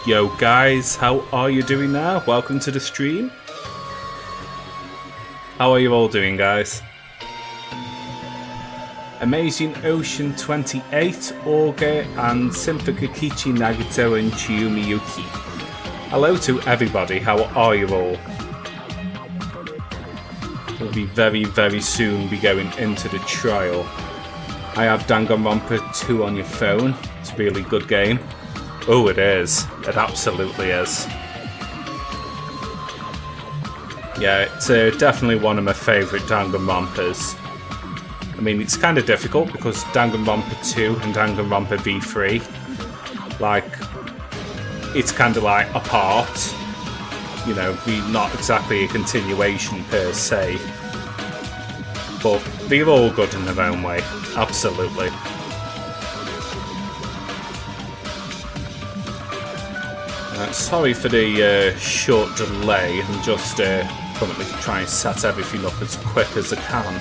Yo guys, how are you doing now? Welcome to the stream. How are you all doing, guys? Amazing Ocean 28, Orge, and Symphokichi Nagito and Chiumi Yuki. Hello to everybody, how are you all? We'll be very soon be going into the trial. I have Danganronpa 2 on your phone. It's a really good game. Oh, it is. It absolutely is. Yeah, it's definitely one of my favourite Danganronpas. I mean, it's kind of difficult because Danganronpa 2 and Danganronpa V3, like, it's kind of like apart. You know, not exactly a continuation per se. But they're all good in their own way. Absolutely. Sorry for the short delay. I'm just currently trying to set everything up as quick as I can.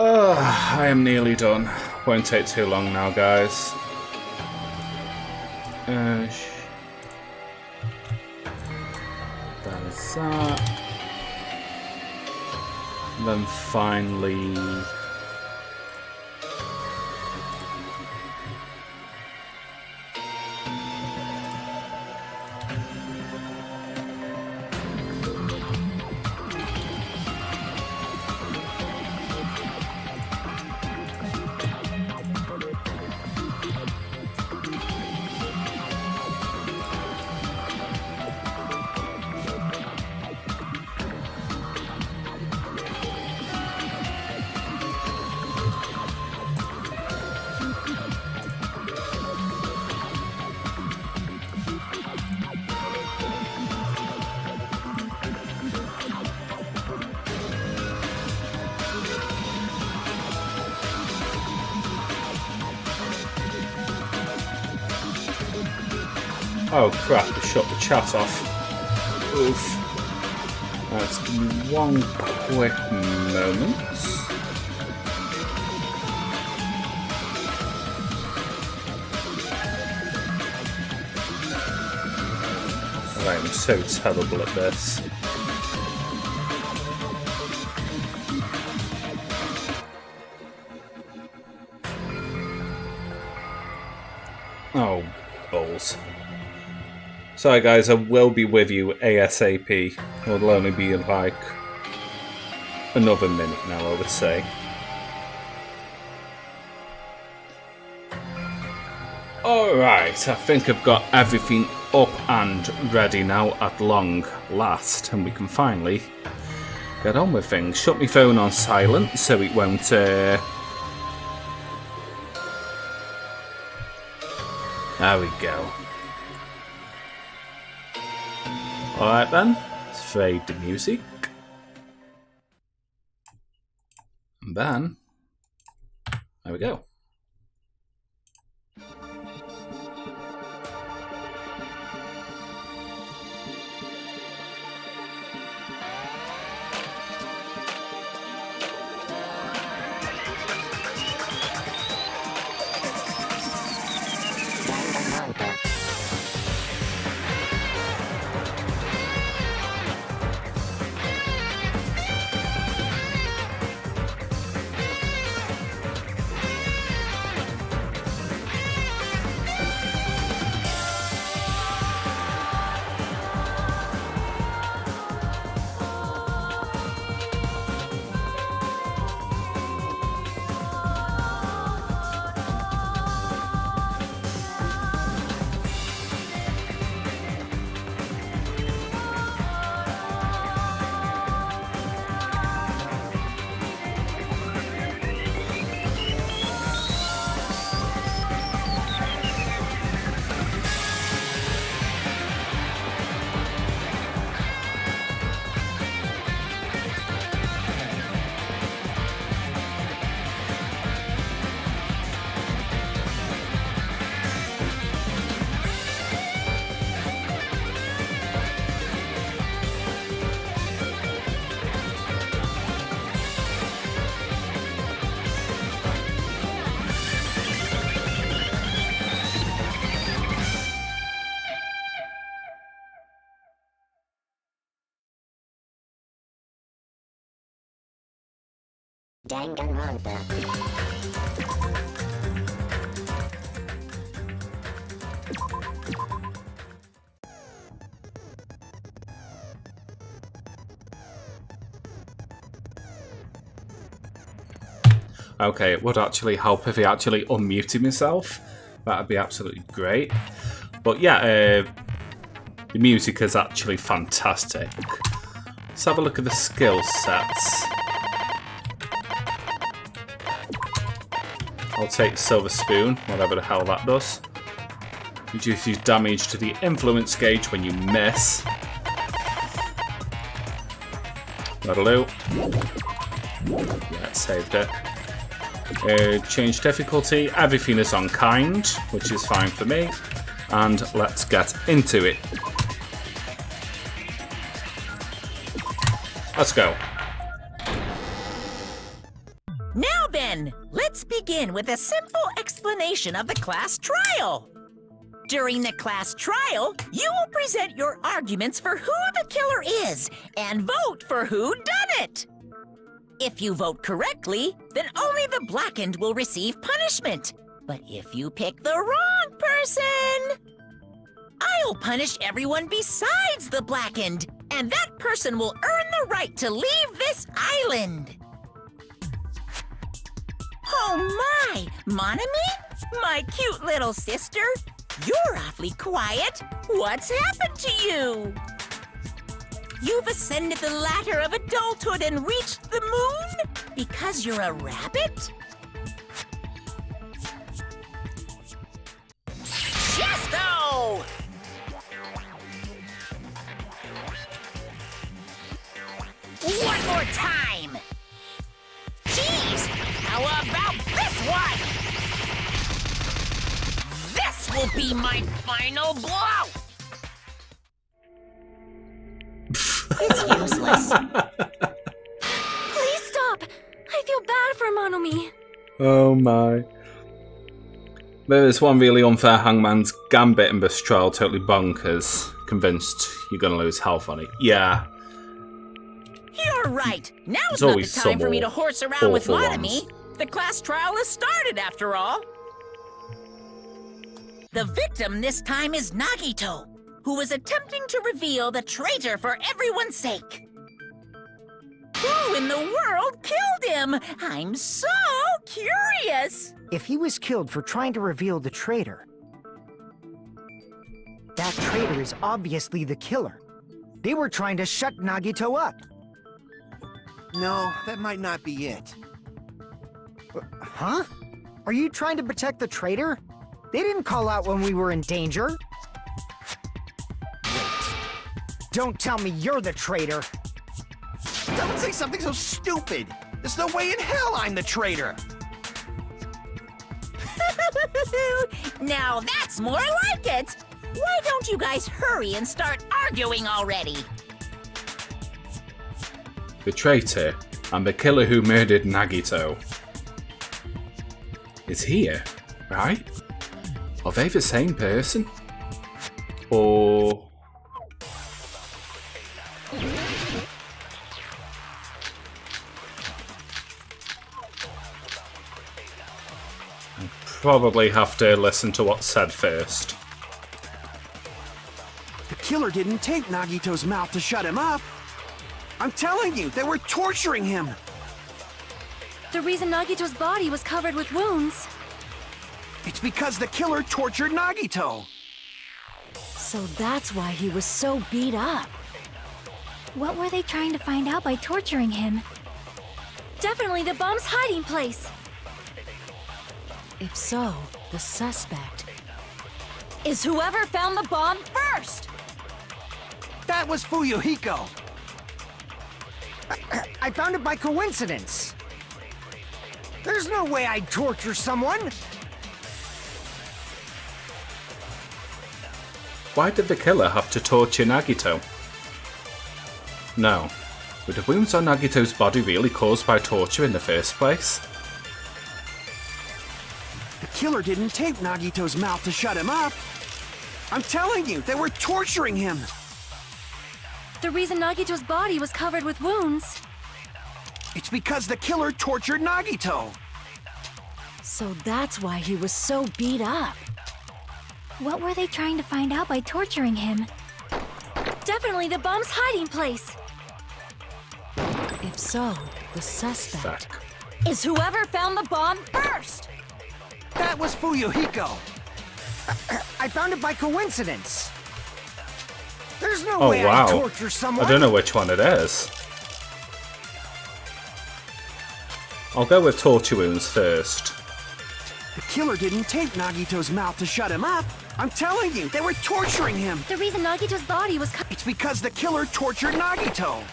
I am nearly done. Won't take too long now, guys. That is that. Then finally... Oh crap, I shut the chat off. Oof. Let's give me one quick moment. I am so terrible at this. Oh, balls. Sorry guys, I will be with you ASAP. It'll only be like another minute now, I would say. Alright, I think I've got everything up and ready now at long last, and we can finally get on with things. Shut my phone on silent so it won't... There we go. Alright then, let's fade the music. And then, there we go. Danganronpa. Okay, it would actually help if he actually unmuted himself. That'd be absolutely great. But yeah, the music is actually fantastic. Let's have a look at the skill sets. I'll take Silver Spoon, whatever the hell that does. Reduces damage to the influence gauge when you miss. That'll do. Yeah, it saved it. Change difficulty. Everything is on kind, which is fine for me. And let's get into it. Let's go. Now then, let's begin with a simple explanation of the class trial. During the class trial, you will present your arguments for who the killer is and vote for who done it. If you vote correctly, then only the blackened will receive punishment. But if you pick the wrong person, I'll punish everyone besides the blackened, and that person will earn the right to leave this island. Oh my, Nanami? My cute little sister? You're awfully quiet. What's happened to you? You've ascended the ladder of adulthood and reached the moon? Because you're a rabbit? Chesto! One more time! Jeez! How about this one? This will be my final blow! It's useless. Please stop! I feel bad for Nanami. Oh my. There's one really unfair hangman's gambit in this trial, totally bonkers. Convinced you're gonna lose health on it. Yeah. You're right. Now's There's not the always time some for me to horse around with awful Nanami. ones. The class trial has started, after all. The victim this time is Nagito, who was attempting to reveal the traitor for everyone's sake. Who in the world killed him? I'm so curious. If he was killed for trying to reveal the traitor, that traitor is obviously the killer. They were trying to shut Nagito up. No, that might not be it. Huh? Are you trying to protect the traitor? They didn't call out when we were in danger. Wait. Don't tell me you're the traitor. Don't say something so stupid! There's no way in hell I'm the traitor! Now that's more like it. Why don't you guys hurry and start arguing already? The traitor and the killer who murdered Nagito is here, right? Are they the same person? Or... I probably have to listen to what's said first. The killer didn't tape Nagito's mouth to shut him up! I'm telling you, they were torturing him! The reason Nagito's body was covered with wounds. It's because the killer tortured Nagito! So that's why he was so beat up. What were they trying to find out by torturing him? Definitely the bomb's hiding place. If so, the suspect is whoever found the bomb first. That was Fuyuhiko! I found it by coincidence. There's no way I'd torture someone. Why did the killer have to torture Nagito? No. Were the wounds on Nagito's body really caused by torture in the first place? The killer didn't tape Nagito's mouth to shut him up! I'm telling you, they were torturing him! The reason Nagito's body was covered with wounds. It's because the killer tortured Nagito. So that's why he was so beat up. What were they trying to find out by torturing him? Definitely the bomb's hiding place. If so, the suspect Fuck. Is whoever found the bomb first. That was Fuyuhiko. I found it by coincidence. There's no Oh way wow. I'd torture someone. I don't know which one it is. I'll go with torture wounds first. The killer didn't tape Nagito's mouth to shut him up. I'm telling you, they were torturing him. The reason Nagito's body was It's because the killer tortured Nagito.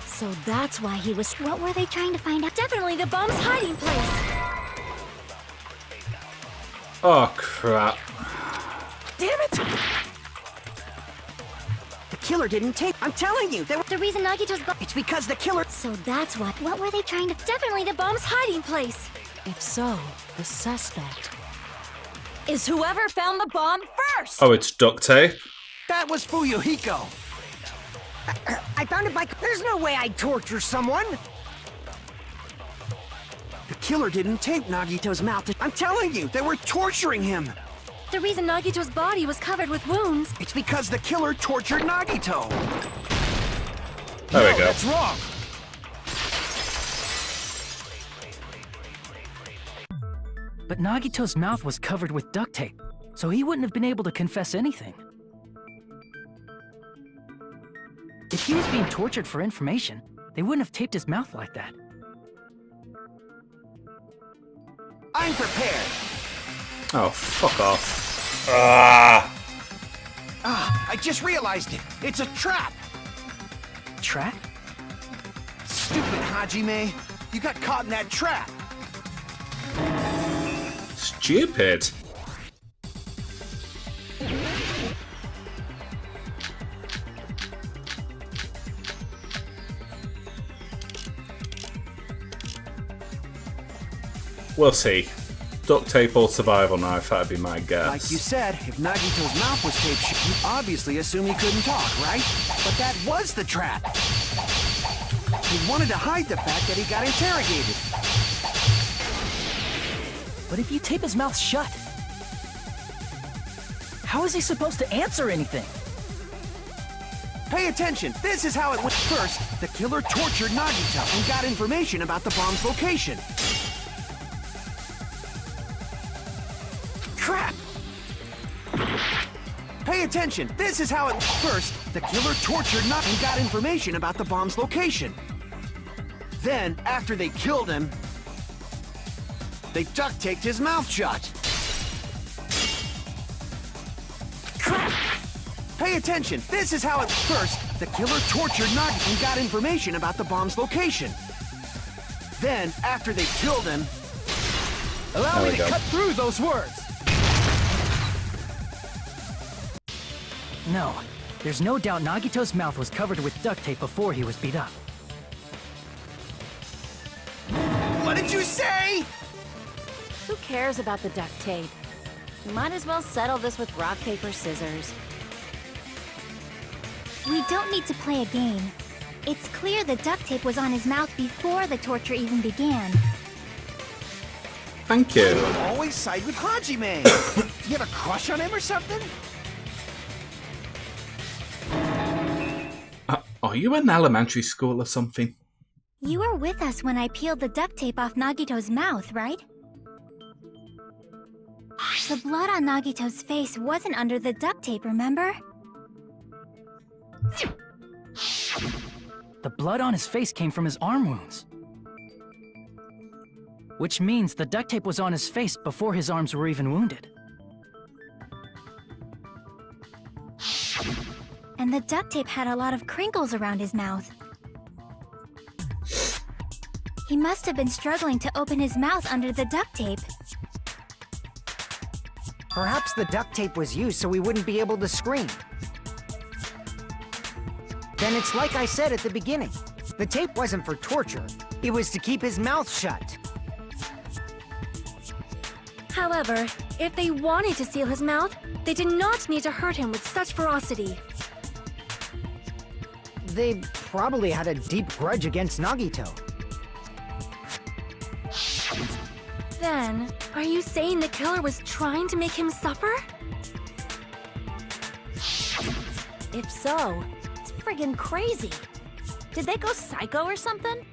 So that's why he was. What were they trying to find out? Definitely the bomb's hiding place. Oh crap. Damn it! The killer didn't tape. I'm telling you, they were. The reason Nagito's body. It's because the killer. So that's why. What were they trying to? Definitely the bomb's hiding place. If so, the suspect. Is whoever found the bomb first. Oh, it's duct tape. That was Fuyuhiko. I found it by. There's no way I'd torture someone. The killer didn't tape Nagito's mouth to. I'm telling you, they were torturing him. The reason Nagito's body was covered with wounds. It's because the killer tortured Nagito. There we go. That's wrong. But Nagito's mouth was covered with duct tape, so he wouldn't have been able to confess anything. If he was being tortured for information, they wouldn't have taped his mouth like that. I'm prepared. Oh, fuck off. Ah! I just realized it. It's a trap. Trap? Stupid Hajime. You got caught in that trap. Stupid. We'll see. Duct tape or survival knife, that'd be my guess. Like you said, if Nagito's mouth was taped, you obviously assume he couldn't talk, right? But that was the trap. He wanted to hide the fact that he got interrogated. But if you tape his mouth shut, how is he supposed to answer anything? Pay attention. This is how it went. First, the killer tortured Nagito and got information about the bomb's location. Crap! Pay attention. This is how it... First, the killer tortured Nagito and got information about the bomb's location. Then, after they killed him, they duct taped his mouth shut. Crap! Pay attention. This is how it... First, the killer tortured Nagito and got information about the bomb's location. Then, after they killed him... Allow There me we to go. cut through those words! No, there's no doubt Nagito's mouth was covered with duct tape before he was beat up. What did you say? Who cares about the duct tape? You might as well settle this with rock, paper, scissors. We don't need to play a game. It's clear the duct tape was on his mouth before the torture even began. Thank you. Always side with Hajime. You have a crush on him or something? Are you in elementary school or something? You were with us when I peeled the duct tape off Nagito's mouth, right? The blood on Nagito's face wasn't under the duct tape, remember? The blood on his face came from his arm wounds. Which means the duct tape was on his face before his arms were even wounded. And the duct tape had a lot of crinkles around his mouth. He must have been struggling to open his mouth under the duct tape. Perhaps the duct tape was used so he wouldn't be able to scream. Then it's like I said at the beginning. The tape wasn't for torture. It was to keep his mouth shut. However, if they wanted to seal his mouth, they did not need to hurt him with such ferocity. They probably had a deep grudge against Nagito. Then, are you saying the killer was trying to make him suffer? If so, it's friggin' crazy. Did they go psycho or something?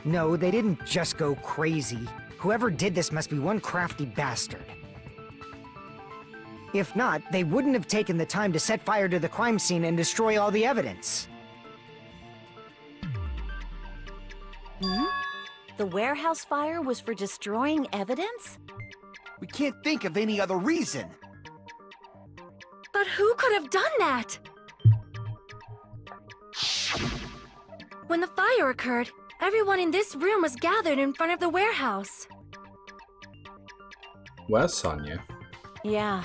No, they didn't just go crazy. Whoever did this must be one crafty bastard. If not, they wouldn't have taken the time to set fire to the crime scene and destroy all the evidence. The warehouse fire was for destroying evidence? We can't think of any other reason. But who could have done that? When the fire occurred, everyone in this room was gathered in front of the warehouse. Where's Sonia? Yeah.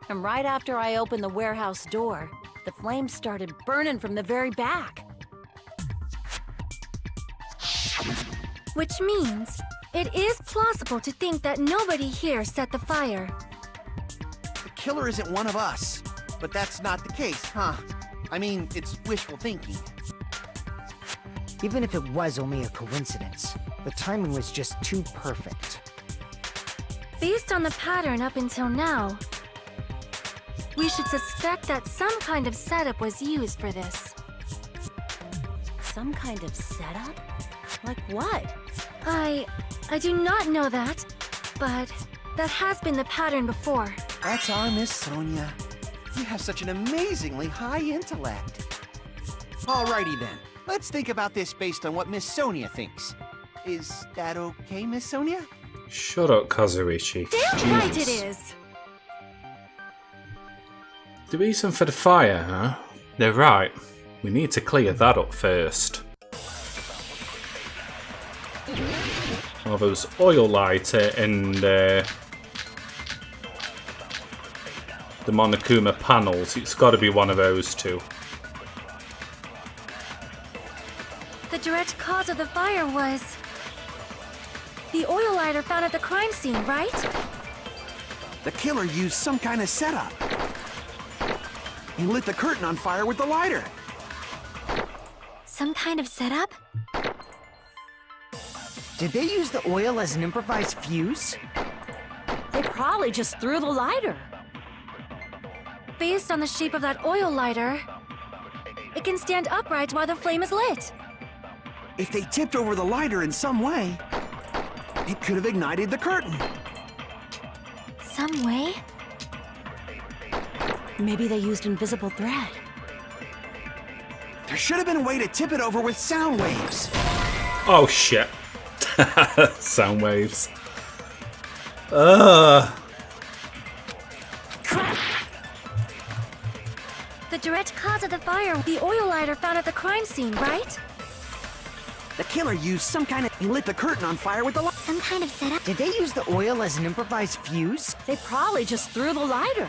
And right after I opened the warehouse door, the flames started burning from the very back. Which means, it is plausible to think that nobody here set the fire. The killer isn't one of us. But that's not the case, huh? I mean, it's wishful thinking. Even if it was only a coincidence, the timing was just too perfect. Based on the pattern up until now, we should suspect that some kind of setup was used for this. Some kind of setup? Like what? I do not know that, but that has been the pattern before. That's our Miss Sonia. You have such an amazingly high intellect. Alrighty then. Let's think about this based on what Miss Sonia thinks. Is that okay, Miss Sonia? Shut up, Kazuichi. Damn right it Jesus. is! The reason for the fire, huh? They're right. We need to clear that up first. Oh, those oil lighter and the Monokuma panels. It's got to be one of those two. The direct cause of the fire was the oil lighter found at the crime scene, right? The killer used some kind of setup. He lit the curtain on fire with the lighter. Some kind of setup? Did they use the oil as an improvised fuse? They probably just threw the lighter. Based on the shape of that oil lighter, it can stand upright while the flame is lit. If they tipped over the lighter in some way, it could have ignited the curtain. Some way? Maybe they used invisible thread. There should have been a way to tip it over with sound waves. Oh shit. Sound waves. The direct cause of the fire, the oil lighter found at the crime scene, right? The killer used some kind of... He lit the curtain on fire with the light. Some kind of setup? Did they use the oil as an improvised fuse? They probably just threw the lighter.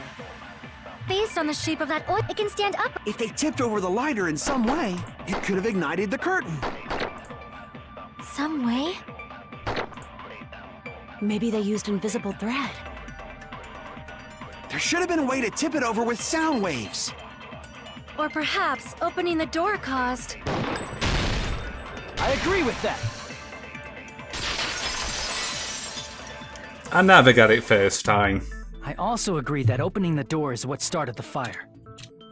Based on the shape of that oil, it can stand up. If they tipped over the lighter in some way, it could have ignited the curtain. Some way? Maybe they used invisible thread. There should have been a way to tip it over with sound waves. Or perhaps opening the door caused... I agree with that. I never got it first time. I also agree that opening the door is what started the fire.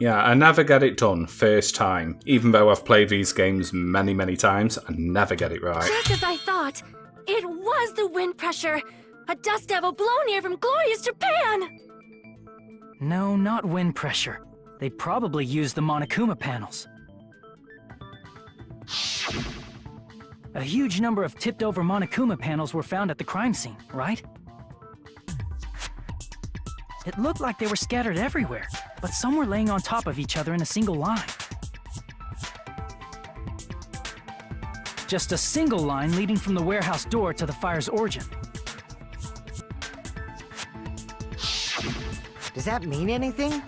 Yeah, I never get it done first time. Even though I've played these games many, many times, I never get it right. Just as I thought! It was the wind pressure! A dust devil blown here from glorious Japan! No, not wind pressure. They probably used the Monokuma panels. A huge number of tipped-over Monokuma panels were found at the crime scene, right? It looked like they were scattered everywhere, but some were laying on top of each other in a single line. Just a single line leading from the warehouse door to the fire's origin. Does that mean anything?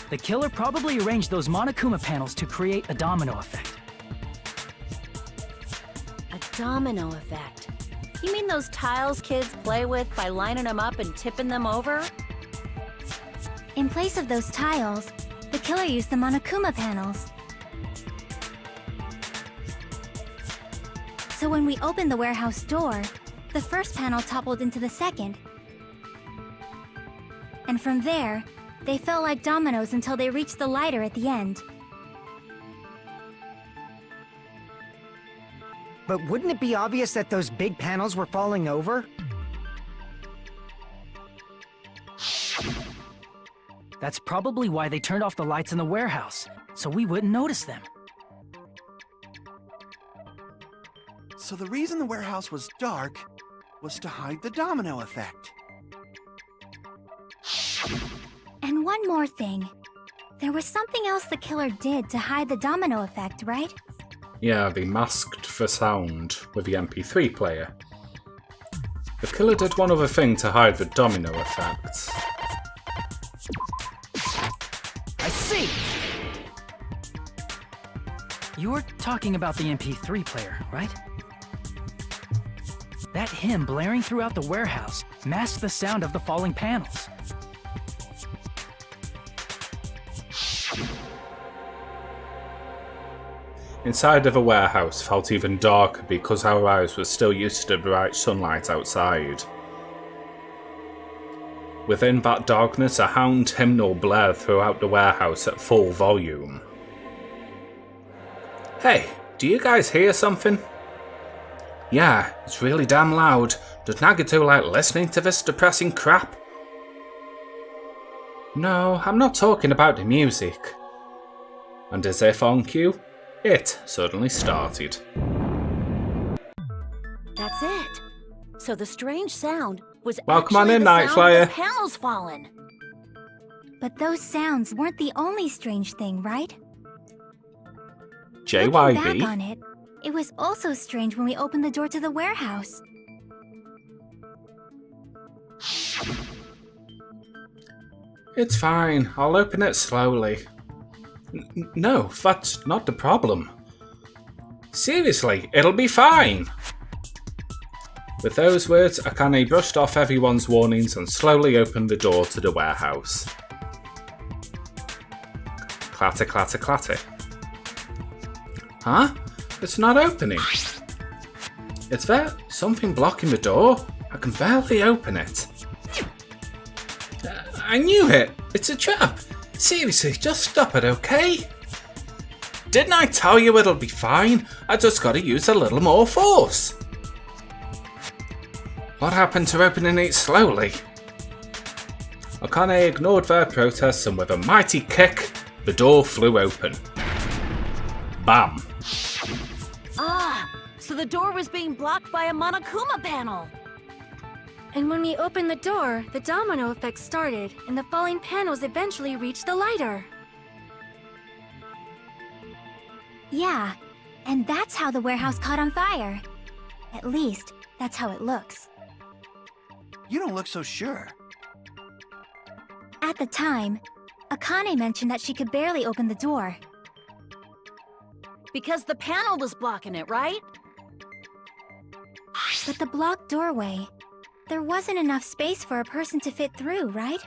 The killer probably arranged those Monokuma panels to create a domino effect. A domino effect. You mean those tiles kids play with by lining them up and tipping them over? In place of those tiles, the killer used the Monokuma panels. So when we opened the warehouse door, the first panel toppled into the second. And from there, they fell like dominoes until they reached the lighter at the end. But wouldn't it be obvious that those big panels were falling over? That's probably why they turned off the lights in the warehouse, so we wouldn't notice them. So the reason the warehouse was dark was to hide the domino effect. And one more thing. There was something else the killer did to hide the domino effect, right? Yeah, they masked the sound with the MP3 player. The killer did one other thing to hide the domino effect. I see! You were talking about the MP3 player, right? That hymn blaring throughout the warehouse masked the sound of the falling panels. Inside of the warehouse felt even darker because our eyes were still used to the bright sunlight outside. Within that darkness, a hound hymnal blared throughout the warehouse at full volume. Hey, do you guys hear something? Yeah, it's really damn loud. Does Nagito like listening to this depressing crap? No, I'm not talking about the music. And as if on cue, it suddenly started. That's it. So the strange sound was Welcome on actually in, the sound Nightflyer. of the panels falling. But those sounds weren't the only strange thing, right? JYB? Looking back on it, it was also strange when we opened the door to the warehouse. It's fine, I'll open it slowly. No, that's not the problem. Seriously, it'll be fine! With those words, Akane brushed off everyone's warnings and slowly opened the door to the warehouse. Clatter, clatter, clatter. Huh? It's not opening. Is there something blocking the door? I can barely open it. I knew it! It's a trap! Seriously, just stop it, okay? Didn't I tell you it'll be fine? I just gotta use a little more force. What happened to opening it slowly? Akane ignored their protests and with a mighty kick, the door flew open. Bam! Ah, so the door was being blocked by a Monokuma panel. And when we opened the door, the domino effect started, and the falling panels eventually reached the lighter. Yeah, and that's how the warehouse caught on fire. At least, that's how it looks. You don't look so sure. At the time, Akane mentioned that she could barely open the door. Because the panel was blocking it, right? But the blocked doorway, there wasn't enough space for a person to fit through, right?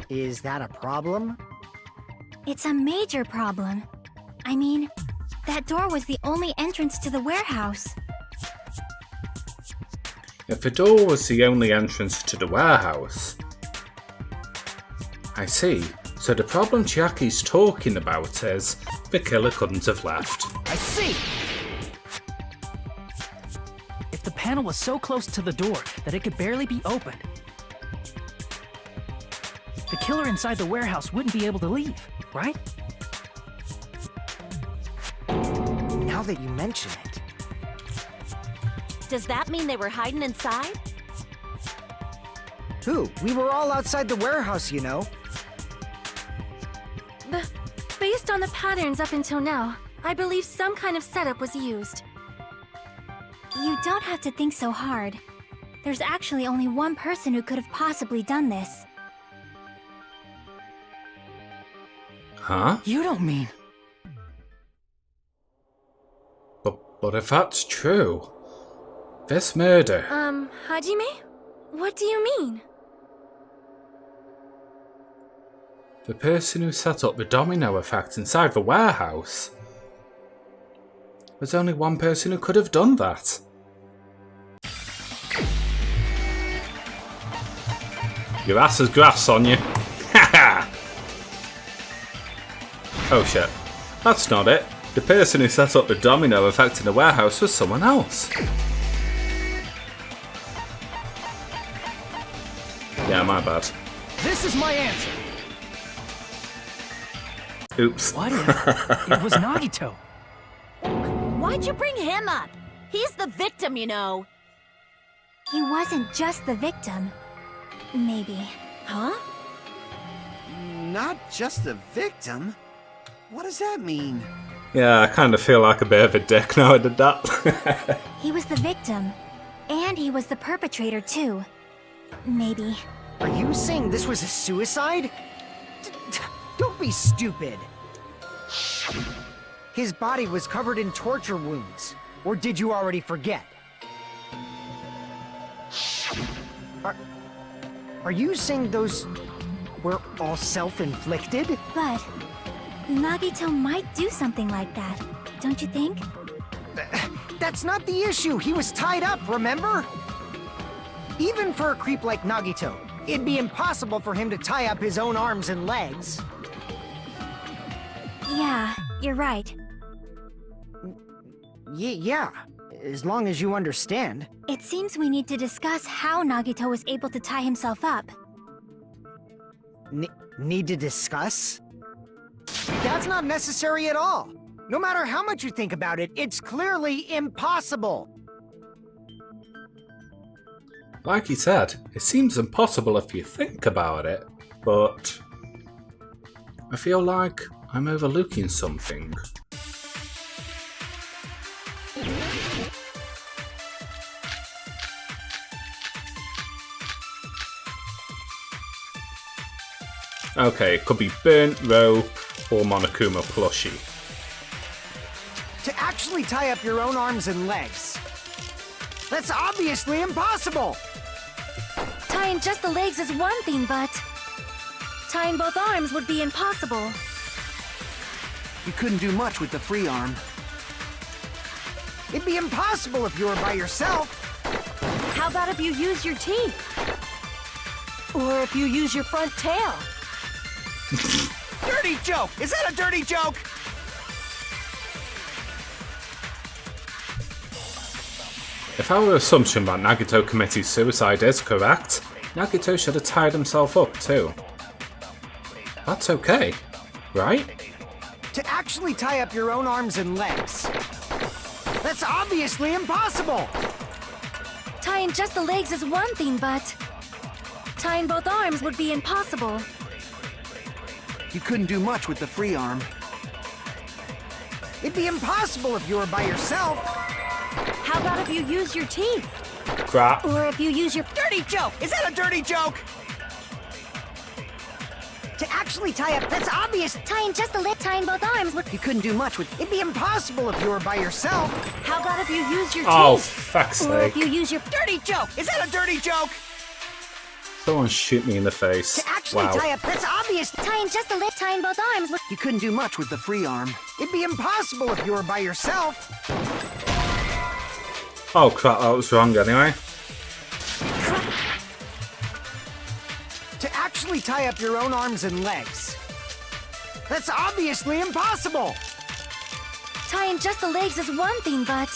Is that a problem? It's a major problem. I mean, that door was the only entrance to the warehouse. If the door was the only entrance to the warehouse... I see. So the problem Chiaki's talking about is the killer couldn't have left. I see! If the panel was so close to the door that it could barely be opened, the killer inside the warehouse wouldn't be able to leave, right? Now that you mention it. Does that mean they were hiding inside? Who? We were all outside the warehouse, you know. Based on the patterns up until now, I believe some kind of setup was used. You don't have to think so hard. There's actually only one person who could have possibly done this. Huh? You don't mean... But if that's true... This murder... Hajime? What do you mean? The person who set up the domino effect inside the warehouse... There's only one person who could have done that. Your ass is grass on you. Haha! Oh shit. That's not it. The person who set up the domino effect in the warehouse was someone else. Yeah, my bad. This is my answer. Oops. What if it was Nagito? Why'd you bring him up? He's the victim, you know. He wasn't just the victim. Maybe. Huh? Not just the victim? What does that mean? Yeah, I kind of feel like a bit of a dick now I did that. He was the victim. And he was the perpetrator, too. Maybe. Are you saying this was a suicide? Don't be stupid. His body was covered in torture wounds. Or did you already forget? Are you saying those were all self-inflicted? But Nagito might do something like that, don't you think? That's not the issue. He was tied up, remember? Even for a creep like Nagito, it'd be impossible for him to tie up his own arms and legs. Yeah, you're right. Yeah, as long as you understand. It seems we need to discuss how Nagito was able to tie himself up. Need to discuss? That's not necessary at all. No matter how much you think about it, it's clearly impossible. Like he said, it seems impossible if you think about it, but I feel like I'm overlooking something. Okay, it could be burnt rope or Monokuma plushie. To actually tie up your own arms and legs. That's obviously impossible! Tying just the legs is one thing, but tying both arms would be impossible. You couldn't do much with the free arm. It'd be impossible if you were by yourself. How about if you use your teeth? Or if you use your front tail? Dirty joke! Is that a dirty joke? If our assumption that Nagito committed suicide is correct, Nagito should have tied himself up too. That's okay, right? To actually tie up your own arms and legs. That's obviously impossible! Tying just the legs is one thing, but tying both arms would be impossible. You couldn't do much with the free arm. It'd be impossible if you were by yourself. How about if you use your teeth? Crap. Or if you use your... Dirty joke! Is that a dirty joke? To actually tie up, that's obvious. Tying just the leg, tying both arms would... You couldn't do much with... It'd be impossible if you were by yourself. How about if you use your Oh, teeth? fuck's Or if sake. you use your... Dirty joke! Is that a dirty joke? Someone shoot me in the face. To actually Wow. tie up, that's obvious. Tying just the leg, tying both arms would... You couldn't do much with the free arm. It'd be impossible if you were by yourself. Oh crap, that was wrong anyway. To actually tie up your own arms and legs. That's obviously impossible. Tying just the legs is one thing, but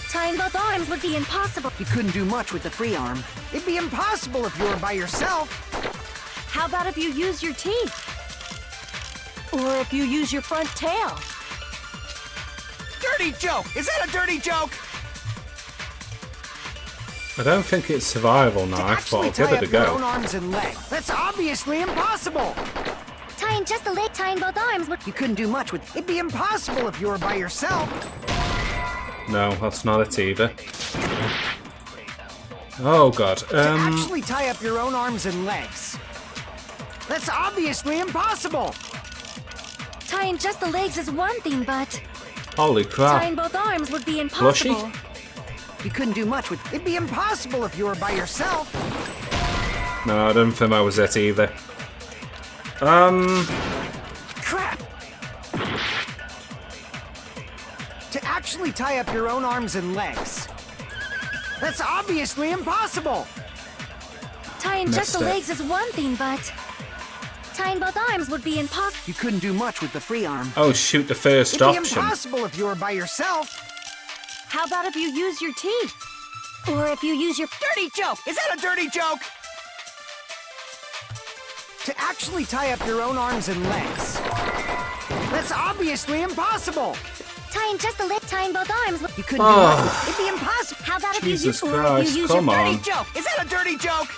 tying both arms would be impossible. You couldn't do much with the free arm. It'd be impossible if you were by yourself. How about if you use your teeth? Or if you use your front tail? Dirty joke! Is that a dirty joke? I don't think it's survival knife, but I'll give it a Your own go. arms and legs. That's obviously impossible. Tying just the leg, tying both arms would... You couldn't do much with... It'd be impossible if you were by yourself. No, that's not it either. Oh god. To actually tie up your own arms and legs. That's obviously impossible. Tying just the legs is one thing, but Holy crap. tying both arms would be impossible. You couldn't do much with... It'd be impossible if you were by yourself. No, I don't think that was it either. Crap! To actually tie up your own arms and legs. That's obviously impossible. Tying just Missed the it. legs is one thing, but tying both arms would be impossible. You couldn't do much with the free arm. Oh, shoot the first It'd be option. impossible if you were by yourself. How about if you use your teeth? Or if you use your Dirty joke! Is that a dirty joke? To actually tie up your own arms and legs. That's obviously impossible. tying just the leg, tying both arms. You couldn't do much. It'd be impossible. How about if Jesus you use Christ, come on. Dirty joke! Is that a dirty joke?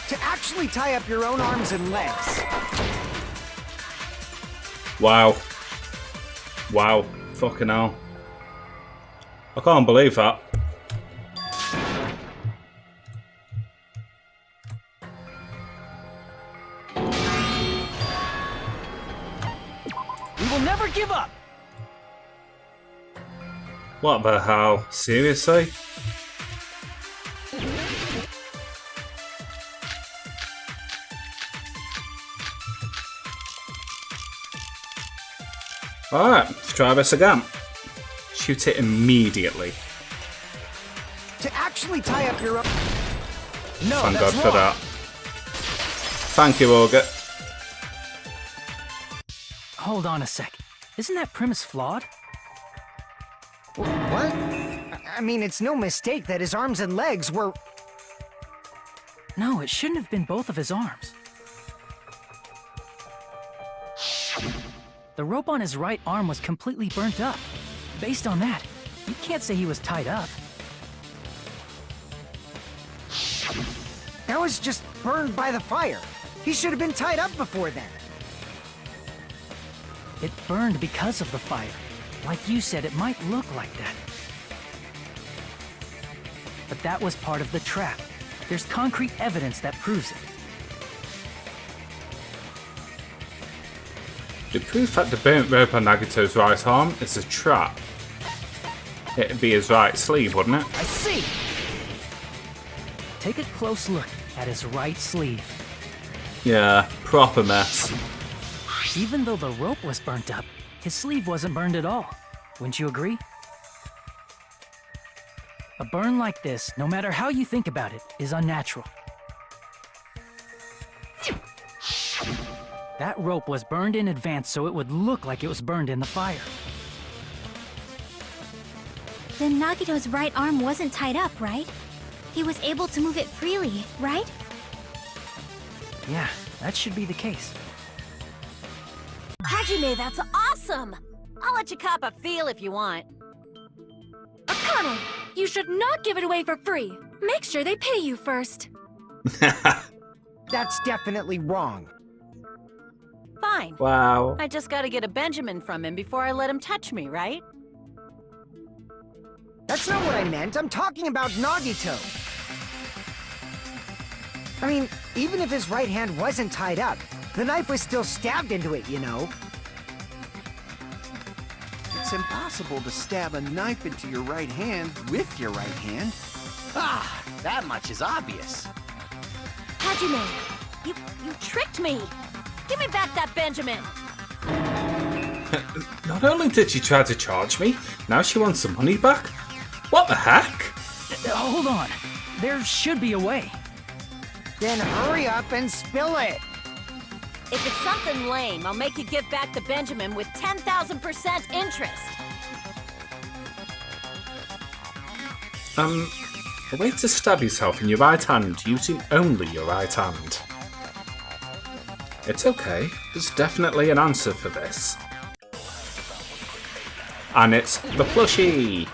To actually tie up your own arms and legs. Wow. Wow. Fucking hell. I can't believe that. We will never give up! What the hell? Seriously? Alright, let's try this again. Shoot it immediately. To actually tie up your own... No, Thank God that's for wrong. that. Thank you, Olga. Hold on a sec. Isn't that premise flawed? What? I mean, it's no mistake that his arms and legs were... No, it shouldn't have been both of his arms. The rope on his right arm was completely burnt up. Based on that, you can't say he was tied up. That was just burned by the fire. He should have been tied up before then. It burned because of the fire. Like you said, it might look like that. But that was part of the trap. There's concrete evidence that proves it. The proof that the burnt rope on Nagito's right arm is a trap. It'd be his right sleeve, wouldn't it? I see! Take a close look at his right sleeve. Yeah, proper mess. Even though the rope was burnt up, his sleeve wasn't burned at all. Wouldn't you agree? A burn like this, no matter how you think about it, is unnatural. That rope was burned in advance so it would look like it was burned in the fire. Then Nagito's right arm wasn't tied up, right? He was able to move it freely, right? Yeah, that should be the case. Hajime, that's awesome! I'll let you cop a feel if you want. Akane, you should not give it away for free. Make sure they pay you first. That's definitely wrong. Fine. Wow. I just gotta get a Benjamin from him before I let him touch me, right? That's not what I meant. I'm talking about Nagito. I mean, even if his right hand wasn't tied up, the knife was still stabbed into it, you know? It's impossible to stab a knife into your right hand with your right hand. Ah, that much is obvious. Hajime, you tricked me! Give me back that Benjamin! Not only did she try to charge me, now she wants the money back? What the heck? Hold on. There should be a way. Then hurry up and spill it. If it's something lame, I'll make you give back the Benjamin with 10,000% interest. A way to stab yourself in your right hand using only your right hand. It's okay, there's definitely an answer for this. And it's the plushie!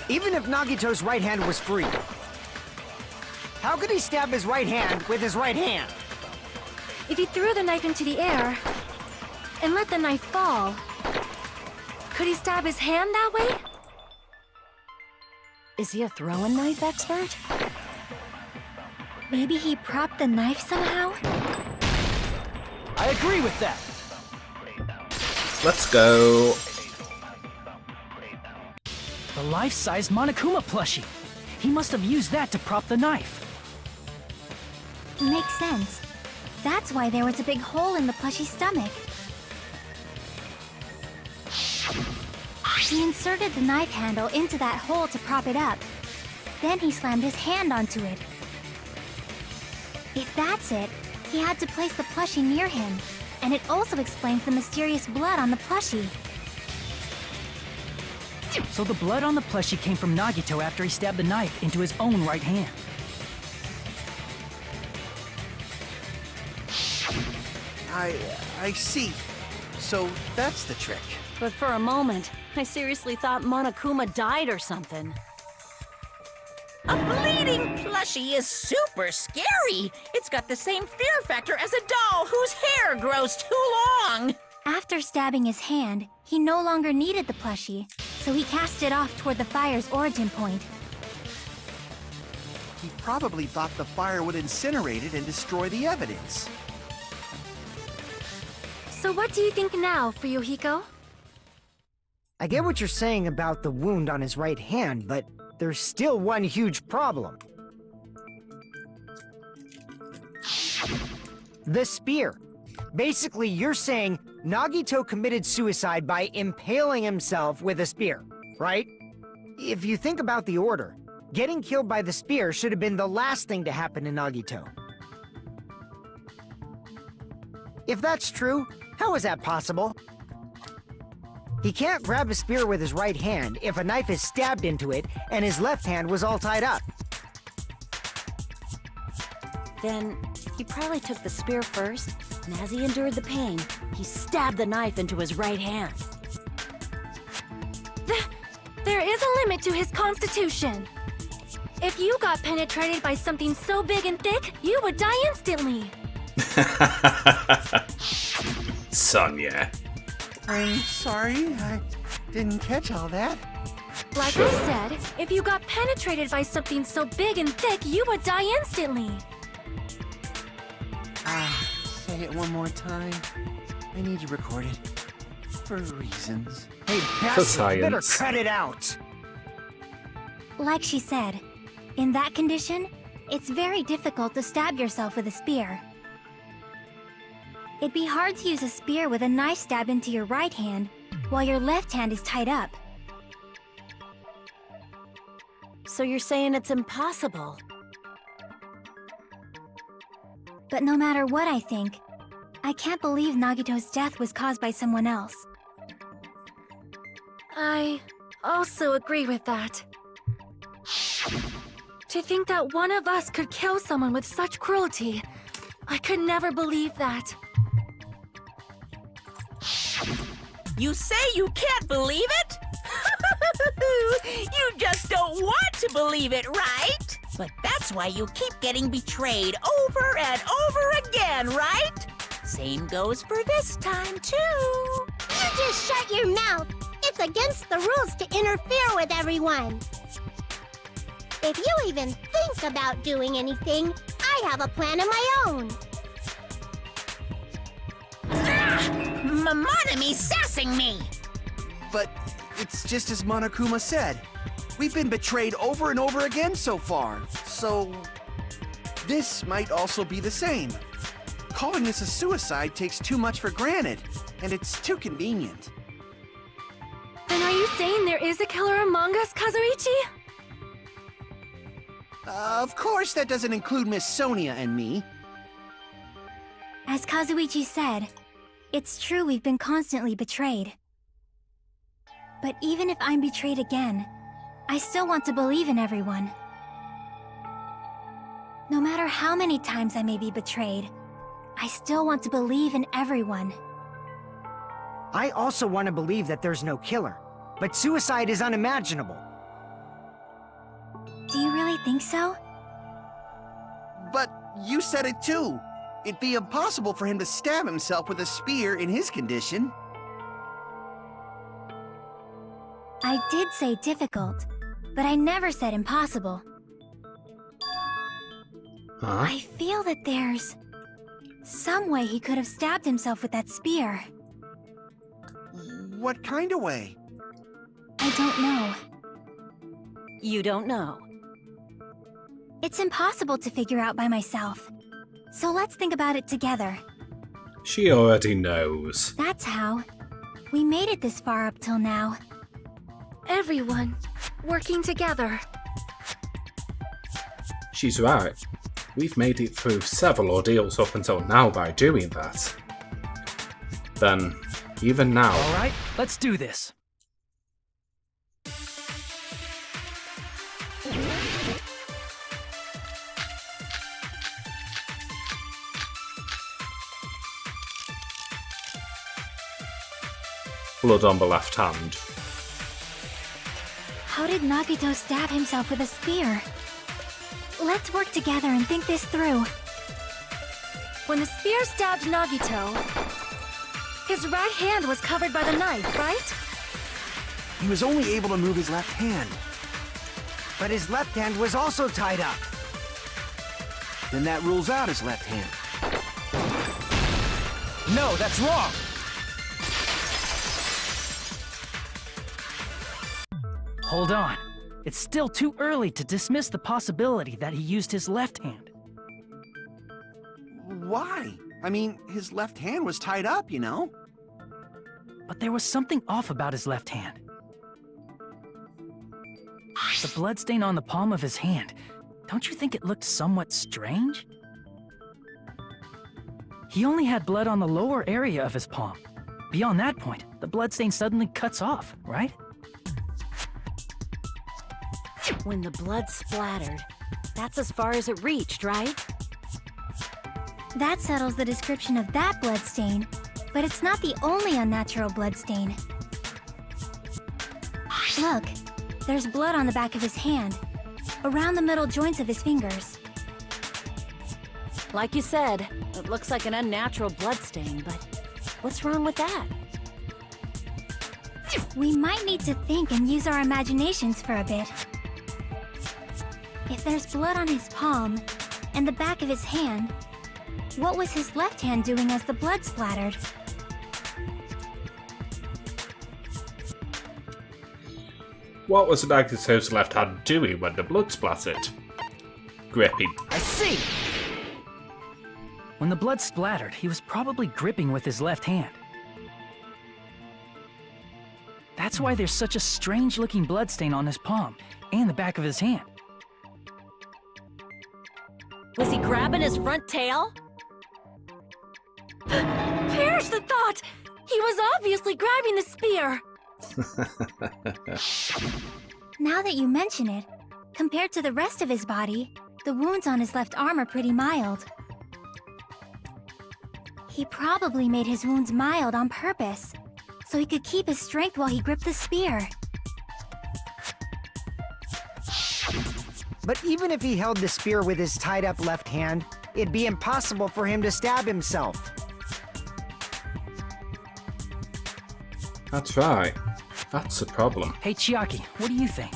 Even if Nagito's right hand was free, how could he stab his right hand with his right hand? If he threw the knife into the air and let the knife fall, could he stab his hand that way? Is he a throwing knife expert? Maybe he propped the knife somehow? I agree with that. Let's go. The life-size Monokuma plushie. He must have used that to prop the knife. Makes sense. That's why there was a big hole in the plushie's stomach. He inserted the knife handle into that hole to prop it up. Then he slammed his hand onto it. If that's it, he had to place the plushie near him. And it also explains the mysterious blood on the plushie. So the blood on the plushie came from Nagito after he stabbed the knife into his own right hand. I see. So that's the trick. But for a moment, I seriously thought Monokuma died or something. A bleeding plushie is super scary. It's got the same fear factor as a doll whose hair grows too long. After stabbing his hand, he no longer needed the plushie, so he cast it off toward the fire's origin point. He probably thought the fire would incinerate it and destroy the evidence. So what do you think now, Fuyuhiko? I get what you're saying about the wound on his right hand, but there's still one huge problem. The spear. Basically, you're saying Nagito committed suicide by impaling himself with a spear, right? If you think about the order, getting killed by the spear should have been the last thing to happen to Nagito. If that's true, how is that possible? He can't grab a spear with his right hand if a knife is stabbed into it and his left hand was all tied up. Then, he probably took the spear first, and as he endured the pain, he stabbed the knife into his right hand. There is a limit to his constitution. If you got penetrated by something so big and thick, you would die instantly. Sonia. I'm sorry, I didn't catch all that. Like Sure. I said, if you got penetrated by something so big and thick, you would die instantly. Say it one more time. I need you recorded. For reasons. Hey, bastard, you better science. cut it out! Like she said, in that condition, it's very difficult to stab yourself with a spear. It'd be hard to use a spear with a knife stabbed into your right hand while your left hand is tied up. So you're saying it's impossible? But no matter what I think, I can't believe Nagito's death was caused by someone else. I also agree with that. To think that one of us could kill someone with such cruelty, I could never believe that. You say you can't believe it? You just don't want to believe it, right? But that's why you keep getting betrayed over and over again, right? Same goes for this time, too. You just shut your mouth. It's against the rules to interfere with everyone. If you even think about doing anything, I have a plan of my own. Nanami sassing me! But it's just as Monokuma said. We've been betrayed over and over again so far. So this might also be the same. Calling this a suicide takes too much for granted, and it's too convenient. Then are you saying there is a killer among us, Kazuichi? Of course that doesn't include Miss Sonia and me. As Kazuichi said, it's true we've been constantly betrayed. But even if I'm betrayed again, I still want to believe in everyone. No matter how many times I may be betrayed, I still want to believe in everyone. I also want to believe that there's no killer, but suicide is unimaginable. Do you really think so? But you said it too. It'd be impossible for him to stab himself with a spear in his condition. I did say difficult, but I never said impossible. Huh? I feel that there's some way he could have stabbed himself with that spear. What kind of way? I don't know. You don't know. It's impossible to figure out by myself. So let's think about it together. She already knows. That's how. We made it this far up till now. Everyone working together. She's right. We've made it through several ordeals up until now by doing that. Then, even now... Alright, let's do this. Blood on the left hand. How did Nagito stab himself with a spear? Let's work together and think this through. When the spear stabbed Nagito, his right hand was covered by the knife, right? He was only able to move his left hand. But his left hand was also tied up. Then that rules out his left hand. No, that's wrong! Hold on. It's still too early to dismiss the possibility that he used his left hand. Why? I mean, his left hand was tied up, you know? But there was something off about his left hand. The bloodstain on the palm of his hand. Don't you think it looked somewhat strange? He only had blood on the lower area of his palm. Beyond that point, the bloodstain suddenly cuts off, right? When the blood splattered, that's as far as it reached, right? That settles the description of that bloodstain, but it's not the only unnatural bloodstain. Look, there's blood on the back of his hand, around the middle joints of his fingers. Like you said, it looks like an unnatural bloodstain, but what's wrong with that? We might need to think and use our imaginations for a bit. If there's blood on his palm and the back of his hand, what was his left hand doing as the blood splattered? What was Nagito's left hand doing when the blood splattered? Gripping. I see! When the blood splattered, he was probably gripping with his left hand. That's why there's such a strange-looking bloodstain on his palm and the back of his hand. Was he grabbing his front tail? Perish the thought! He was obviously grabbing the spear! Now that you mention it, compared to the rest of his body, the wounds on his left arm are pretty mild. He probably made his wounds mild on purpose, so he could keep his strength while he gripped the spear. But even if he held the spear with his tied-up left hand, it'd be impossible for him to stab himself. That's right. That's a problem. Hey, Chiaki, what do you think?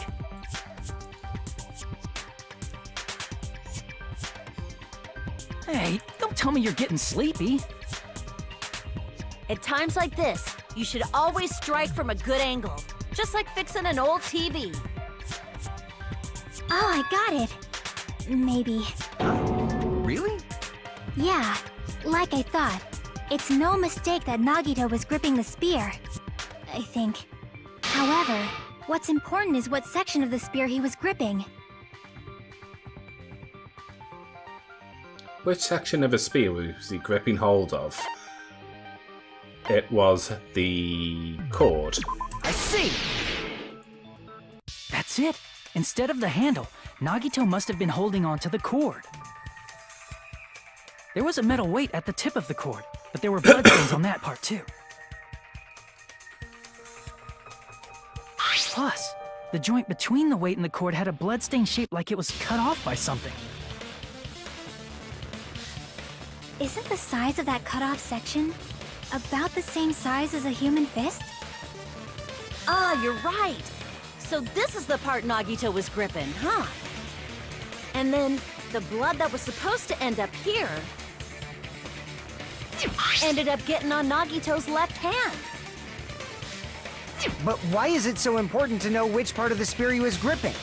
Hey, don't tell me you're getting sleepy. At times like this, you should always strike from a good angle, just like fixing an old TV. Oh, I got it. Maybe. Really? Yeah, like I thought. It's no mistake that Nagito was gripping the spear, I think. However, what's important is what section of the spear he was gripping. Which section of a spear was he gripping hold of? It was the cord. I see! That's it. Instead of the handle, Nagito must have been holding on to the cord. There was a metal weight at the tip of the cord, but there were bloodstains on that part too. Plus, the joint between the weight and the cord had a bloodstain shaped like it was cut off by something. Isn't the size of that cut-off section about the same size as a human fist? Ah, you're right. So this is the part Nagito was gripping, huh? And then the blood that was supposed to end up here ended up getting on Nagito's left hand. But why is it so important to know which part of the spear he was gripping?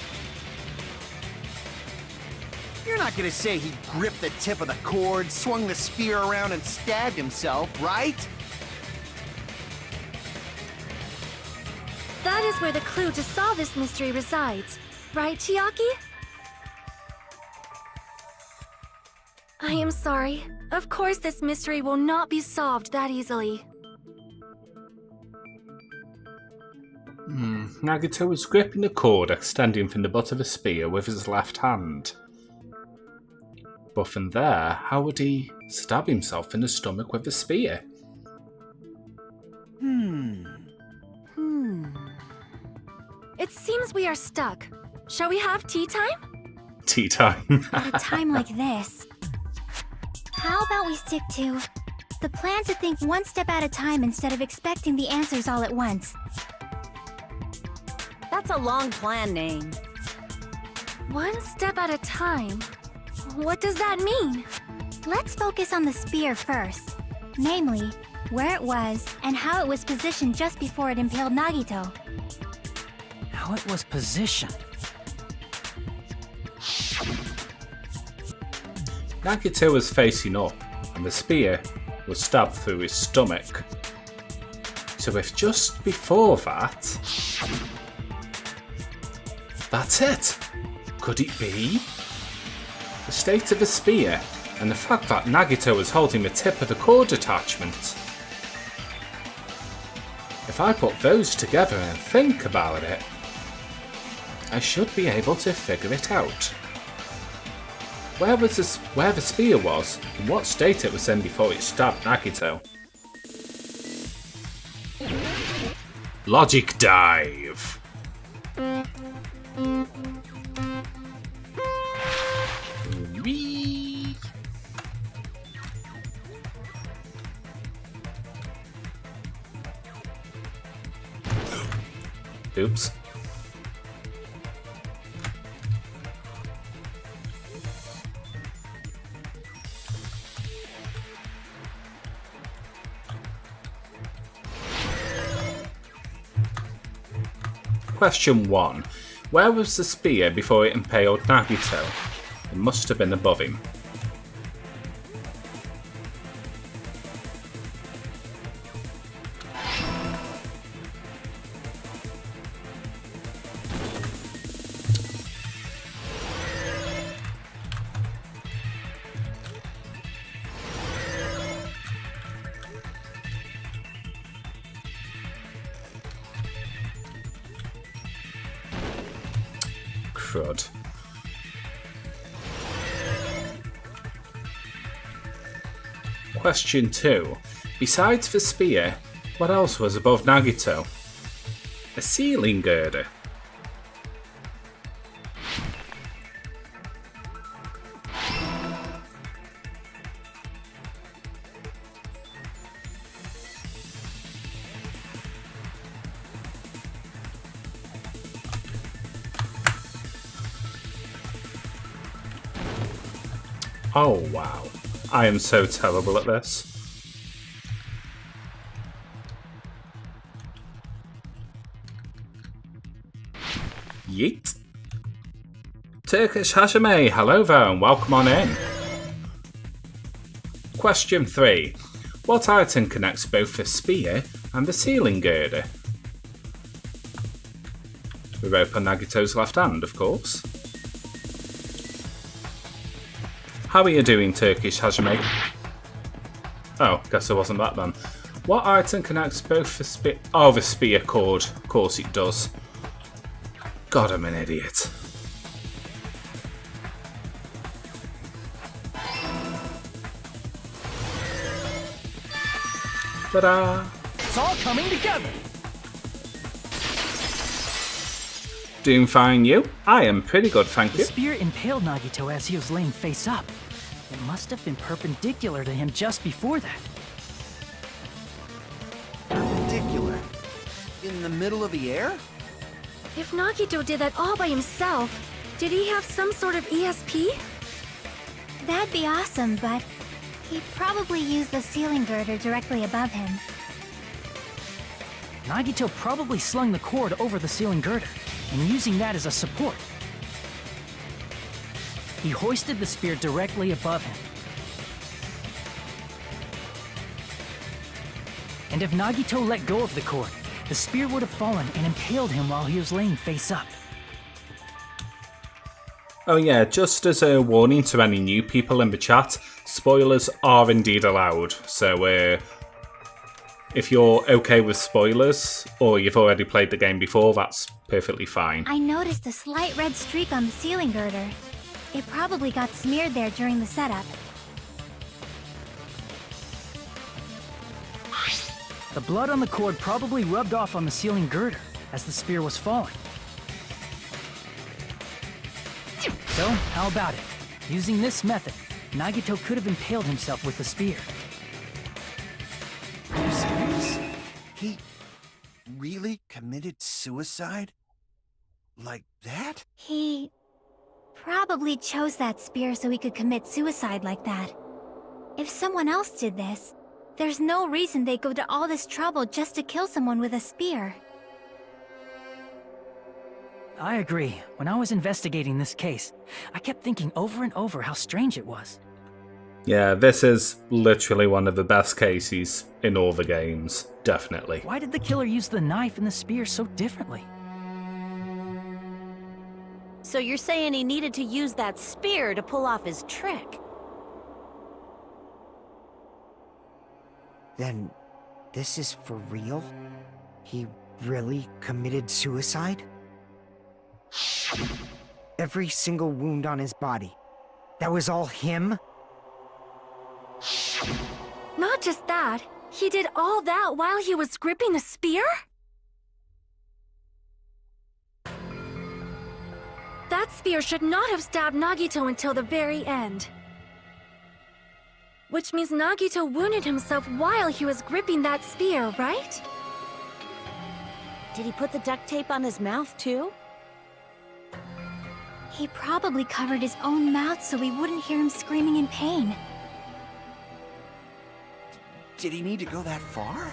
You're not not gonna say he gripped the tip of the cord, swung the spear around, and stabbed himself, right? That is where the clue to solve this mystery resides. Right, Chiaki? I am sorry. Of course this mystery will not be solved that easily. Nagito was gripping the cord extending from the butt of a spear with his left hand. But from there, how would he stab himself in the stomach with a spear? It seems we are stuck. Shall we have tea time? Tea time. At a time like this. How about we stick to the plan to think one step at a time instead of expecting the answers all at once? That's a long plan name. One step at a time? What does that mean? Let's focus on the spear first. Namely, where it was and how it was positioned just before it impaled Nagito. How it was positioned. Nagito was facing up, and the spear was stabbed through his stomach. So if just before that... That's it! Could it be? The state of the spear, and the fact that Nagito was holding the tip of the cord attachment. If I put those together and think about it, I should be able to figure it out. Where the spear was, and what state it was in before it stabbed Nagito. Logic dive. Whee! Oops. Question 1. Where was the spear before it impaled Nagito? It must have been above him. Crud. Question 2. Besides the spear, what else was above Nagito? A ceiling girder. Oh wow, I am so terrible at this. Yeet. Turkish Hajime, hello there and welcome on in. Question 3. What item connects both the spear and the ceiling girder? The rope on Nagito's left hand, of course. How are you doing, Turkish Hajime? Oh, guess it wasn't that then. What item connects both the spear... Oh, the spear cord. Of course it does. God, I'm an idiot. Ta-da! It's all coming together. Doing fine, you? I am pretty good, thank The you. spear impaled Nagito as he was laying face up. It must have been perpendicular to him just before that. Perpendicular? In the middle of the air? If Nagito did that all by himself, did he have some sort of ESP? That'd be awesome, but he probably used the ceiling girder directly above him. Nagito probably slung the cord over the ceiling girder, and using that as a support. He hoisted the spear directly above him. And if Nagito let go of the cord, the spear would have fallen and impaled him while he was laying face up. Oh yeah, just as a warning to any new people in the chat, spoilers are indeed allowed. So if you're okay with spoilers, or you've already played the game before, that's perfectly fine. I noticed a slight red streak on the ceiling girder. It probably got smeared there during the setup. The blood on the cord probably rubbed off on the ceiling girder as the spear was falling. So, how about it? Using this method, Nagito could have impaled himself with the spear. Are you serious? He really committed suicide? Like that? He probably chose that spear so he could commit suicide like that. If someone else did this, there's no reason they'd go to all this trouble just to kill someone with a spear. I agree. When I was investigating this case, I kept thinking over and over how strange it was. Yeah, this is literally one of the best cases in all the games, definitely. Why did the killer use the knife and the spear so differently? So you're saying he needed to use that spear to pull off his trick? Then, this is for real? He really committed suicide? Every single wound on his body. That was all him? Not just that, he did all that while he was gripping the spear? That spear should not have stabbed Nagito until the very end. Which means Nagito wounded himself while he was gripping that spear, right? Did he put the duct tape on his mouth too? He probably covered his own mouth so we wouldn't hear him screaming in pain. Did he need to go that far?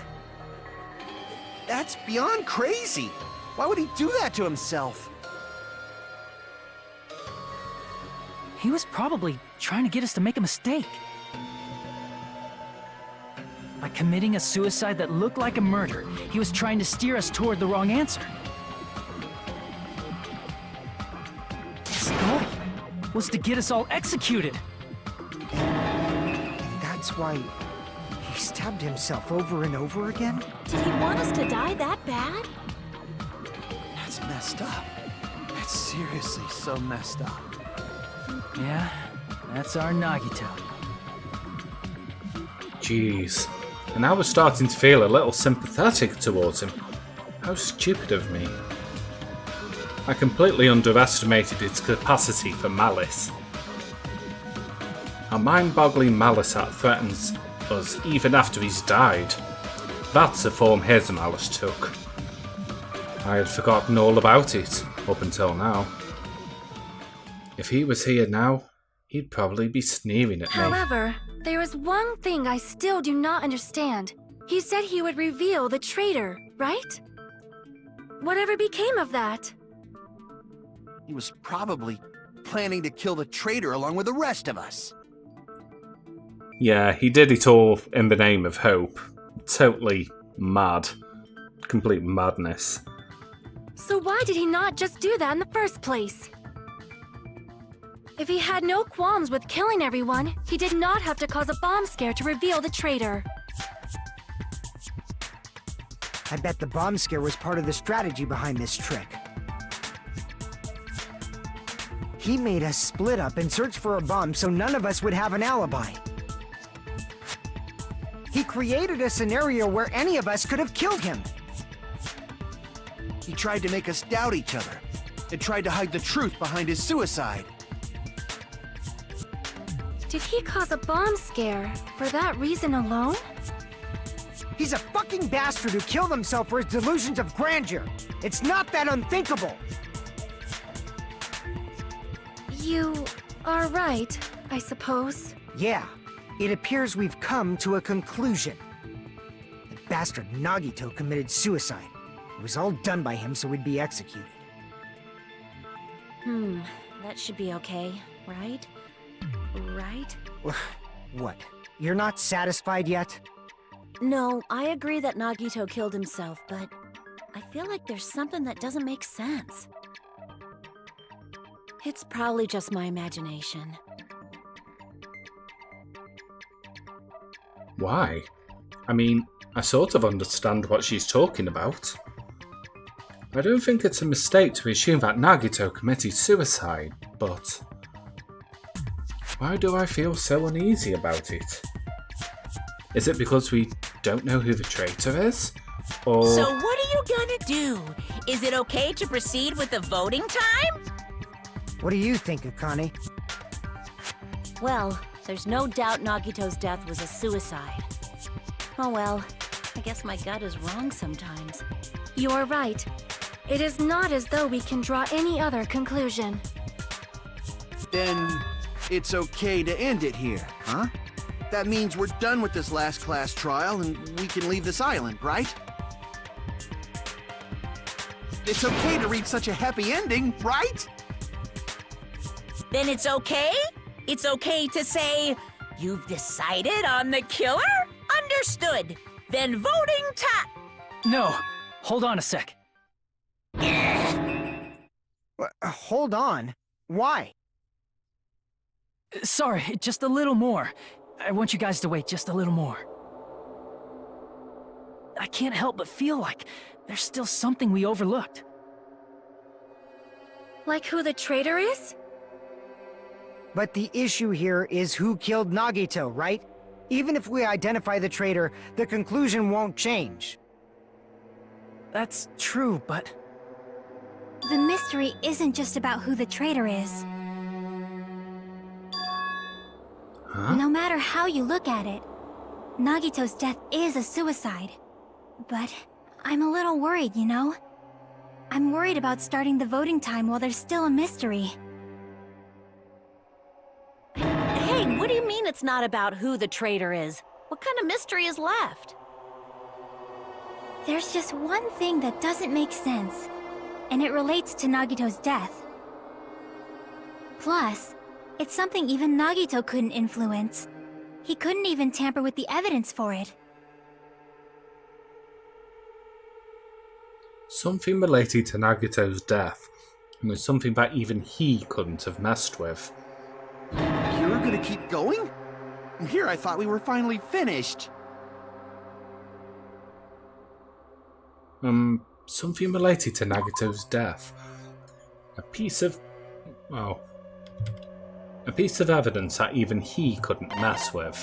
That's beyond crazy! Why would he do that to himself? He was probably trying to get us to make a mistake. By committing a suicide that looked like a murder, he was trying to steer us toward the wrong answer. His goal was to get us all executed. And that's why he stabbed himself over and over again? Did he want us to die that bad? That's messed up. That's seriously so messed up. Yeah, that's our Nagito. Jeez. And I was starting to feel a little sympathetic towards him. How stupid of me. I completely underestimated its capacity for malice. A mind-boggling malice that threatens us even after he's died. That's the form his malice took. I had forgotten all about it, up until now. If he was here now, he'd probably be sneering at me. However, there is one thing I still do not understand. He said he would reveal the traitor, right? Whatever became of that? He was probably planning to kill the traitor along with the rest of us. Yeah, he did it all in the name of hope. Totally mad. Complete madness. So why did he not just do that in the first place? If he had no qualms with killing everyone, he did not have to cause a bomb scare to reveal the traitor. I bet the bomb scare was part of the strategy behind this trick. He made us split up and search for a bomb so none of us would have an alibi. He created a scenario where any of us could have killed him. He tried to make us doubt each other, and tried to hide the truth behind his suicide. Did he cause a bomb scare for that reason alone? He's a fucking bastard who killed himself for his delusions of grandeur. It's not that unthinkable. You are right, I suppose. Yeah, it appears we've come to a conclusion. The bastard Nagito committed suicide. It was all done by him so we'd be executed. That should be okay. right? Right? What? You're not satisfied yet? No, I agree that Nagito killed himself, but I feel like there's something that doesn't make sense. It's probably just my imagination. Why? I mean, I sort of understand what she's talking about. I don't think it's a mistake to assume that Nagito committed suicide, but why do I feel so uneasy about it? Is it because we don't know who the traitor is? Or... So what are you gonna do? Is it okay to proceed with the voting time? What do you think, Akane? Well, there's no doubt Nagito's death was a suicide. Oh well, I guess my gut is wrong sometimes. You're right. It is not as though we can draw any other conclusion. Then it's okay to end it here, huh? That means we're done with this last class trial and we can leave this island, right? It's okay to reach such a happy ending, right? Then it's okay? It's okay to say, you've decided on the killer? Understood. Then voting time. No, hold on a sec. Hold on. Why? Sorry, just a little more. I want you guys to wait just a little more. I can't help but feel like there's still something we overlooked. Like who the traitor is? But the issue here is who killed Nagito, right? Even if we identify the traitor, the conclusion won't change. That's true, but... The mystery isn't just about who the traitor is. Huh? No matter how you look at it, Nagito's death is a suicide. But I'm a little worried, you know? I'm worried about starting the voting time while there's still a mystery. Hey, what do you mean it's not about who the traitor is? What kind of mystery is left? There's just one thing that doesn't make sense, and it relates to Nagito's death. Plus, it's something even Nagito couldn't influence. He couldn't even tamper with the evidence for it. Something related to Nagito's death, and was something that even he couldn't have messed with. You're gonna keep going? Here I thought we were finally finished. Something related to Nagito's death. A piece of evidence that even he couldn't mess with.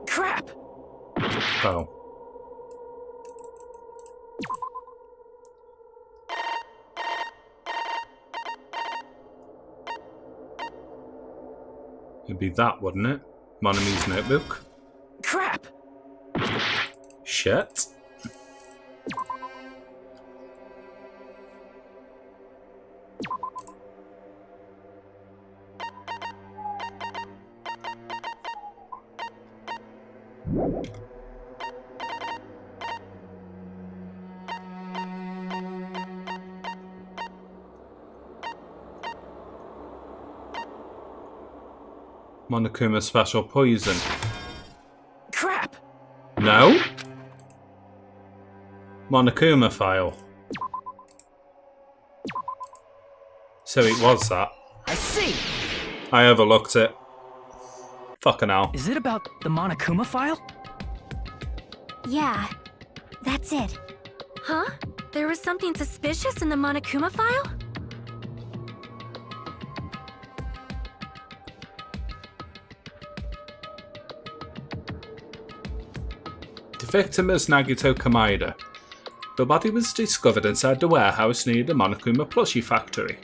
Crap! Oh. It'd be that, wouldn't it? Nanami's notebook? Crap! Shit. Monokuma special poison. Crap! No? Monokuma file. So it was that. I see! I overlooked it. Fucking hell. Is it about the Monokuma file? Yeah, that's it. Huh? There was something suspicious in the Monokuma file? The victim is Nagito Kamida. The body was discovered inside the warehouse near the Monokuma plushie factory.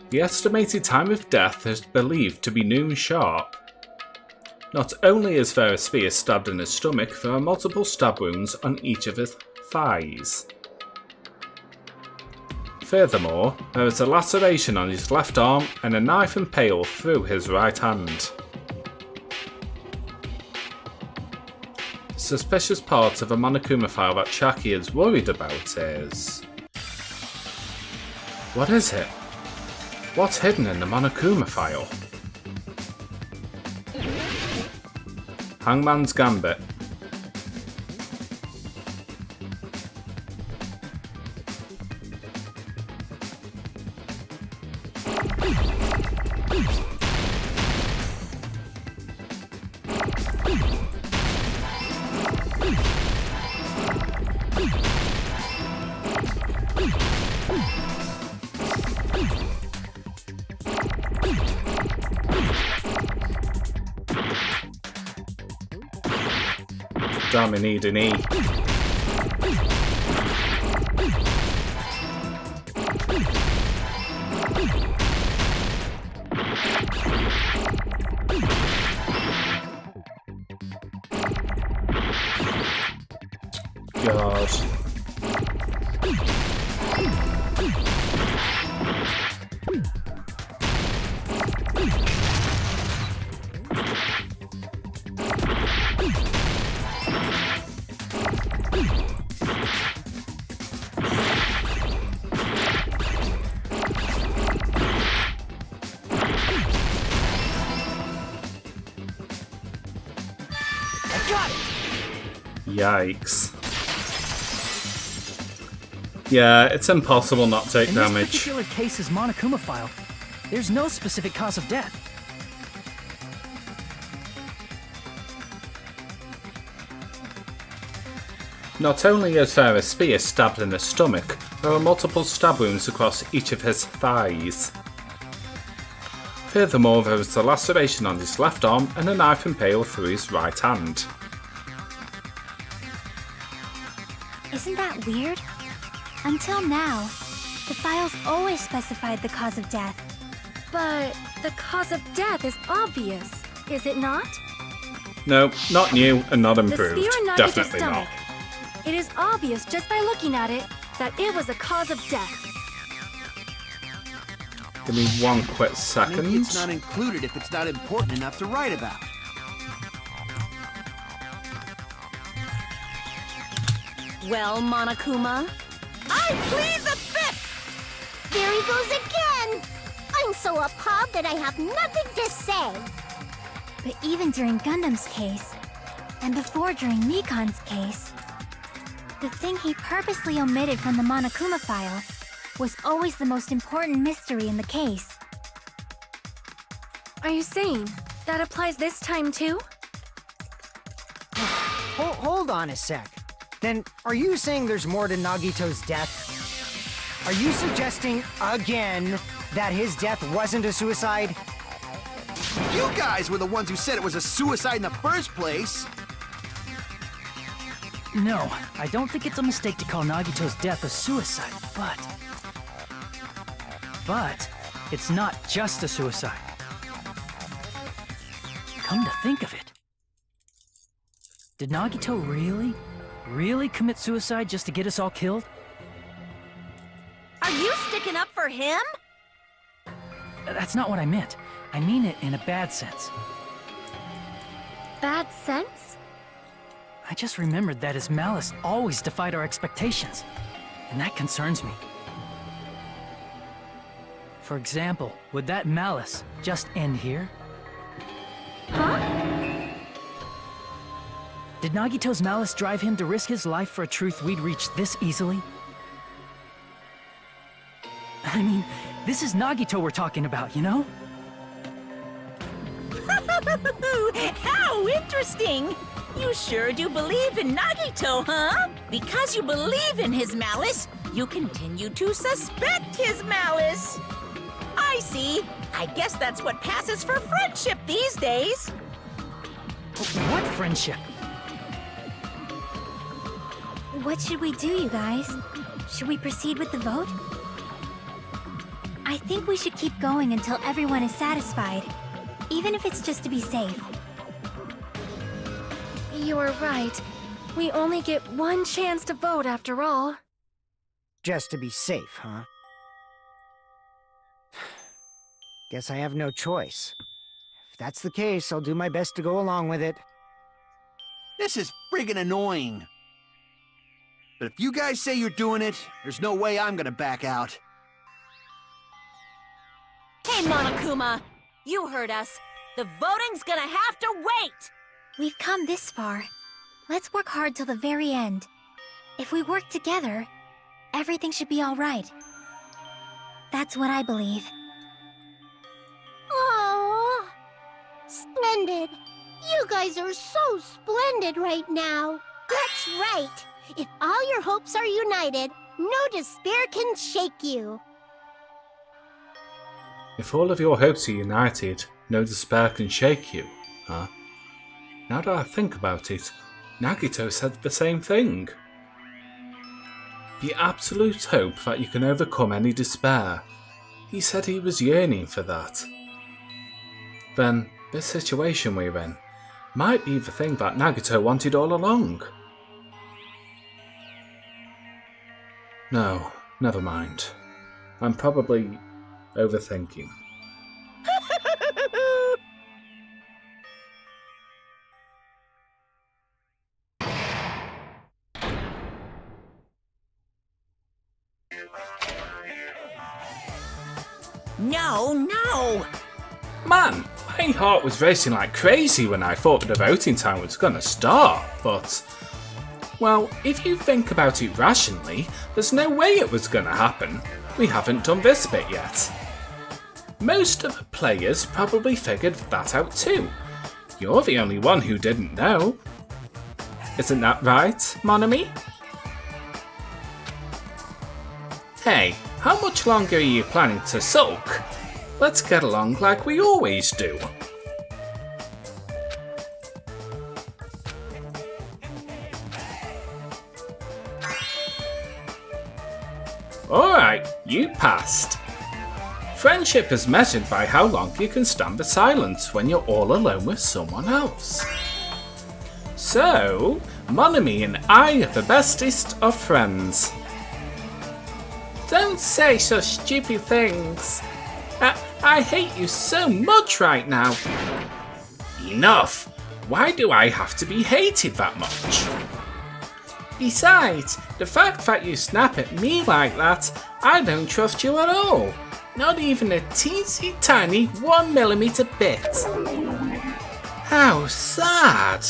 The estimated time of death is believed to be noon sharp. Not only is there a spear stabbed in his stomach, there are multiple stab wounds on each of his thighs. Furthermore, there is a laceration on his left arm and a knife impaled through his right hand. suspicious part of a Monokuma file that Chiaki is worried about is... What is it? What's hidden in the Monokuma file? Hangman's Gambit. Damn, I need an E. Gosh. Yikes. Yeah, it's impossible not to take In damage. this particular case's Monokuma file, there's no specific cause of death. Not only is there a spear stabbed in the stomach, there are multiple stab wounds across each of his thighs. Furthermore, there is a laceration on his left arm and a knife impaled through his right hand. Isn't that weird? Until now, the files always specified the cause of death. But the cause of death is obvious, is it not? No, not new and not The improved. spear in Nagito's Definitely stomach. not. It is obvious just by looking at it that it was a cause of death. Give me one quick Maybe second. it's not included if it's not important enough to write about. Well, Monokuma, I plead the fifth! There he goes again! I'm so appalled that I have nothing to say. But even during Gundam's case, and before during Mikan's case, the thing he purposely omitted from the Monokuma file was always the most important mystery in the case. Are you saying that applies this time too? Hold on a sec. Then, are you saying there's more to Nagito's death? Are you suggesting, again, that his death wasn't a suicide? You guys were the ones who said it was a suicide in the first place. No, I don't think it's a mistake to call Nagito's death a suicide, but it's not just a suicide. Come to think of it, did Nagito really commit suicide just to get us all killed? are you sticking up for him? That's not what I meant. I mean it in a bad sense. Bad sense? I just remembered that his malice always defied our expectations, and that concerns me. For example, would that malice just end here? Huh? Did Nagito's malice drive him to risk his life for a truth we'd reach this easily? I mean, this is Nagito we're talking about, you know? How interesting! You sure do believe in Nagito, huh? Because you believe in his malice, you continue to suspect his malice. I see. I guess that's what passes for friendship these days. What friendship? What should we do, you guys? Should we proceed with the vote? I think we should keep going until everyone is satisfied, even if it's just to be safe. You're right. We only get one chance to vote after all. Just to be safe, huh? Guess I have no choice. If that's the case, I'll do my best to go along with it. This is friggin' annoying. But if you guys say you're doing it, there's no way I'm gonna back out. Hey, Monokuma! You heard us. The voting's gonna have to wait! We've come this far. Let's work hard till the very end. If we work together, everything should be all right. That's what I believe. Aww. Splendid. You guys are so splendid right now. That's right. If all your hopes are united, no despair can shake you. If all of your hopes are united, no despair can shake you, huh? Now that I think about it, Nagito said the same thing. The absolute hope that you can overcome any despair. He said he was yearning for that. Then, this situation we're in might be the thing that Nagito wanted all along. No, never mind. I'm probably overthinking. No! Man, my heart was racing like crazy when I thought that the voting time was gonna start, but... Well, if you think about it rationally, there's no way it was gonna happen. We haven't done this bit yet. Most of the players probably figured that out too. You're the only one who didn't know. Isn't that right, Nanami? Hey, how much longer are you planning to sulk? Let's get along like we always do. Alright, you passed. Friendship is measured by how long you can stand the silence when you're all alone with someone else. So, Nanami and I are the bestest of friends. Don't say such stupid things. I hate you so much right now. Enough! Why do I have to be hated that much? Besides, the fact that you snap at me like that, I don't trust you at all. Not even a teensy tiny 1mm bit. How sad.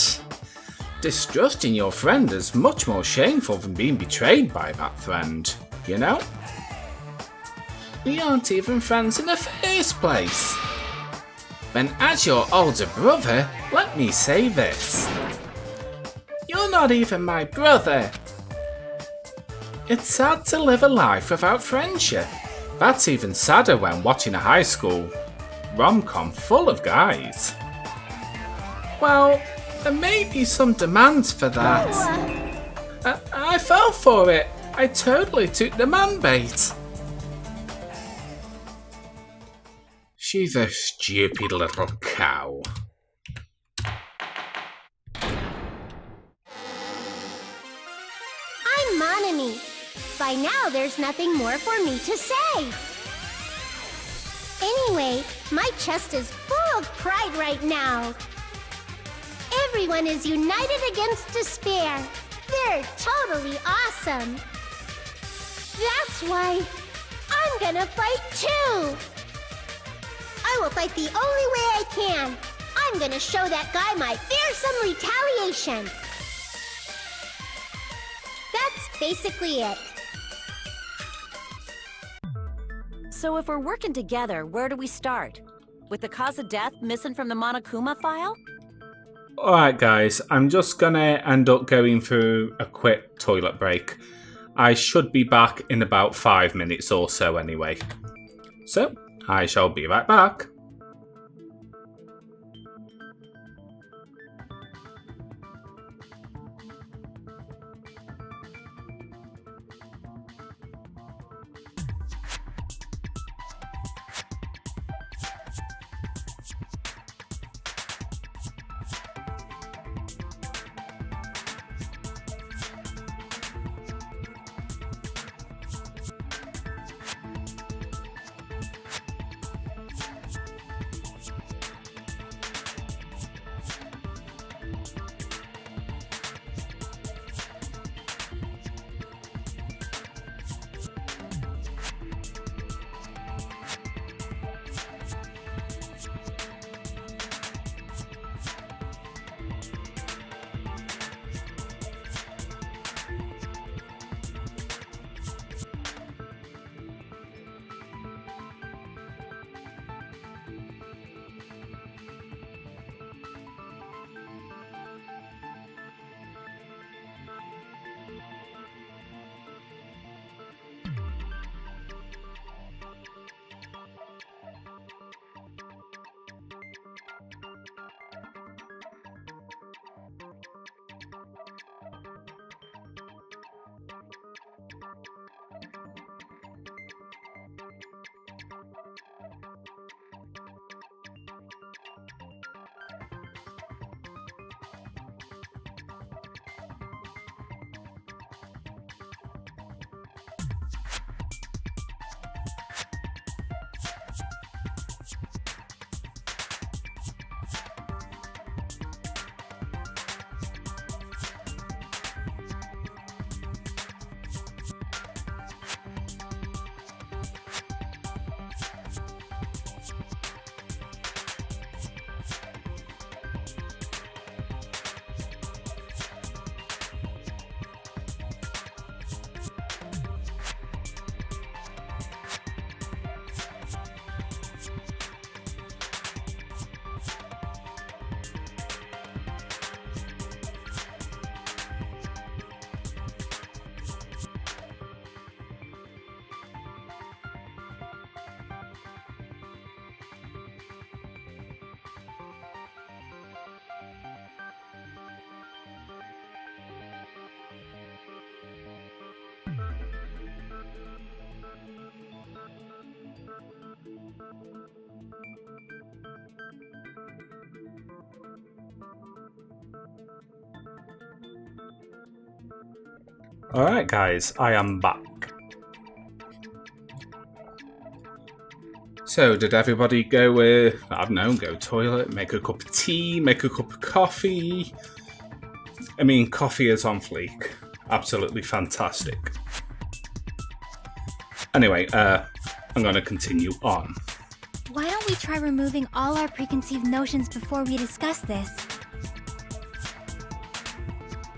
Distrusting your friend is much more shameful than being betrayed by that friend, you know? We aren't even friends in the first place. Then as your older brother, let me say this. You're not even my brother. It's sad to live a life without friendship. That's even sadder when watching a high school rom-com full of guys. Well, there may be some demands for that. I fell for it. I totally took the man bait. She's a stupid little cow. I'm Nanami. By now, there's nothing more for me to say. Anyway, my chest is full of pride right now. Everyone is united against despair. They're totally awesome. That's why I'm gonna fight too. I will fight the only way I can. I'm gonna show that guy my fearsome retaliation. That's basically it. So if we're working together, where do we start? With the cause of death missing from the Monokuma file? Alright guys, I'm just gonna end up going through a quick toilet break. I should be back in about 5 minutes or so anyway. So, I shall be right back. Alright guys, I am back. So, did everybody go, I don't know, go toilet, make a cup of tea, make a cup of coffee? I mean, coffee is on fleek. Absolutely fantastic. Anyway, I'm going to continue on. Why don't we try removing all our preconceived notions before we discuss this?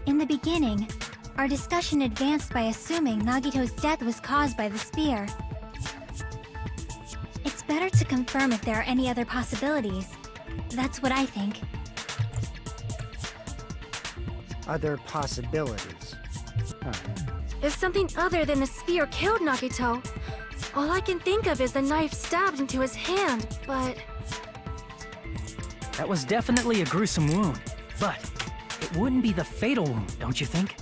In the beginning, our discussion advanced by assuming Nagito's death was caused by the spear. It's better to confirm if there are any other possibilities. That's what I think. Other possibilities. Huh. If something other than the spear killed Nagito, all I can think of is the knife stabbed into his hand, but... That was definitely a gruesome wound, but it wouldn't be the fatal wound, don't you think?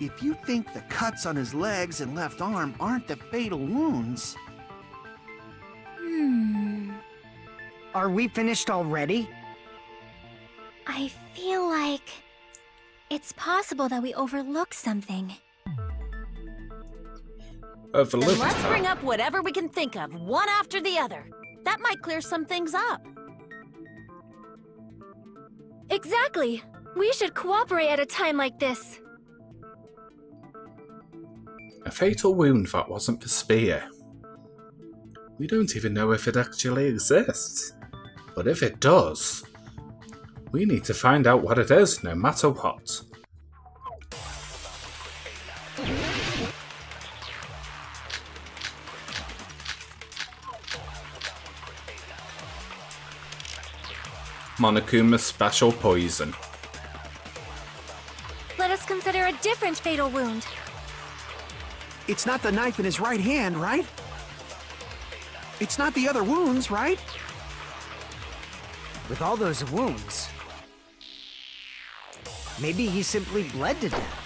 If you think the cuts on his legs and left arm aren't the fatal wounds... Are we finished already? I feel like... it's possible that we overlooked something. Then let's bring up whatever we can think of, one after the other. That might clear some things up. Exactly! We should cooperate at a time like this. A fatal wound that wasn't the spear. We don't even know if it actually exists. But if it does, we need to find out what it is, no matter what. Monokuma's special poison. Let us consider a different fatal wound. It's not the knife in his right hand, right? It's not the other wounds, right? With all those wounds, maybe he simply bled to death.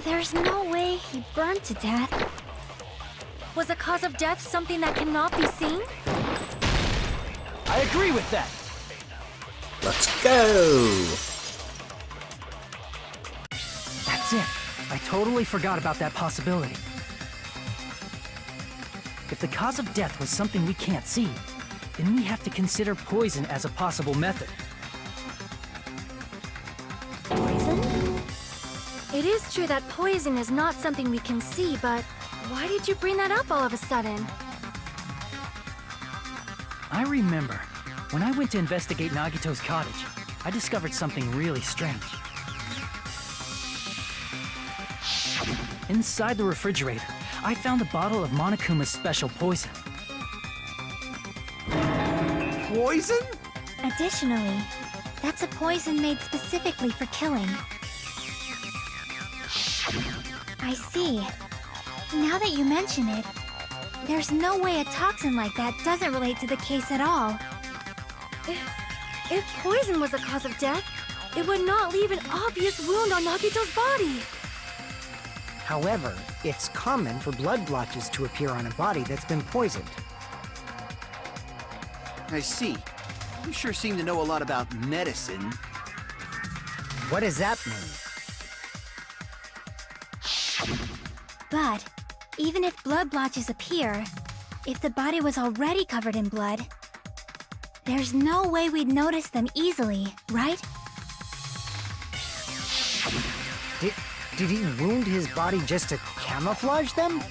There's no way he burned to death. Was the cause of death something that cannot be seen? I agree with that! Let's go! That's it! I totally forgot about that possibility. If the cause of death was something we can't see, then we have to consider poison as a possible method. Poison? It is true that poison is not something we can see, but why did you bring that up all of a sudden? I remember, when I went to investigate Nagito's cottage, I discovered something really strange. Inside the refrigerator, I found a bottle of Monokuma's special poison. Poison? Additionally, that's a poison made specifically for killing. I see. Now that you mention it, there's no way a toxin like that doesn't relate to the case at all. If poison was the cause of death, it would not leave an obvious wound on Nagito's body. However, it's common for blood blotches to appear on a body that's been poisoned. I see. You sure seem to know a lot about medicine. What does that mean? But, even if blood blotches appear, if the body was already covered in blood, there's no way we'd notice them easily, right? Did he wound his body just to camouflage them?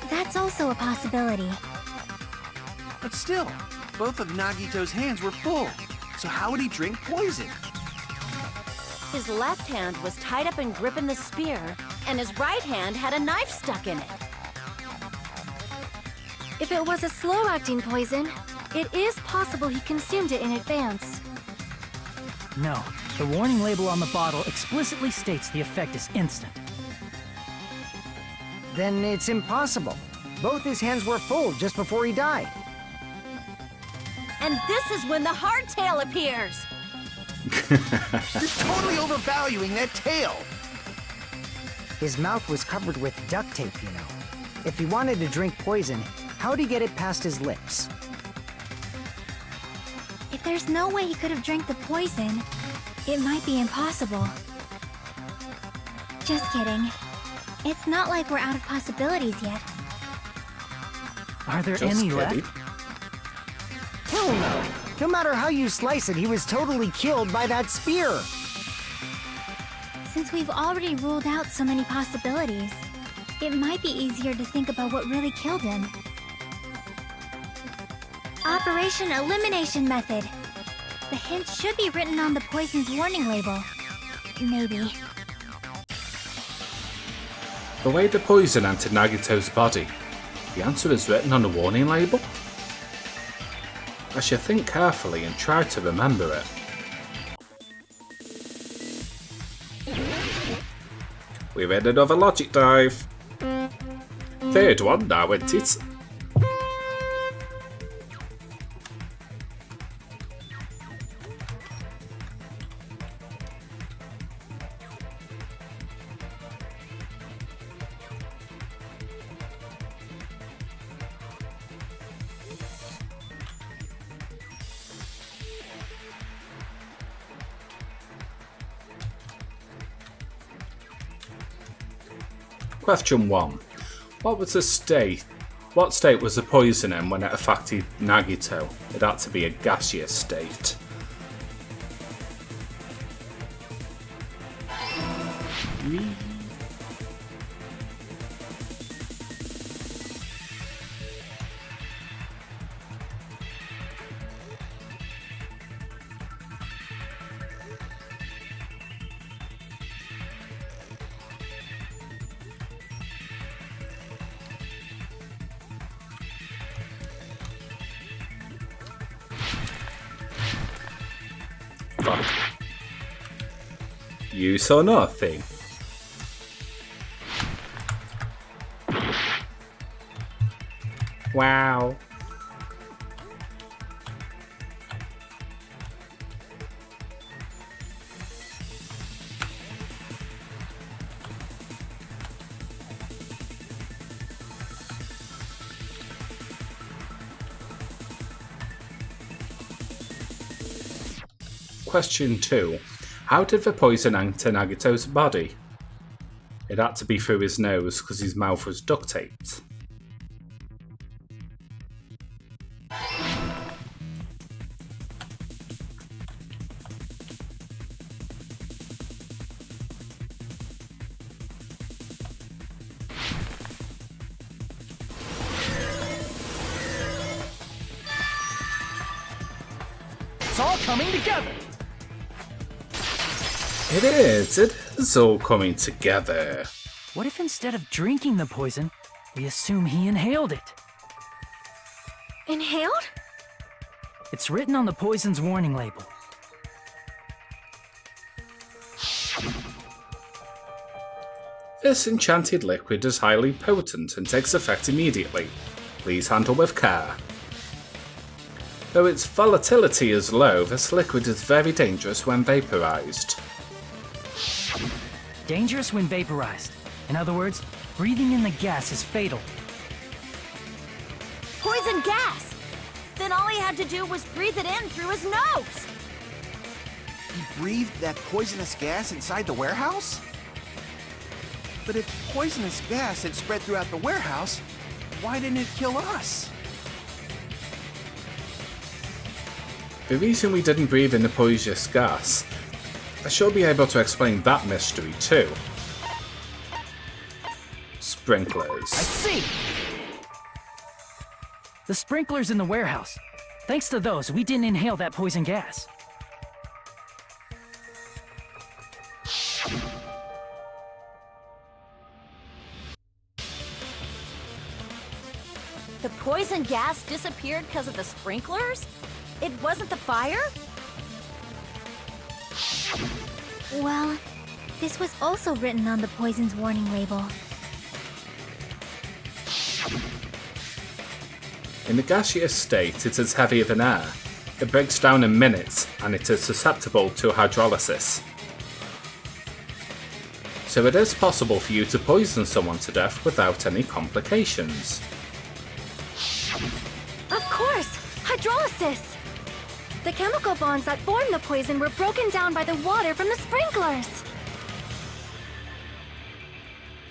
That's also a possibility. But still, both of Nagito's hands were full. So how would he drink poison? His left hand was tied up and gripping the spear, and his right hand had a knife stuck in it. If it was a slow-acting poison, it is possible he consumed it in advance. No, the warning label on the bottle explicitly states the effect is instant. Then it's impossible. Both his hands were full just before he died. And this is when the hardtail appears. You're totally overvaluing that tail. His mouth was covered with duct tape, you know. If he wanted to drink poison, how'd he get it past his lips? If there's no way he could have drank the poison, it might be impossible. Just kidding. It's not like we're out of possibilities yet. Are there Just any kidding. left? Hell no! No matter how you slice it, he was totally killed by that spear! Since we've already ruled out so many possibilities, it might be easier to think about what really killed him. Operation Elimination Method. The hint should be written on the poison's warning label. Maybe. The way the poison entered Nagito's body, the answer is written on the warning label? I should think carefully and try to remember it. We've had another logic dive. Third one now, isn't it? Question 1. What state was the poison in when it affected Nagito? It had to be a gaseous state. Fuck. You saw nothing. Wow. Question 2. How did the poison enter Nagito's body? It had to be through his nose because his mouth was duct taped. It's all coming together! It is all coming together. What if instead of drinking the poison, we assume he inhaled it? Inhaled? It's written on the poison's warning label. This enchanted liquid is highly potent and takes effect immediately. Please handle with care. Though its volatility is low, this liquid is very dangerous when vaporized. Dangerous when vaporized. In other words, breathing in the gas is fatal. Poison gas! Then all he had to do was breathe it in through his nose! He breathed that poisonous gas inside the warehouse? But if poisonous gas had spread throughout the warehouse, why didn't it kill us? The reason we didn't breathe in the poisonous gas, I should be able to explain that mystery too. Sprinklers. I see! The sprinklers in the warehouse. Thanks to those, we didn't inhale that poison gas. The poison gas disappeared because of the sprinklers? It wasn't the fire? Well, this was also written on the poison's warning label. In the gaseous state, it is heavier than air. It breaks down in minutes, and it is susceptible to hydrolysis. So it is possible for you to poison someone to death without any complications. Of course! Hydrolysis! The chemical bonds that formed the poison were broken down by the water from the sprinklers!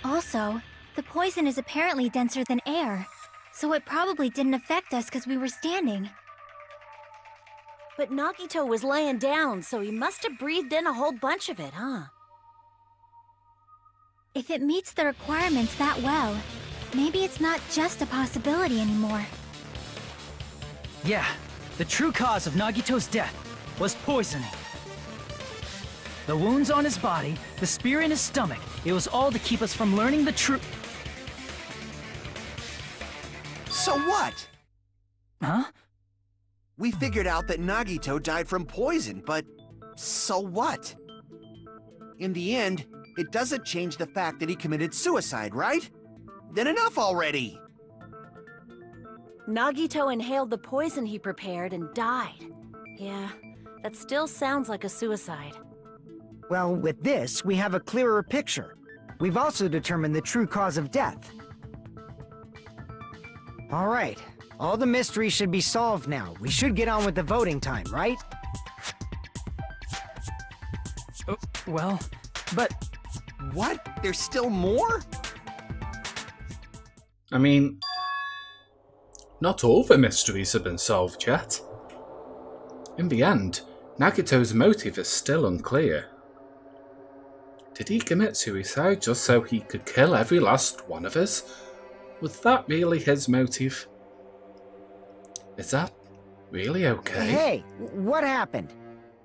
Also, the poison is apparently denser than air, so it probably didn't affect us because we were standing. But Nagito was laying down, so he must have breathed in a whole bunch of it, huh? If it meets the requirements that well, maybe it's not just a possibility anymore. Yeah, the true cause of Nagito's death was poisoning. The wounds on his body, the spear in his stomach, it was all to keep us from learning the truth. So what? Huh? We figured out that Nagito died from poison, but so what? In the end, it doesn't change the fact that he committed suicide, right? Then enough already! Nagito inhaled the poison he prepared and died. Yeah, that still sounds like a suicide. Well, with this, we have a clearer picture. We've also determined the true cause of death. All right, all the mysteries should be solved now. We should get on with the voting time, right? Well, but... What? There's still more? I mean, not all the mysteries have been solved yet. In the end, Nagito's motive is still unclear. Did he commit suicide just so he could kill every last one of us? Was that really his motive? Is that really okay? Hey, what happened?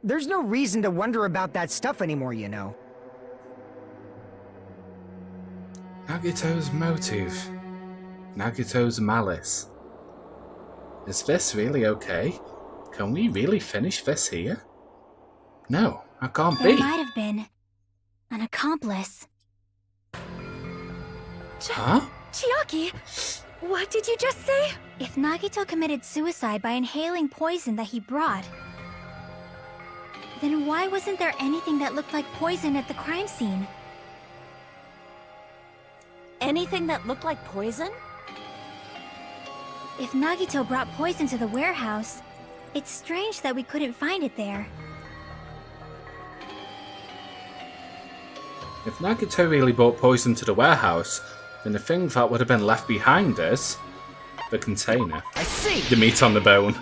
There's no reason to wonder about that stuff anymore, you know. Nagito's motive. Nagito's malice. Is this really okay? Can we really finish this here? No, I can't There be. might have been an accomplice. Huh? Chiaki! What did you just say? If Nagito committed suicide by inhaling poison that he brought, then why wasn't there anything that looked like poison at the crime scene? Anything that looked like poison? If Nagito brought poison to the warehouse, it's strange that we couldn't find it there. If Nagito really brought poison to the warehouse, then the thing that would have been left behind is the container. I see! The meat on the bone.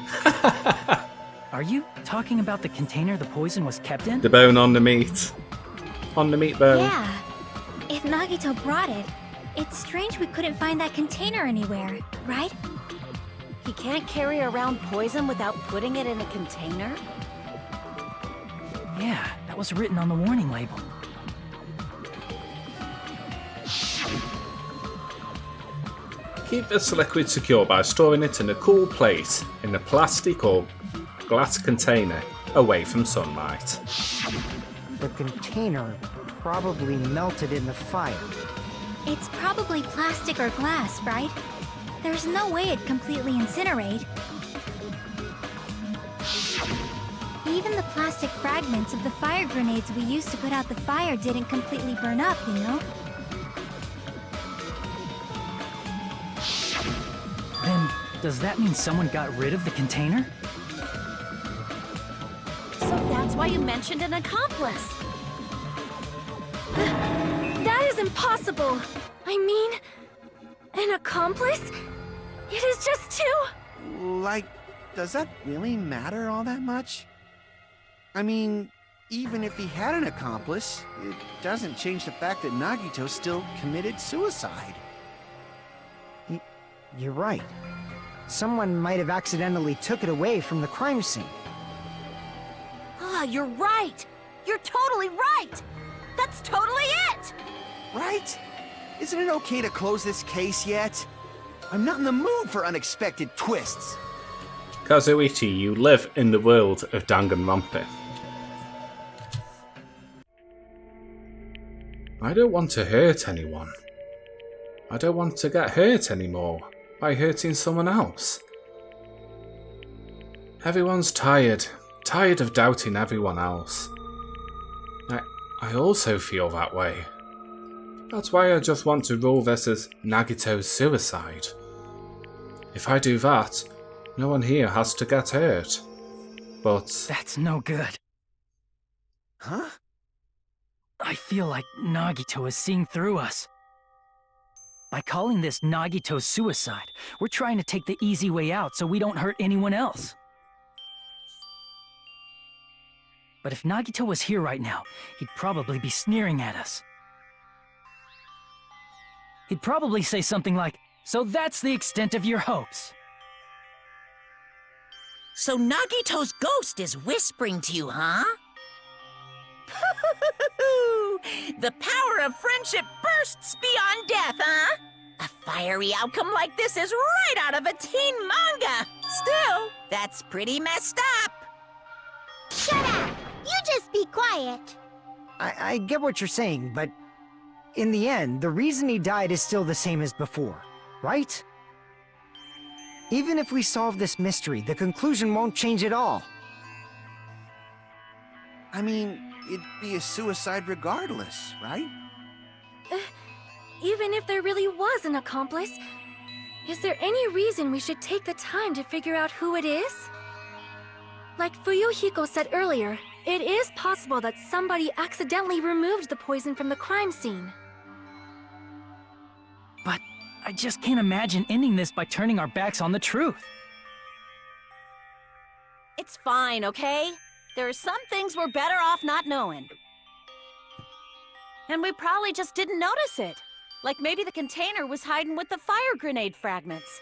Are you talking about the container the poison was kept in? The bone on the meat. On the meat bone. Yeah. If Nagito brought it, it's strange we couldn't find that container anywhere, right? He can't carry around poison without putting it in a container? Yeah, that was written on the warning label. Keep this liquid secure by storing it in a cool place, in a plastic or glass container, away from sunlight. The container probably melted in the fire. It's probably plastic or glass, right? There's no way it'd completely incinerate. Even the plastic fragments of the fire grenades we used to put out the fire didn't completely burn up, you know? Then, does that mean someone got rid of the container? So that's why you mentioned an accomplice. That is impossible! I mean, an accomplice? It is just two! Like, does that really matter all that much? I mean, even if he had an accomplice, it doesn't change the fact that Nagito still committed suicide. You're right. Someone might have accidentally took it away from the crime scene. Ah, you're right! You're totally right! That's totally it! Right? Isn't it okay to close this case yet? I'm not in the mood for unexpected twists. Kazuichi, you live in the world of Danganronpa. I don't want to hurt anyone. I don't want to get hurt anymore by hurting someone else. Everyone's tired of doubting everyone else. I also feel that way. That's why I just want to rule this as Nagito's suicide. If I do that, no one here has to get hurt. But... That's no good. Huh? I feel like Nagito is seeing through us. By calling this Nagito's suicide, we're trying to take the easy way out so we don't hurt anyone else. But if Nagito was here right now, he'd probably be sneering at us. He'd probably say something like, "So that's the extent of your hopes." So Nagito's ghost is whispering to you, huh? The power of friendship bursts beyond death, huh? A fiery outcome like this is right out of a teen manga. Still, that's pretty messed up. Shut up! You just be quiet. I get what you're saying, but in the end, the reason he died is still the same as before, right? Even if we solve this mystery, the conclusion won't change at all. I mean, it'd be a suicide regardless, right? Even if there really was an accomplice, is there any reason we should take the time to figure out who it is? Like Fuyuhiko said earlier, it is possible that somebody accidentally removed the poison from the crime scene. But I just can't imagine ending this by turning our backs on the truth. It's fine, okay? There are some things we're better off not knowing. And we probably just didn't notice it. Like maybe the container was hiding with the fire grenade fragments.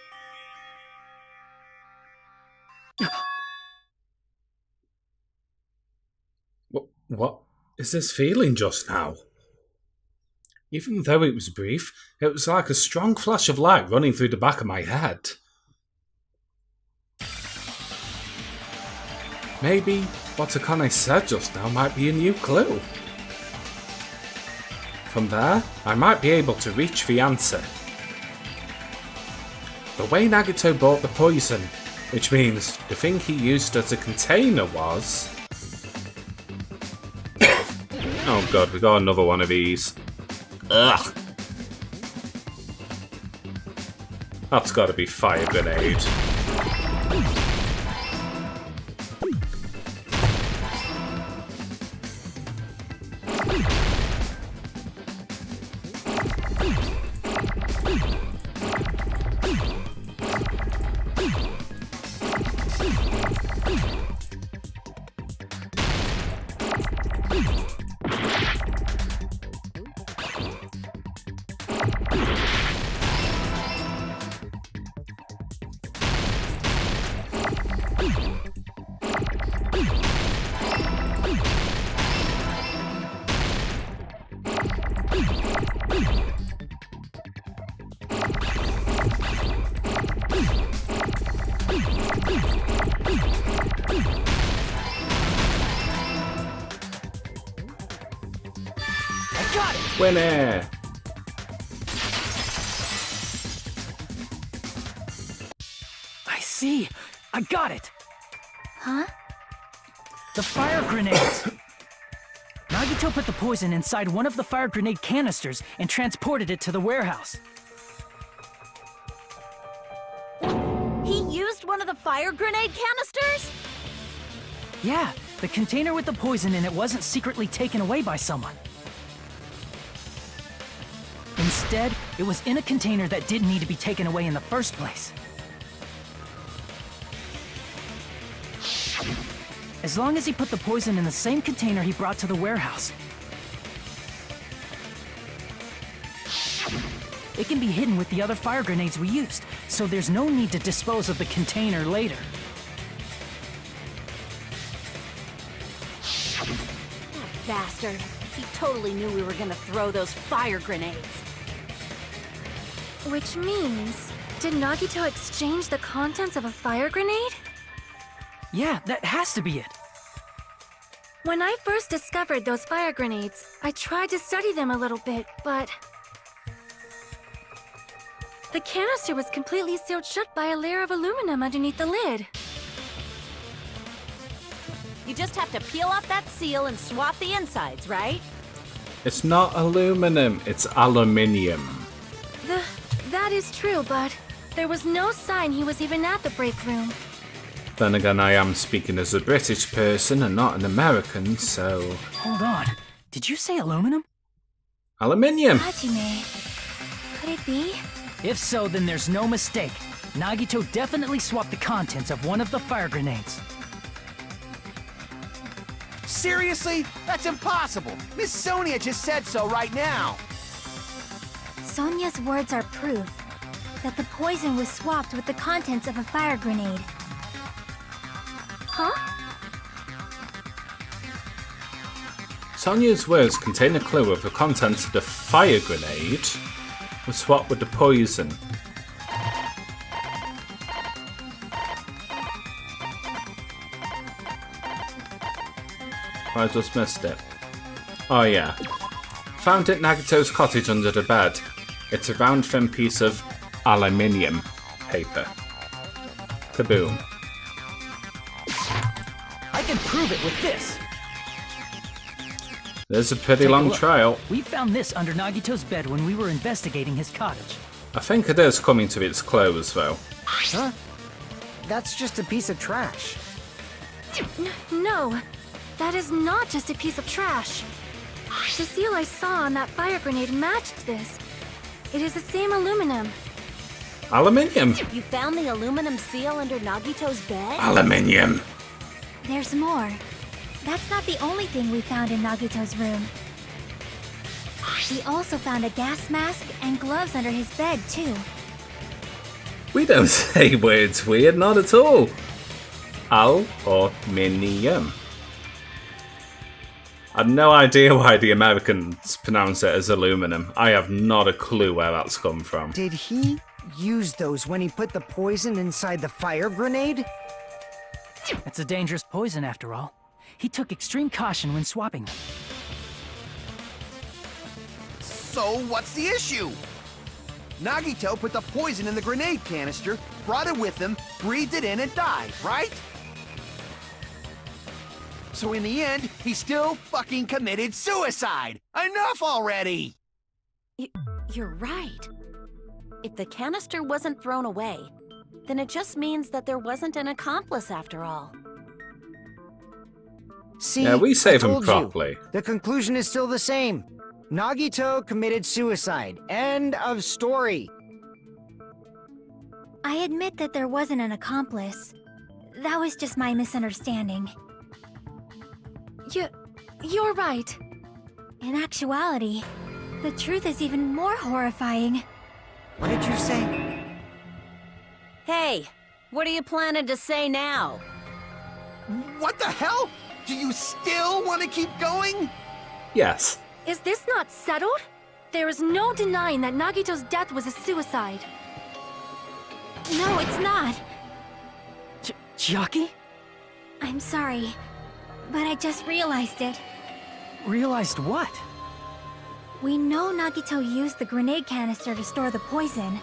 What is this feeling just now? Even though it was brief, it was like a strong flash of light running through the back of my head. Maybe what Akane said just now might be a new clue. From there, I might be able to reach the answer. The way Nagito bought the poison, which means the thing he used as a container was... Oh god, we got another one of these. Ugh! That's gotta be fire grenade. Winner! I see! I got it! Huh? The fire grenades! Nagito put the poison inside one of the fire grenade canisters and transported it to the warehouse. He used one of the fire grenade canisters? Yeah, the container with the poison in it wasn't secretly taken away by someone. Instead, it was in a container that didn't need to be taken away in the first place. As long as he put the poison in the same container he brought to the warehouse. It can be hidden with the other fire grenades we used, so there's no need to dispose of the container later. Bastard. He totally knew we were gonna throw those fire grenades. Which means, did Nagito exchange the contents of a fire grenade? Yeah, that has to be it. When I first discovered those fire grenades, I tried to study them a little bit, but... the canister was completely sealed shut by a layer of aluminum underneath the lid. You just have to peel off that seal and swap the insides, right? It's not aluminum, it's aluminium. That is true, but there was no sign he was even at the break room. Then again, I am speaking as a British person and not an American, so... Hold on. Did you say aluminum? Aluminium! Hajime. Could it be? If so, then there's no mistake. Nagito definitely swapped the contents of one of the fire grenades. Seriously? That's impossible! Miss Sonia just said so right now! Sonia's words are proof that the poison was swapped with the contents of a fire grenade. Huh? Sonia's words contain a clue of the contents of the fire grenade was swapped with the poison. I just missed it. Oh yeah. Found at Nagito's cottage under the bed. It's a round thin piece of aluminium paper. Kaboom. I can prove it with this. There's a pretty Take a long look. trail. We found this under Nagito's bed when we were investigating his cottage. I think it is coming to its close though. Huh? That's just a piece of trash. No, that is not just a piece of trash. The seal I saw on that fire grenade matched this. It is the same aluminum. Aluminium! You found the aluminum seal under Nagito's bed? Aluminium! There's more. That's not the only thing we found in Nagito's room. We also found a gas mask and gloves under his bed, too. We don't say words weird, not at all. Aluminium. I've no idea why the Americans pronounce it as aluminum. I have not a clue where that's come from. Did he use those when he put the poison inside the fire grenade? It's a dangerous poison after all. He took extreme caution when swapping them. So what's the issue? Nagito put the poison in the grenade canister, brought it with him, breathed it in and died, right? So in the end, he still fucking committed suicide! Enough already! You're right. If the canister wasn't thrown away, then it just means that there wasn't an accomplice after all. See, Yeah, we save I him told properly. you. The conclusion is still the same. Nagito committed suicide. End of story. I admit that there wasn't an accomplice. That was just my misunderstanding. You're right. In actuality, the truth is even more horrifying. What did you say? Hey, what are you planning to say now? What the hell? Do you still want to keep going? Yes. Is this not settled? There is no denying that Nagito's death was a suicide. No, it's not. Chiaki? I'm sorry, but I just realized it. Realized what? We know Nagito used the grenade canister to store the poison.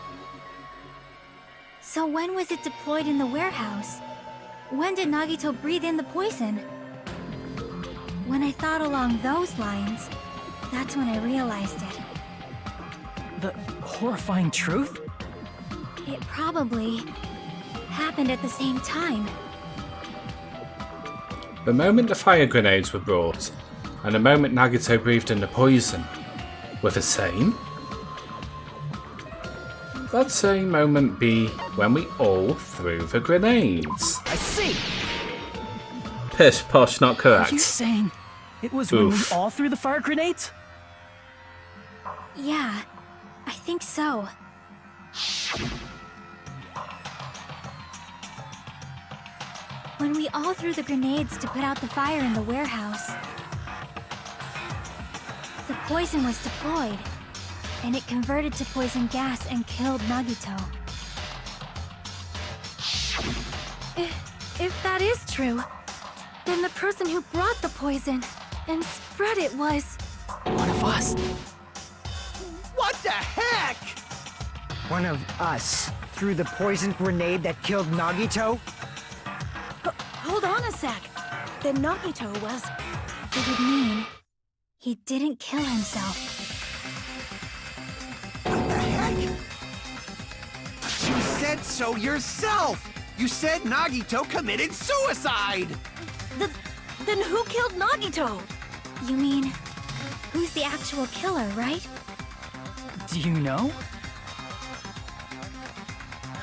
So when was it deployed in the warehouse? When did Nagito breathe in the poison? When I thought along those lines, that's when I realized it. The horrifying truth? It probably happened at the same time. The moment the fire grenades were brought, and the moment Nagito breathed in the poison, were the same? That same moment be when we all threw the grenades. I see! Pish posh, not Are you correct. saying it was when we Oof. all threw the fire grenades? Yeah, I think so. When we all threw the grenades to put out the fire in the warehouse, the poison was deployed, and it converted to poison gas and killed Nagito. If that is true, then the person who brought the poison and spread it was... One of us. What the heck? One of us threw the poison grenade that killed Nagito? Hold on a sec. Then Nagito was... It would mean He didn't kill himself. What the heck? You said so yourself! You said Nagito committed suicide! Then who killed Nagito? You mean, who's the actual killer, right? Do you know?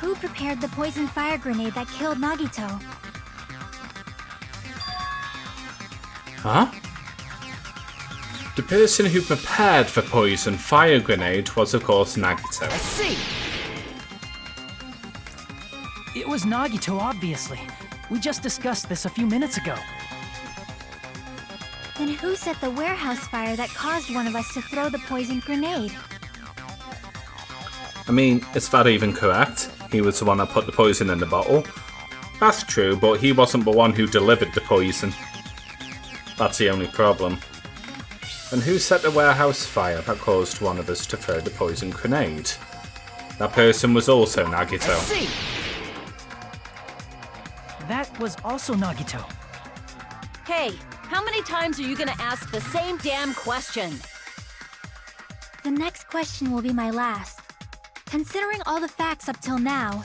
Who prepared the poison fire grenade that killed Nagito? Huh? The person who prepared the poison fire grenade was, of course, Nagito. I see! It was Nagito, obviously. We just discussed this a few minutes ago. Then who set the warehouse fire that caused one of us to throw the poison grenade? I mean, is that even correct? He was the one that put the poison in the bottle. That's true, but he wasn't the one who delivered the poison. That's the only problem. And who set the warehouse fire that caused one of us to throw the poison grenade? That person was also Nagito. I see! That was also Nagito. Hey, how many times are you gonna ask the same damn question? The next question will be my last. Considering all the facts up till now,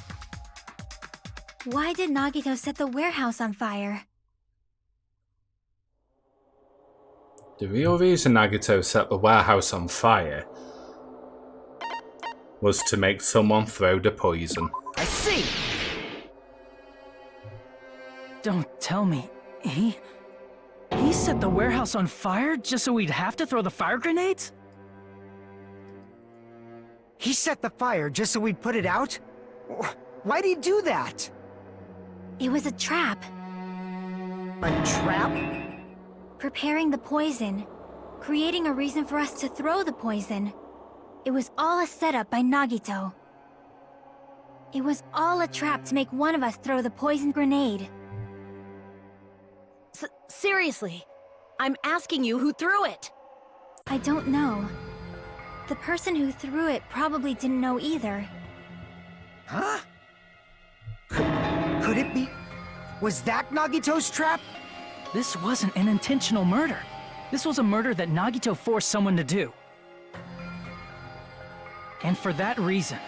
why did Nagito set the warehouse on fire? The real reason Nagito set the warehouse on fire was to make someone throw the poison. I see! Don't tell me. He set the warehouse on fire just so we'd have to throw the fire grenades? He set the fire just so we'd put it out? Why'd he do that? It was a trap. A trap? Preparing the poison, creating a reason for us to throw the poison. It was all a setup by Nagito. It was all a trap to make one of us throw the poison grenade. Seriously, I'm asking you who threw it. I don't know. The person who threw it probably didn't know either. Huh? Could it be? Was that Nagito's trap? This wasn't an intentional murder. This was a murder that Nagito forced someone to do. And for that reason,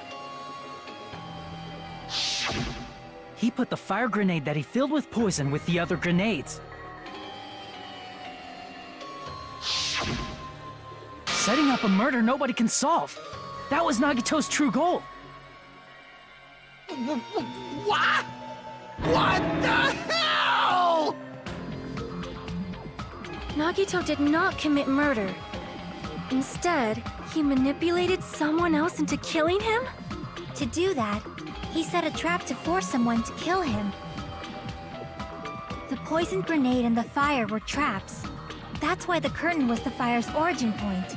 he put the fire grenade that he filled with poison with the other grenades. Setting up a murder nobody can solve. That was Nagito's true goal. What? What the hell? Nagito did not commit murder. Instead, he manipulated someone else into killing him? To do that, he set a trap to force someone to kill him. The poison grenade and the fire were traps. That's why the curtain was the fire's origin point.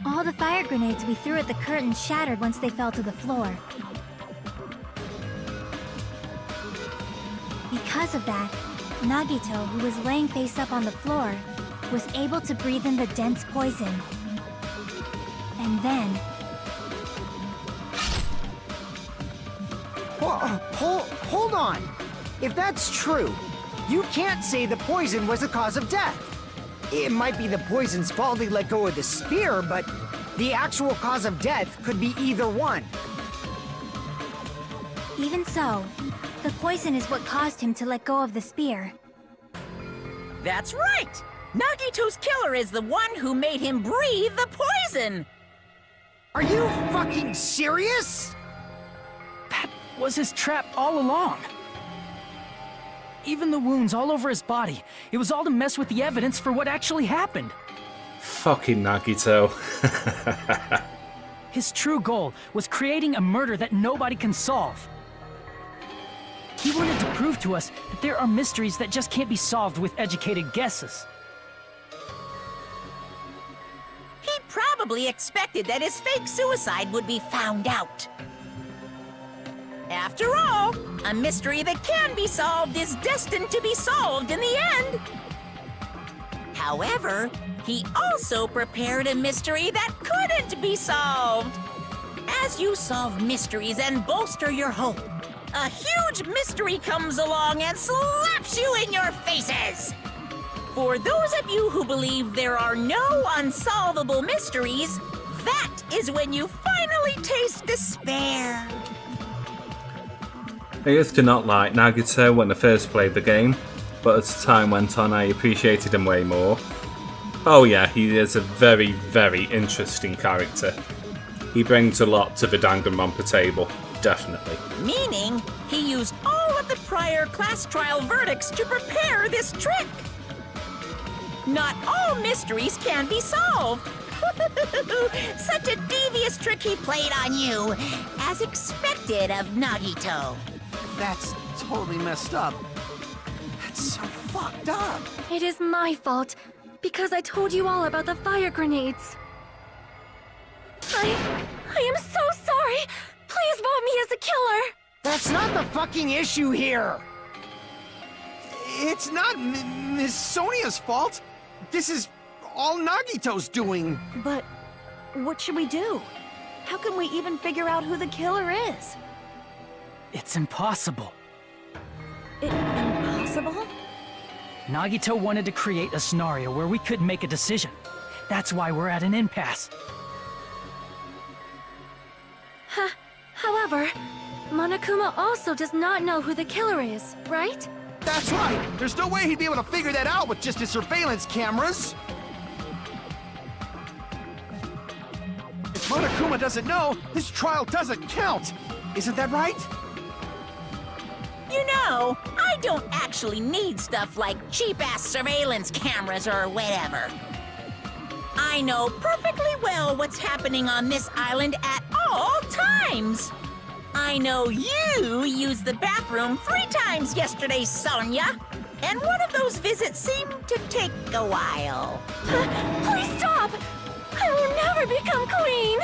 All the fire grenades we threw at the curtain shattered once they fell to the floor. Because of that, Nagito, who was laying face up on the floor, was able to breathe in the dense poison. And then... Hold on! If that's true, you can't say the poison was the cause of death. It might be the poison's fault he let go of the spear, but the actual cause of death could be either one. Even so, the poison is what caused him to let go of the spear. That's right! Nagito's killer is the one who made him breathe the poison! Are you fucking serious? That was his trap all along. Even the wounds all over his body, it was all to mess with the evidence for what actually happened. Fucking Nagito. His true goal was creating a murder that nobody can solve. He wanted to prove to us that there are mysteries that just can't be solved with educated guesses. He probably expected that his fake suicide would be found out. After all, a mystery that can be solved is destined to be solved in the end. However, he also prepared a mystery that couldn't be solved. As you solve mysteries and bolster your hope, a huge mystery comes along and slaps you in your faces. For those of you who believe there are no unsolvable mysteries, that is when you finally taste despair. I used to not like Nagito when I first played the game, but as time went on I appreciated him way more. Oh yeah, he is a very, very interesting character. He brings a lot to the Danganronpa table, definitely. Meaning, he used all of the prior class trial verdicts to prepare this trick. Not all mysteries can be solved. Such a devious trick he played on you, as expected of Nagito. That's totally messed up. That's so fucked up. It is my fault, because I told you all about the fire grenades. I am so sorry. Please vote me as the killer. That's not the fucking issue here! It's not Miss Sonia's fault. This is all Nagito's doing. But what should we do? How can we even figure out who the killer is? It's impossible. Impossible? Nagito wanted to create a scenario where we couldn't make a decision. That's why we're at an impasse. However, Monokuma also does not know who the killer is, right? That's right. There's no way he'd be able to figure that out with just his surveillance cameras. If Monokuma doesn't know, this trial doesn't count. Isn't that right? You know, I don't actually need stuff like cheap-ass surveillance cameras or whatever. I know perfectly well what's happening on this island at all times. I know you used the bathroom 3 times yesterday, Sonia. And one of those visits seemed to take a while. Please stop! I will never become queen!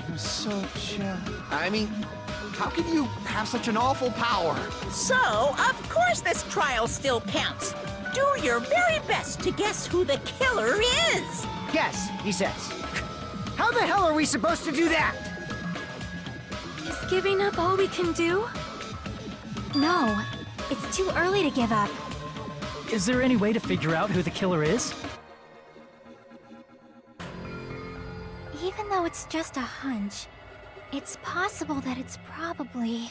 I'm so chill. I mean, how can you have such an awful power? So, of course this trial still counts. Do your very best to guess who the killer is. Yes, he says. How the hell are we supposed to do that? Is giving up all we can do? No, it's too early to give up. Is there any way to figure out who the killer is? Even though it's just a hunch, it's possible that it's probably...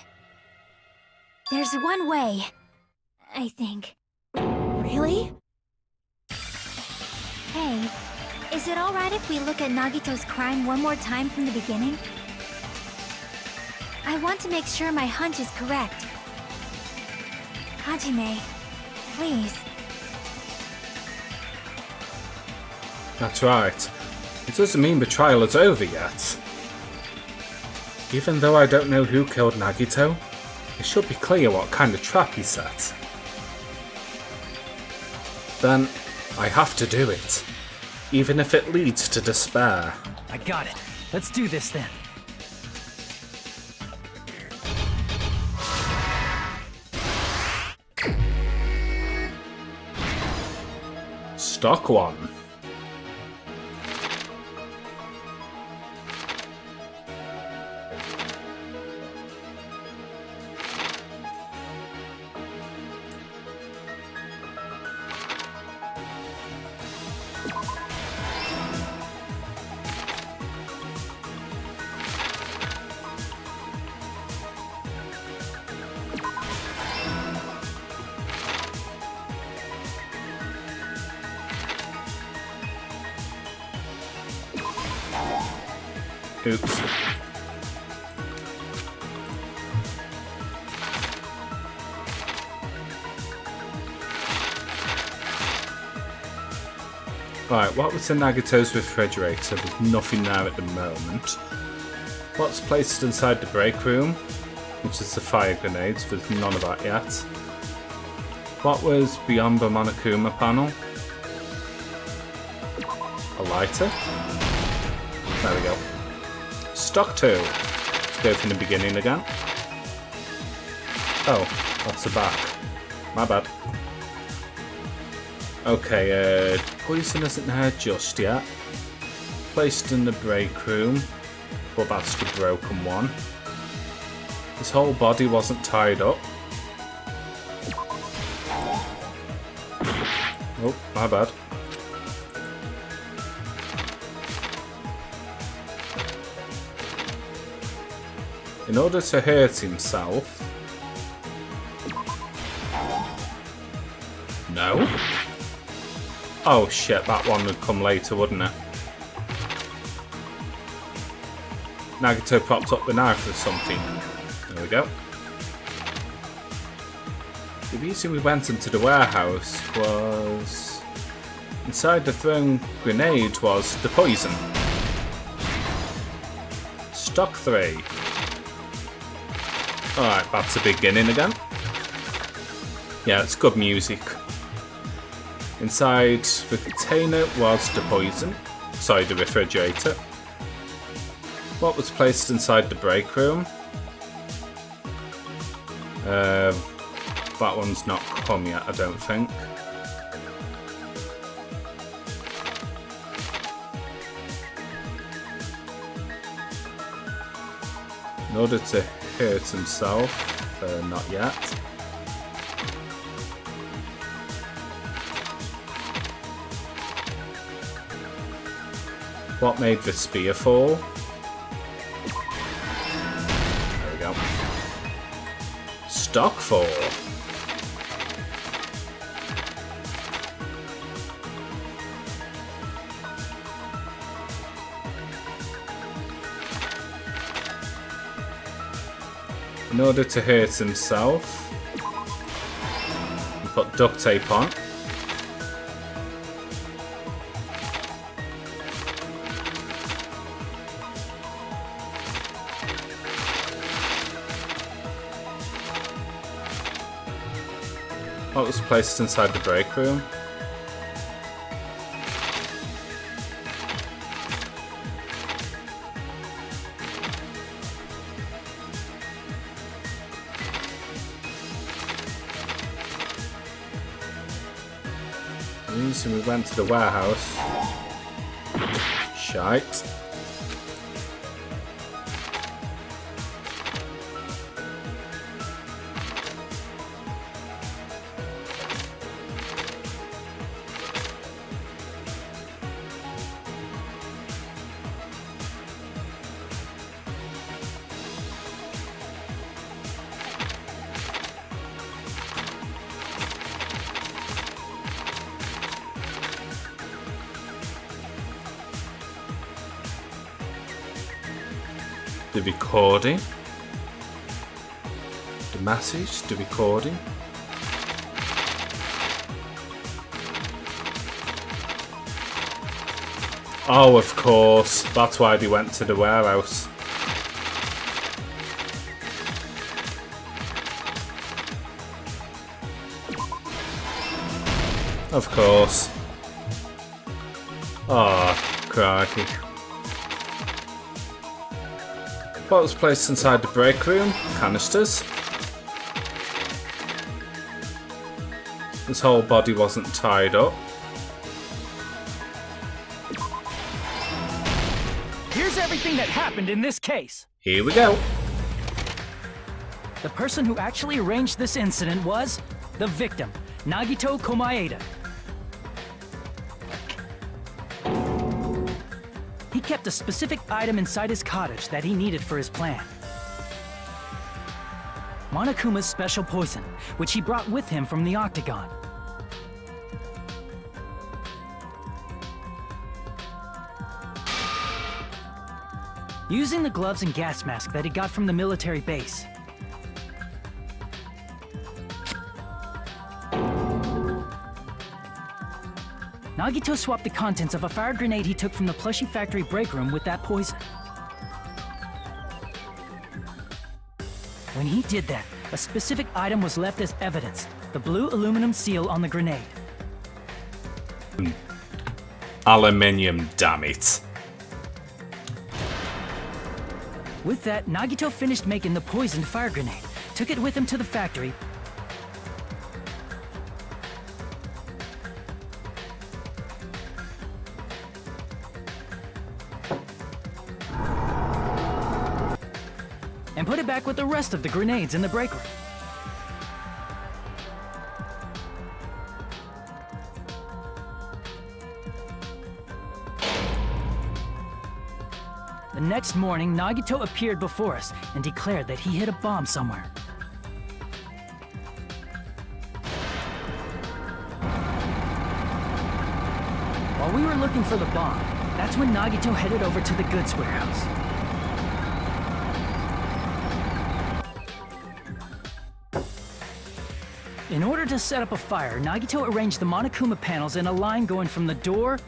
There's one way, I think. Really? Hey, is it alright if we look at Nagito's crime one more time from the beginning? I want to make sure my hunch is correct. Hajime, please. That's right. It doesn't mean the trial is over yet. Even though I don't know who killed Nagito, it should be clear what kind of trap he set. Then, I have to do it. Even if it leads to despair. I got it. Let's do this then. Stock 1. Oops. Right, what was in Nagito's refrigerator? There's nothing there at the moment. What's placed inside the break room? Which is the fire grenades, there's none of that yet. What was beyond the Monokuma panel? A lighter? There we go. Stock 2. Let's go from the beginning again. Oh, that's the back. My bad. Okay, poison isn't there just yet. Placed in the break room, but that's the broken one. His whole body wasn't tied up. Oh, my bad. In order to hurt himself... No? Oh shit, that one would come later, wouldn't it? Nagito propped up the knife or something. There we go. The reason we went into the warehouse was... Inside the thrown grenade was the poison. Stock 3. Alright, back to beginning again. Yeah, it's good music. Inside the container was the poison. Sorry, the refrigerator. What was placed inside the break room? That one's not come yet, I don't think. In order to hurt himself, not yet. What made the spear fall? There we go. Stock 4. In order to hurt himself, he put duct tape on. What was placed inside the break room? The reason we went to the warehouse. Shite. The recording, the message, the recording. Oh, of course, that's why they went to the warehouse. Of course. Oh, crikey. What was placed inside the break room? Canisters. His whole body wasn't tied up. Here's everything that happened in this case. Here we go. The person who actually arranged this incident was the victim, Nagito Komaeda. He kept a specific item inside his cottage that he needed for his plan. Monokuma's special poison, which he brought with him from the Octagon. Using the gloves and gas mask that he got from the military base. Nagito swapped the contents of a fire grenade he took from the plushie factory break room with that poison. When he did that, a specific item was left as evidence, the blue aluminum seal on the grenade. Aluminium, damn it. With that, Nagito finished making the poisoned fire grenade, took it with him to the factory, and put it back with the rest of the grenades in the break room. The next morning, Nagito appeared before us and declared that he hid a bomb somewhere. While we were looking for the bomb, that's when Nagito headed over to the goods warehouse. In order to set up a fire, Nagito arranged the Monokuma panels in a line going from the door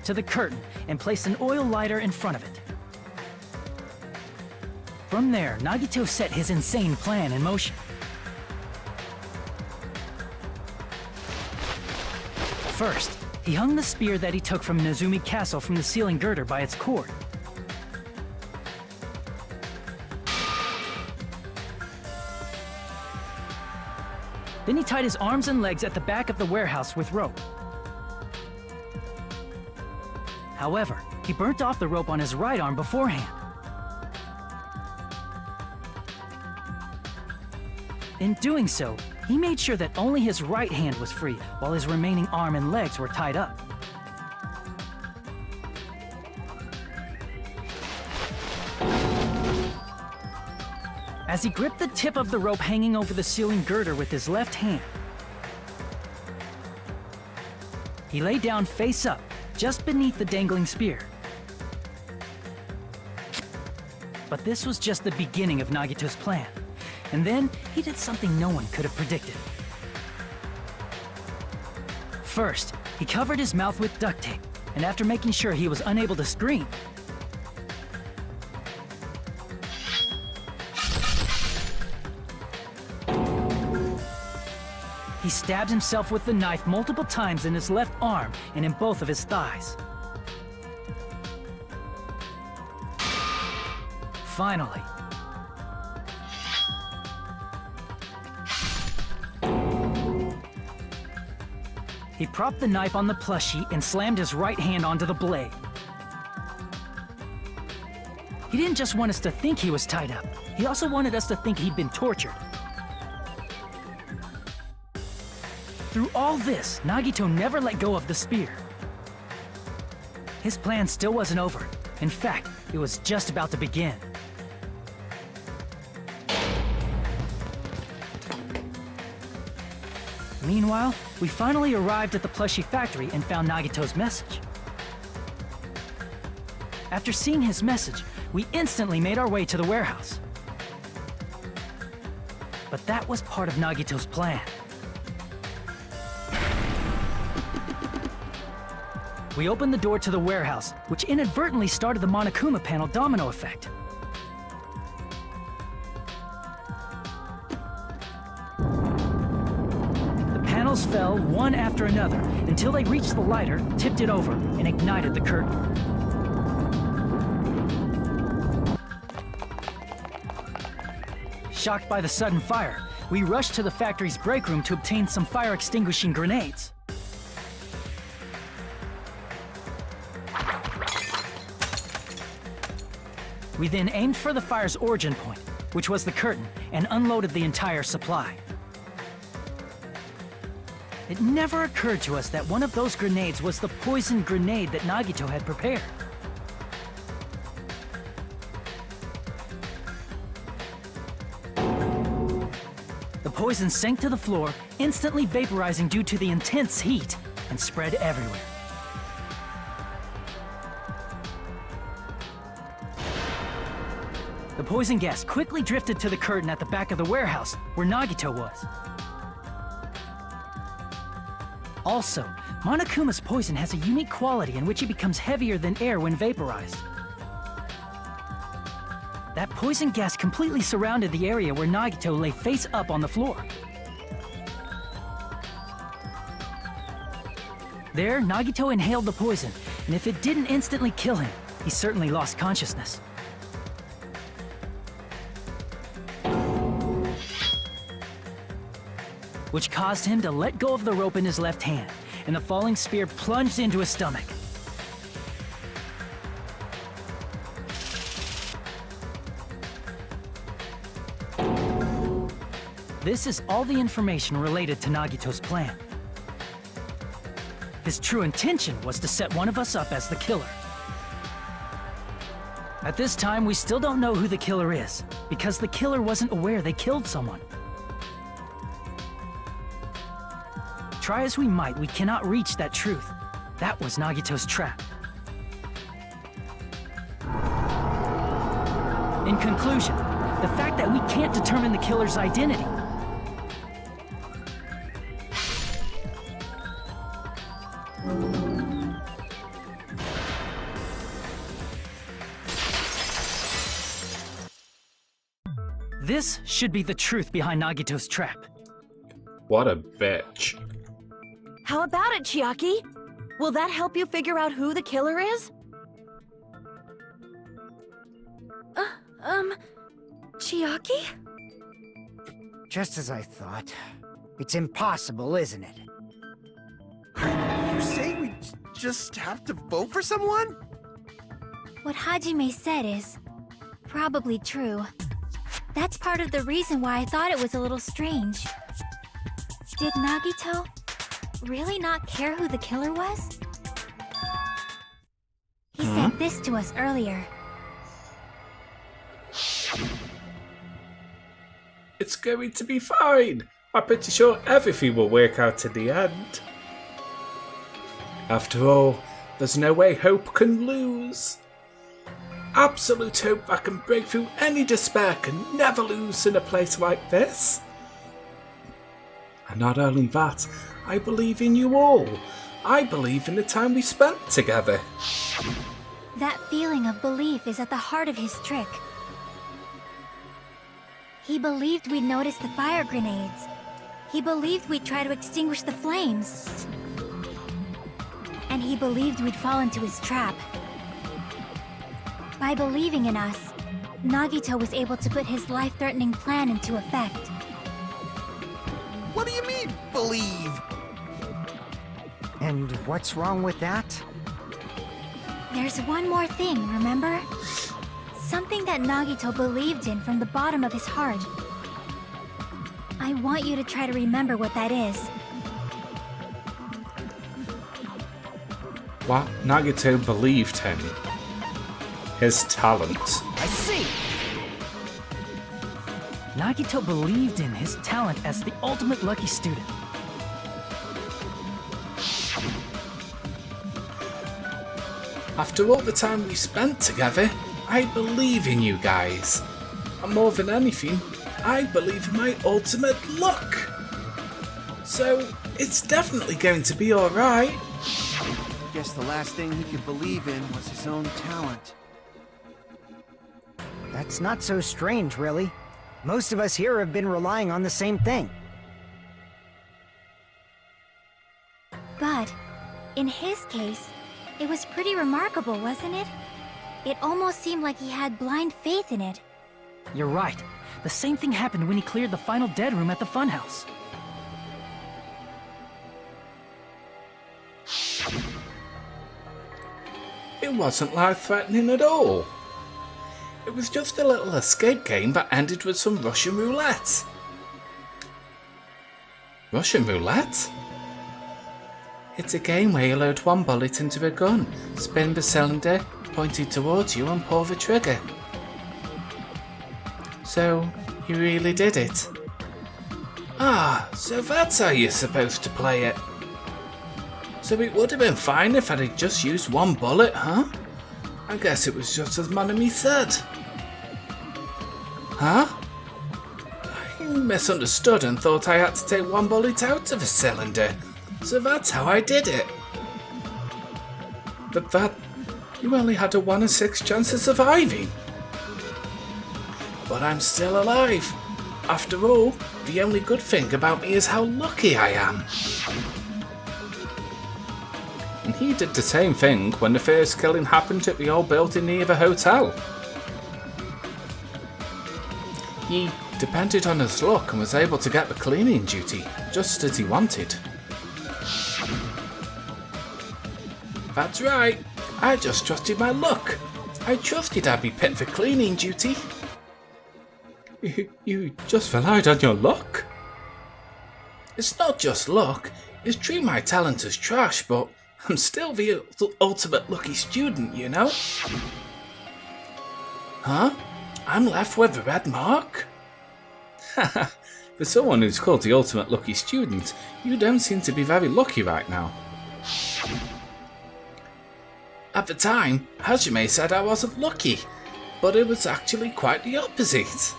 to the curtain and placed an oil lighter in front of it. From there, Nagito set his insane plan in motion. First, he hung the spear that he took from Nezumi Castle from the ceiling girder by its cord. Then he tied his arms and legs at the back of the warehouse with rope. However, he burnt off the rope on his right arm beforehand. In doing so, he made sure that only his right hand was free, while his remaining arm and legs were tied up. As he gripped the tip of the rope hanging over the ceiling girder with his left hand, he lay down face up, just beneath the dangling spear. But this was just the beginning of Nagito's plan. And then, he did something no one could have predicted. First, he covered his mouth with duct tape, and after making sure he was unable to scream, he stabbed himself with the knife multiple times in his left arm and in both of his thighs. Finally, he propped the knife on the plushie and slammed his right hand onto the blade. He didn't just want us to think he was tied up. He also wanted us to think he'd been tortured. Through all this, Nagito never let go of the spear. His plan still wasn't over. In fact, it was just about to begin. Meanwhile, we finally arrived at the plushie factory and found Nagito's message. After seeing his message, we instantly made our way to the warehouse. But that was part of Nagito's plan. We opened the door to the warehouse, which inadvertently started the Monokuma panel domino effect. Fell one after another until they reached the lighter, tipped it over, and ignited the curtain. Shocked by the sudden fire, we rushed to the factory's break room to obtain some fire-extinguishing grenades. We then aimed for the fire's origin point, which was the curtain, and unloaded the entire supply. It never occurred to us that one of those grenades was the poison grenade that Nagito had prepared. The poison sank to the floor, instantly vaporizing due to the intense heat, and spread everywhere. The poison gas quickly drifted to the curtain at the back of the warehouse, where Nagito was. Also, Monokuma's poison has a unique quality in which it becomes heavier than air when vaporized. That poison gas completely surrounded the area where Nagito lay face up on the floor. There, Nagito inhaled the poison, and if it didn't instantly kill him, he certainly lost consciousness. Which caused him to let go of the rope in his left hand, and the falling spear plunged into his stomach. This is all the information related to Nagito's plan. His true intention was to set one of us up as the killer. At this time, we still don't know who the killer is, because the killer wasn't aware they killed someone. Try as we might, we cannot reach that truth. That was Nagito's trap. In conclusion, the fact that we can't determine the killer's identity. This should be the truth behind Nagito's trap. What a bitch. How about it, Chiaki? Will that help you figure out who the killer is? Chiaki? Just as I thought. It's impossible, isn't it? You say we just have to vote for someone? What Hajime said is probably true. That's part of the reason why I thought it was a little strange. Did Nagito really not care who the killer was? He said this to us earlier. It's going to be fine. I'm pretty sure everything will work out in the end. After all, there's no way hope can lose. Absolute hope that can break through any despair can never lose in a place like this. And not only that, I believe in you all. I believe in the time we spent together. That feeling of belief is at the heart of his trick. He believed we'd notice the fire grenades. He believed we'd try to extinguish the flames. And he believed we'd fall into his trap. By believing in us, Nagito was able to put his life-threatening plan into effect. What do you mean, believe? And what's wrong with that? There's one more thing, remember? Something that Nagito believed in from the bottom of his heart. I want you to try to remember what that is. What Nagito believed in? His talent. I see! Nagito believed in his talent as the ultimate lucky student. After all the time we spent together, I believe in you guys. And more than anything, I believe in my ultimate luck. So, it's definitely going to be alright. Guess the last thing he could believe in was his own talent. That's not so strange, really. Most of us here have been relying on the same thing. But, in his case, it was pretty remarkable, wasn't it? It almost seemed like he had blind faith in it. You're right. The same thing happened when he cleared the final dead room at the funhouse. It wasn't life-threatening at all. It was just a little escape game that ended with some Russian roulette. Russian roulette? It's a game where you load one bullet into a gun, spin the cylinder, point it towards you and pull the trigger. So, you really did it? Ah, so that's how you're supposed to play it. So it would have been fine if I'd just used one bullet, huh? I guess it was just as Nanami said. Huh? I misunderstood and thought I had to take one bullet out of a cylinder. So that's how I did it. But that... you only had a 1 in 6 chance of surviving. But I'm still alive. After all, the only good thing about me is how lucky I am. And he did the same thing when the first killing happened at the old building near the hotel. He depended on his luck and was able to get the cleaning duty, just as he wanted. That's right, I just trusted my luck. I trusted I'd be picked for cleaning duty. You just relied on your luck? It's not just luck. It's true my talent is trash, but I'm still the ultimate lucky student, you know? Huh? I'm left with a red mark? Haha, for someone who's called the ultimate lucky student, you don't seem to be very lucky right now. At the time, Hajime said I wasn't lucky, but it was actually quite the opposite.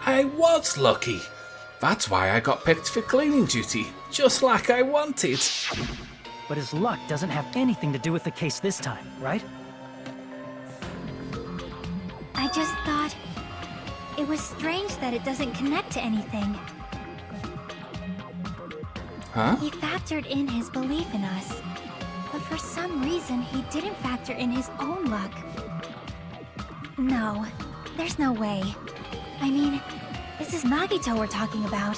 I was lucky. That's why I got picked for cleaning duty, just like I wanted. But his luck doesn't have anything to do with the case this time, right? I just thought it was strange that it doesn't connect to anything. Huh? He factored in his belief in us, but for some reason he didn't factor in his own luck. No, there's no way. I mean, this is Nagito we're talking about.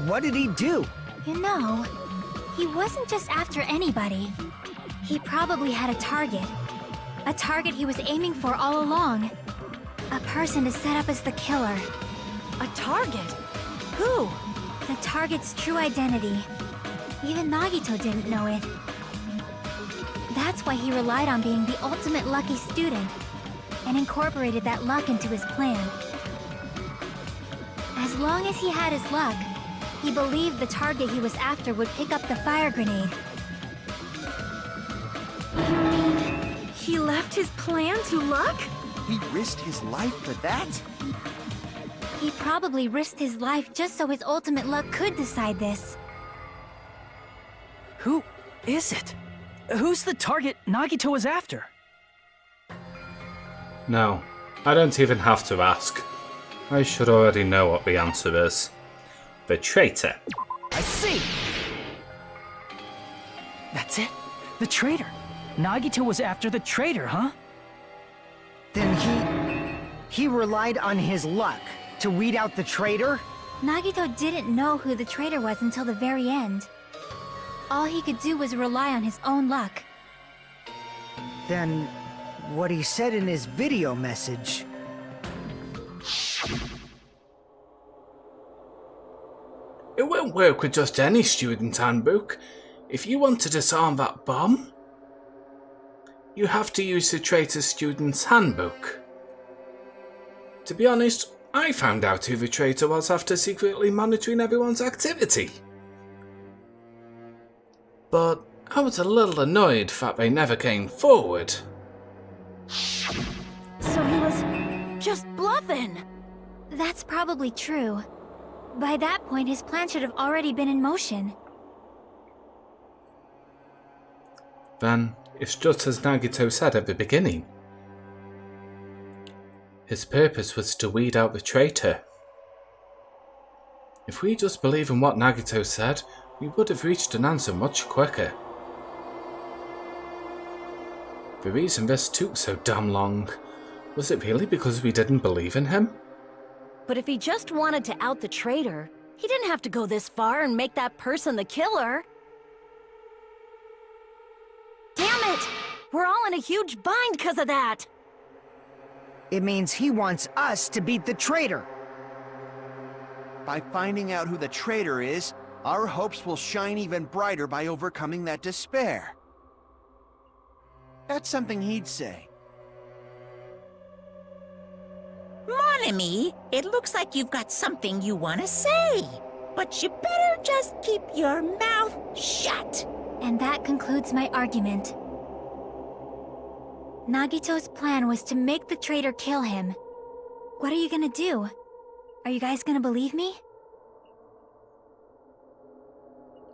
What did he do? You know, he wasn't just after anybody. He probably had a target. A target he was aiming for all along. A person to set up as the killer. A target? Who? The target's true identity. Even Nagito didn't know it. That's why he relied on being the ultimate lucky student, and incorporated that luck into his plan. As long as he had his luck, he believed the target he was after would pick up the fire grenade. You mean he left his plan to luck? He risked his life for that? He probably risked his life just so his ultimate luck could decide this. Who is it? Who's the target Nagito was after? No, I don't even have to ask. I should already know what the answer is. The traitor. I see! That's it? The traitor. Nagito was after the traitor, huh? Then he relied on his luck to weed out the traitor? Nagito didn't know who the traitor was until the very end. All he could do was rely on his own luck. Then what he said in his video message... It won't work with just any student handbook. If you want to disarm that bomb, you have to use the traitor student's handbook. To be honest, I found out who the traitor was after secretly monitoring everyone's activity. But I was a little annoyed that they never came forward. So he was just bluffing. That's probably true. By that point, his plan should have already been in motion. Then, it's just as Nagito said at the beginning. His purpose was to weed out the traitor. If we just believe in what Nagito said, we would have reached an answer much quicker. The reason this took so damn long, was it really because we didn't believe in him? But if he just wanted to out the traitor, he didn't have to go this far and make that person the killer. Damn it! We're all in a huge bind because of that! It means he wants us to beat the traitor. By finding out who the traitor is, our hopes will shine even brighter by overcoming that despair. That's something he'd say. Nanami, it looks like you've got something you want to say. But you better just keep your mouth shut. And that concludes my argument. Nagito's plan was to make the traitor kill him. What are you gonna do? Are you guys gonna believe me?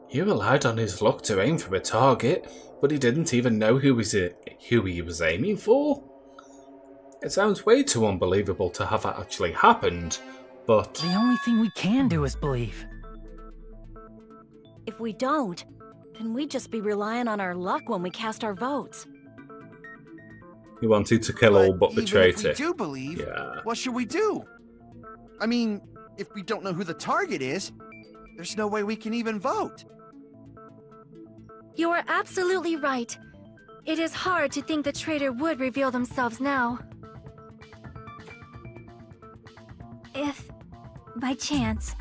He relied on his luck to aim for a target, but he didn't even know who he was aiming for? It sounds way too unbelievable to have that actually happened, but... The only thing we can do is believe. If we don't, then we'd just be relying on our luck when we cast our votes. He wanted to kill all but the even traitor. if we do believe, Yeah. what should we do? I mean, if we don't know who the target is, there's no way we can even vote. You are absolutely right. It is hard to think the traitor would reveal themselves now. If, by chance,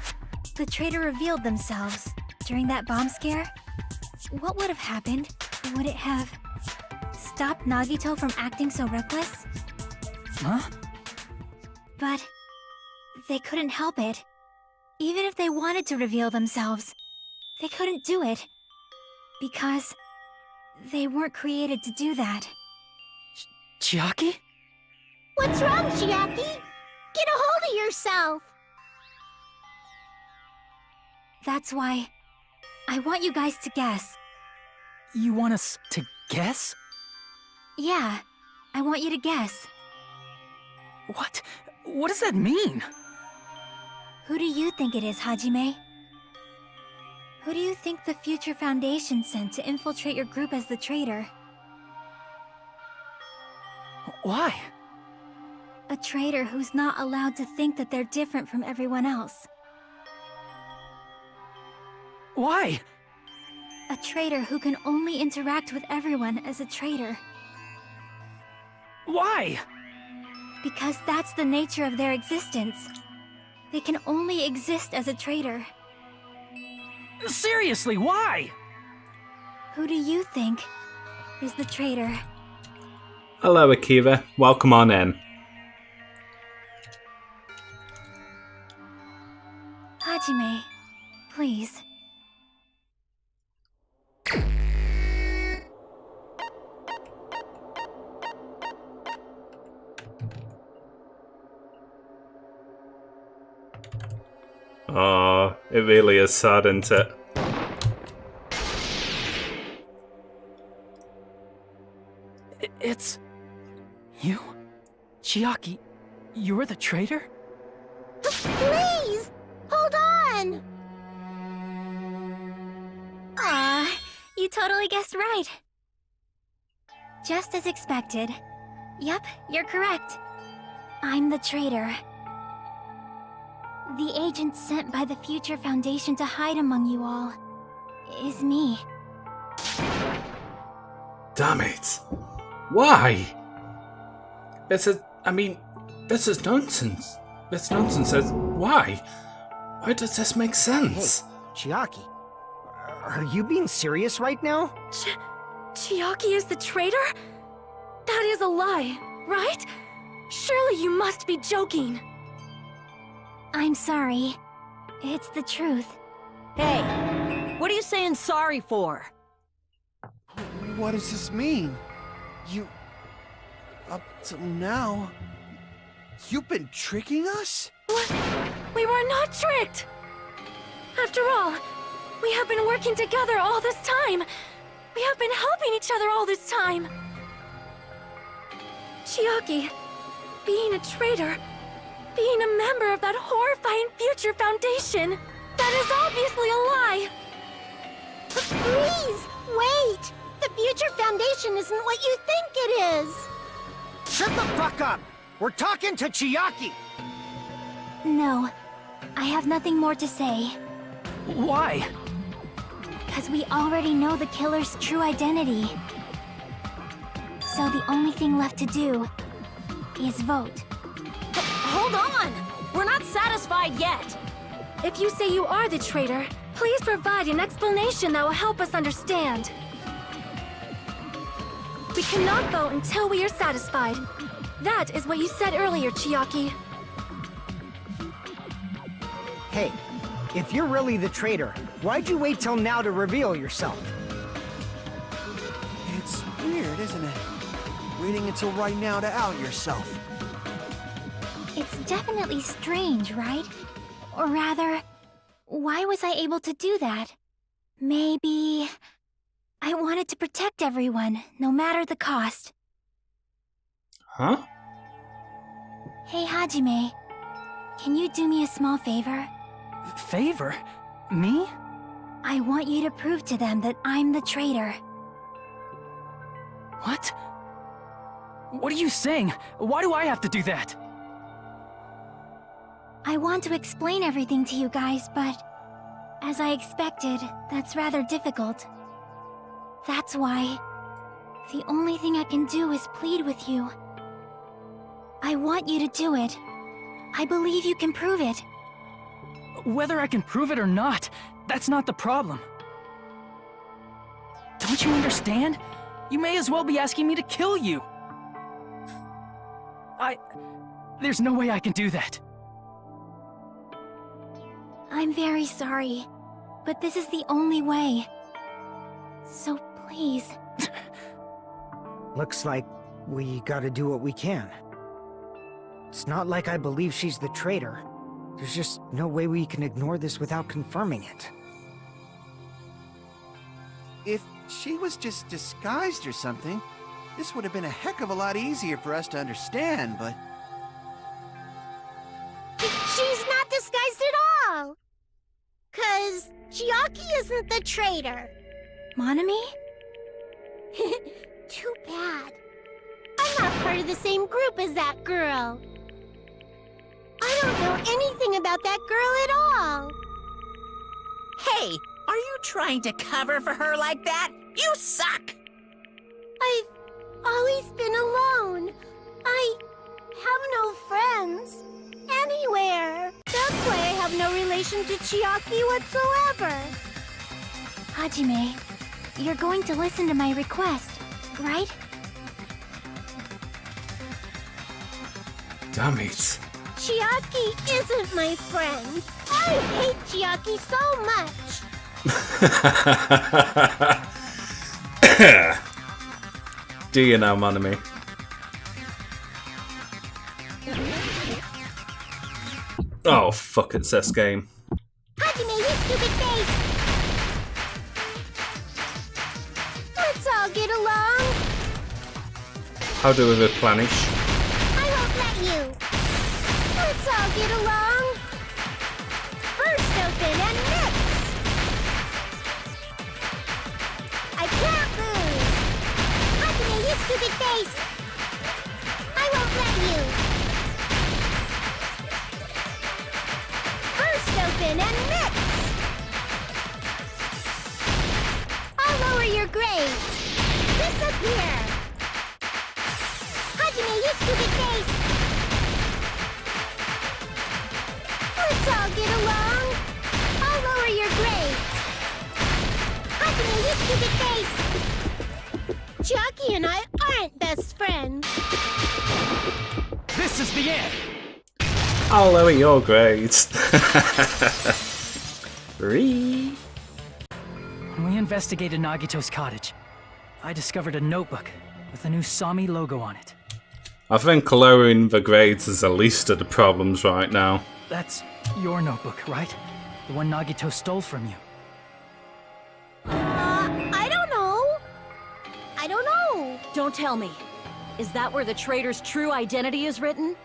the traitor revealed themselves during that bomb scare, what would have happened? Would it have stopped Nagito from acting so reckless? Huh? But they couldn't help it. Even if they wanted to reveal themselves, they couldn't do it. Because they weren't created to do that. Chiaki? What's wrong, Chiaki? Get a hold of yourself! That's why I want you guys to guess. You want us to guess? Yeah, I want you to guess. What? What does that mean? Who do you think it is, Hajime? Who do you think the Future Foundation sent to infiltrate your group as the traitor? Why? A traitor who's not allowed to think that they're different from everyone else. Why? A traitor who can only interact with everyone as a traitor. Why? Because that's the nature of their existence. They can only exist as a traitor. Seriously, why? Who do you think is the traitor? Hello, Akira. Welcome on in. Hajime, please. Oh, it really is sad, isn't it? It's... you? Chiaki, you're the traitor? Please! Hold on! Ah, you totally guessed right. Just as expected. Yep, you're correct. I'm the traitor. The agent sent by the Future Foundation to hide among you all is me. Damn it. Why? This is nonsense. This nonsense. Why? Why does this make sense? Chiaki, are you being serious right now? Chiaki is the traitor? That is a lie, right? Surely you must be joking. I'm sorry. It's the truth. Hey, what are you saying sorry for? What does this mean? You... Up till now... You've been tricking us? What? We were not tricked! After all, we have been working together all this time. We have been helping each other all this time. Chiaki, being a traitor, being a member of that horrifying Future Foundation, that is obviously a lie! Please, wait! The Future Foundation isn't what you think it is! Shut the fuck up! We're talking to Chiaki! No, I have nothing more to say. Why? Because we already know the killer's true identity. So the only thing left to do is vote. Hold on! We're not satisfied yet! If you say you are the traitor, please provide an explanation that will help us understand. We cannot vote until we are satisfied. That is what you said earlier, Chiaki. Hey, if you're really the traitor, why'd you wait till now to reveal yourself? It's weird, isn't it? Waiting until right now to out yourself. It's definitely strange, right? Or rather, why was I able to do that? Maybe... I wanted to protect everyone, no matter the cost. Huh? Hey, Hajime. Can you do me a small favor? Favor? Me? I want you to prove to them that I'm the traitor. What? What are you saying? Why do I have to do that? I want to explain everything to you guys, but... as I expected, that's rather difficult. That's why... the only thing I can do is plead with you. I want you to do it. I believe you can prove it. Whether I can prove it or not, that's not the problem. Don't you understand? You may as well be asking me to kill you. There's no way I can do that. I'm very sorry, but this is the only way. So please. Looks like we gotta do what we can. It's not like I believe she's the traitor. There's just no way we can ignore this without confirming it. If she was just disguised or something, this would have been a heck of a lot easier for us to understand, but... She's not disguised at all! 'Cause Chiaki isn't the traitor. Monami? Too bad. I'm not part of the same group as that girl. I don't know anything about that girl at all. Hey, are you trying to cover for her like that? You suck! I've always been alone. I have no friends. Anywhere. That's why I have no relation to Chiaki whatsoever. Hajime, you're going to listen to my request, right? Damn it. Chiaki isn't my friend. I hate Chiaki so much. Do you now, Manami? Oh, fuck, it's this game. Hajime, you stupid face! Let's all get along. How do we replenish? I won't let you. Let's all get along. Burst open and mix. I can't lose. Hajime, you stupid face! I won't let you. Burst open and mix. I'll lower your grades. Disappear. Hajime, you stupid face! Let's all get along. I'll lower your grades. Hajime, you stupid face! Chiaki and I aren't best friends. This is the end! I'll lower your grades. Ree. When we investigated Nagito's cottage, I discovered a notebook with the new Sami logo on it. I think lowering the grades is the least of the problems right now. That's your notebook, right? The one Nagito stole from you. I don't know. I don't know. Don't tell me. Is that where the traitor's true identity is written?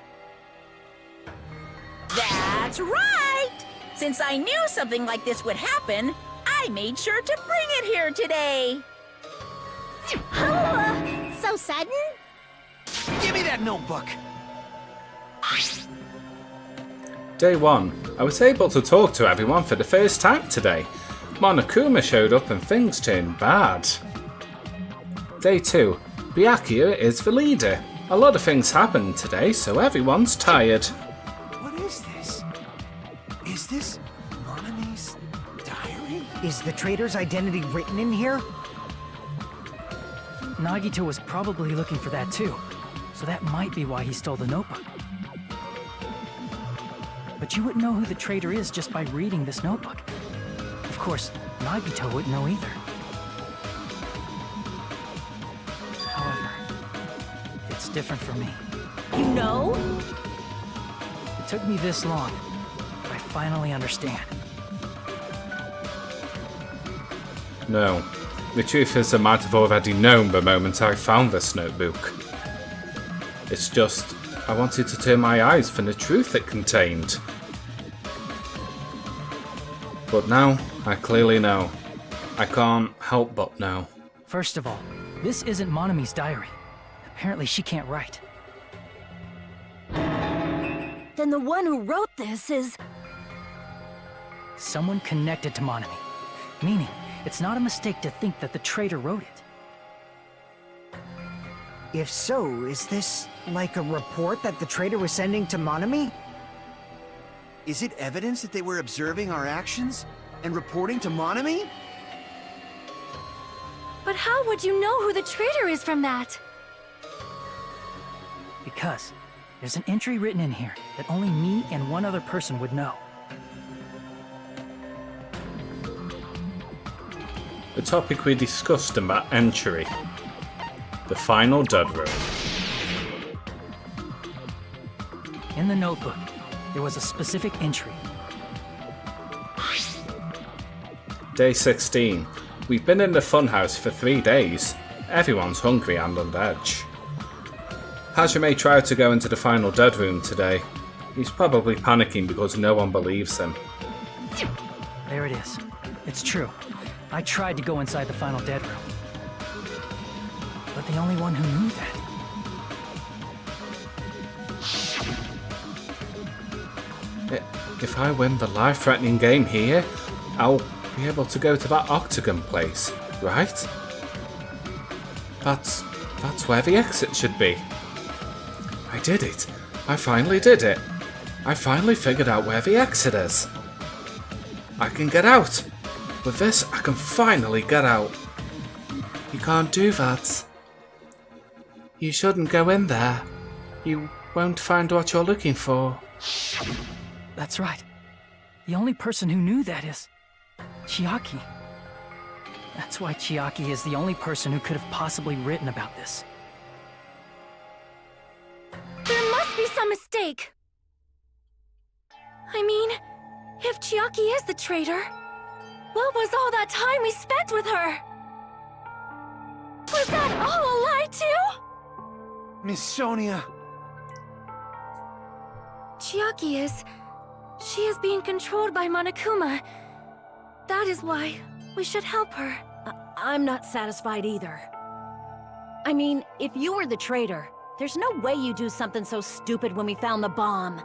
That's right! Since I knew something like this would happen, I made sure to bring it here today. So sudden? Give me that notebook! Day 1. I was able to talk to everyone for the first time today. Monokuma showed up and things turned bad. Day 2. Byakuya is the leader. A lot of things happened today, so everyone's tired. What is this? Is this Nanami's diary? Is the traitor's identity written in here? Nagito was probably looking for that too, so that might be why he stole the notebook. But you wouldn't know who the traitor is just by reading this notebook. Of course, Nagito wouldn't know either. However, it's different for me. You know? It took me this long, but I finally understand. No. The truth is I might have already known the moment I found this notebook. It's just, I wanted to turn my eyes from the truth it contained. But now, I clearly know. I can't help but know. First of all, this isn't Monami's diary. Apparently she can't write. Then the one who wrote this is... Someone connected to Monami. Meaning, it's not a mistake to think that the traitor wrote it. If so, is this like a report that the traitor was sending to Monami? Is it evidence that they were observing our actions and reporting to Nanami? But how would you know who the traitor is from that? Because there's an entry written in here that only me and one other person would know. The topic we discussed in that entry. The final dud room. In the notebook, there was a specific entry. Day 16. We've been in the funhouse for 3 days. Everyone's hungry and on edge. Hajime tried to go into the final dead room today. He's probably panicking because no one believes him. There it is. It's true. I tried to go inside the final dead room. But the only one who knew that. If I win the life-threatening game here, I'll be able to go to that octagon place, right? That's where the exit should be. I did it. I finally did it. I finally figured out where the exit is. I can get out. With this, I can finally get out. You can't do that. You shouldn't go in there. You won't find what you're looking for. That's right. The only person who knew that is Chiaki. That's why Chiaki is the only person who could have possibly written about this. There must be some mistake. I mean, if Chiaki is the traitor, what was all that time we spent with her? Was that all a lie too? Miss Sonia. Chiaki is... She is being controlled by Monokuma. That is why we should help her. I'm not satisfied either. I mean, if you were the traitor, there's no way you do something so stupid when we found the bomb.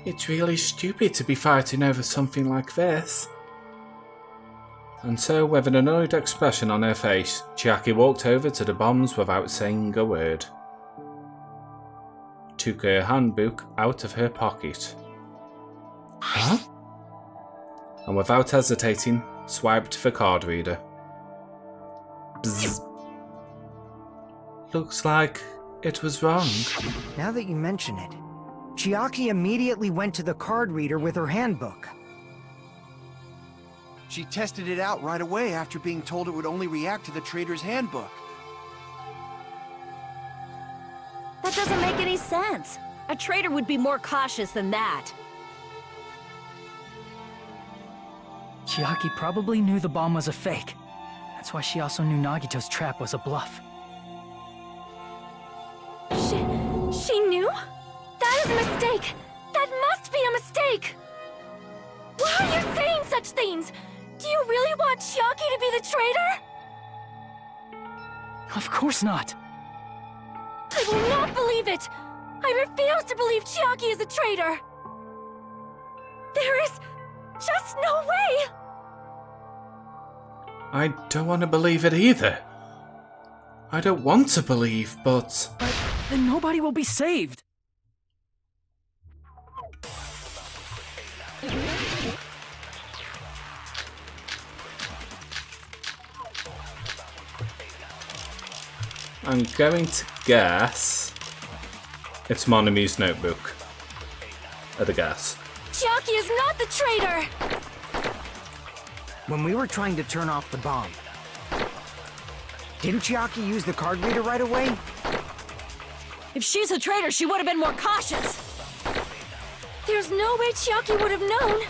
It's really stupid to be fighting over something like this. And so, with an annoyed expression on her face, Chiaki walked over to the bombs without saying a word. Took her handbook out of her pocket. Huh? And without hesitating, swiped the card reader. Bzz. Looks like it was wrong. Now that you mention it, Chiaki immediately went to the card reader with her handbook. She tested it out right away after being told it would only react to the traitor's handbook. That doesn't make any sense. A traitor would be more cautious than that. Chiaki probably knew the bomb was a fake. That's why she also knew Nagito's trap was a bluff. She knew? That is a mistake! That must be a mistake! Why are you saying such things? Do you really want Chiaki to be the traitor? Of course not. I will not believe it! I refuse to believe Chiaki is a traitor! There is just no way! I don't want to believe it either. I don't want to believe, but... But then nobody will be saved. I'm going to guess it's Monami's notebook. At a guess. Chiaki is not the traitor! When we were trying to turn off the bomb, didn't Chiaki use the card reader right away? If she's a traitor, she would have been more cautious. There's no way Chiaki would have known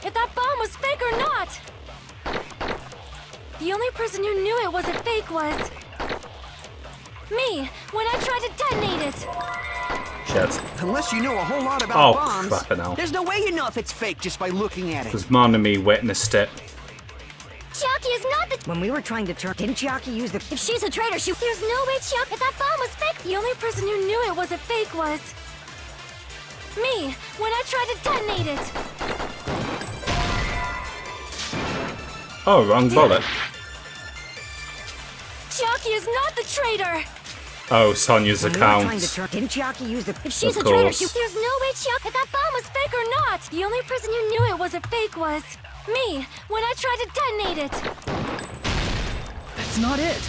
if that bomb was fake or not. The only person who knew it wasn't fake was me, when I tried to detonate it. Shit. Unless you know a whole lot about bombs, crap, now. there's no way you know if it's fake just by looking at it. Because Monami witnessed it. Chiaki is not the... When we were trying to turn... Didn't Chiaki use the... If she's a traitor, There's no way Chiaki... If that bomb was fake... The only person who knew it wasn't fake was me, when I tried to detonate it. Oh, wrong bullet. Chiaki is not the traitor! Oh, Sonya's When we were trying account. to didn't Chiaki use the... If she's Of a traitor, course. there's no way Chiaki, that bomb was fake or not! The only person who knew it was a fake was me, when I tried to detonate it! That's not it.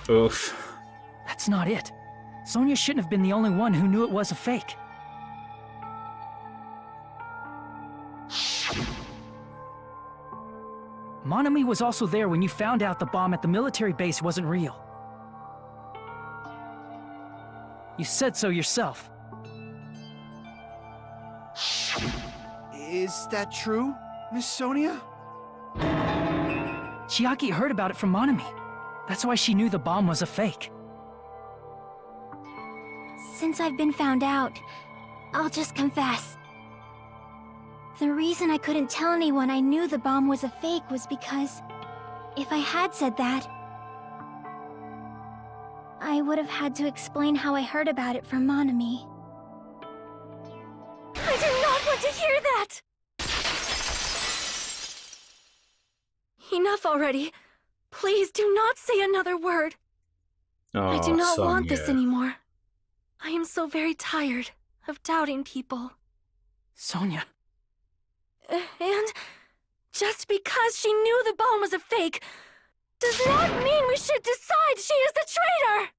Oof. That's not it. Sonya shouldn't have been the only one who knew it was a fake. Nanami was also there when you found out the bomb at the military base wasn't real. You said so yourself. Is that true, Miss Sonia? Chiaki heard about it from Nanami. That's why she knew the bomb was a fake. Since I've been found out, I'll just confess. The reason I couldn't tell anyone I knew the bomb was a fake was because if I had said that, I would have had to explain how I heard about it from Nanami. I do not want to hear that! Enough already. Please do not say another word. Oh, I do not want Sonya. this anymore. I am so very tired of doubting people. Sonya. And just because she knew the bomb was a fake does not mean we should decide she is the traitor!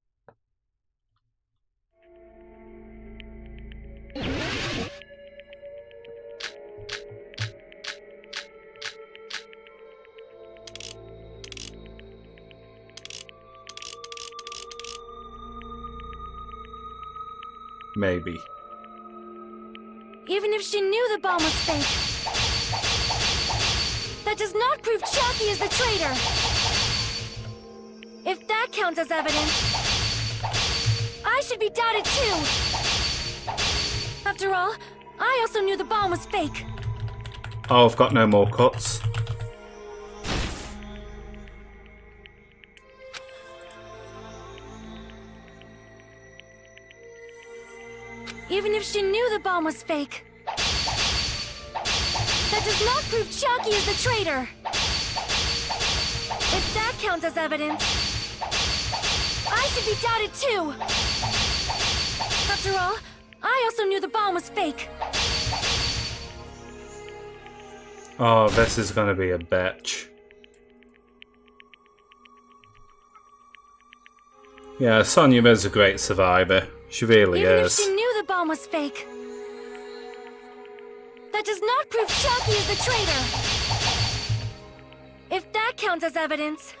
Maybe. Even if she knew the bomb was fake, that does not prove Chiaki is the traitor. If that counts as evidence, I should be doubted too. After all, I also knew the bomb was fake. Oh, I've got no more cuts. Even if she knew the bomb was fake, that does not prove Chiaki is the traitor. If that counts as evidence, I should be doubted too. After all, I also knew the bomb was fake. Oh, this is gonna be a bitch. Yeah, Sonya is a great survivor. She really Even if is. she knew the bomb was fake, that does not prove Chiaki is the traitor. If that counts as evidence,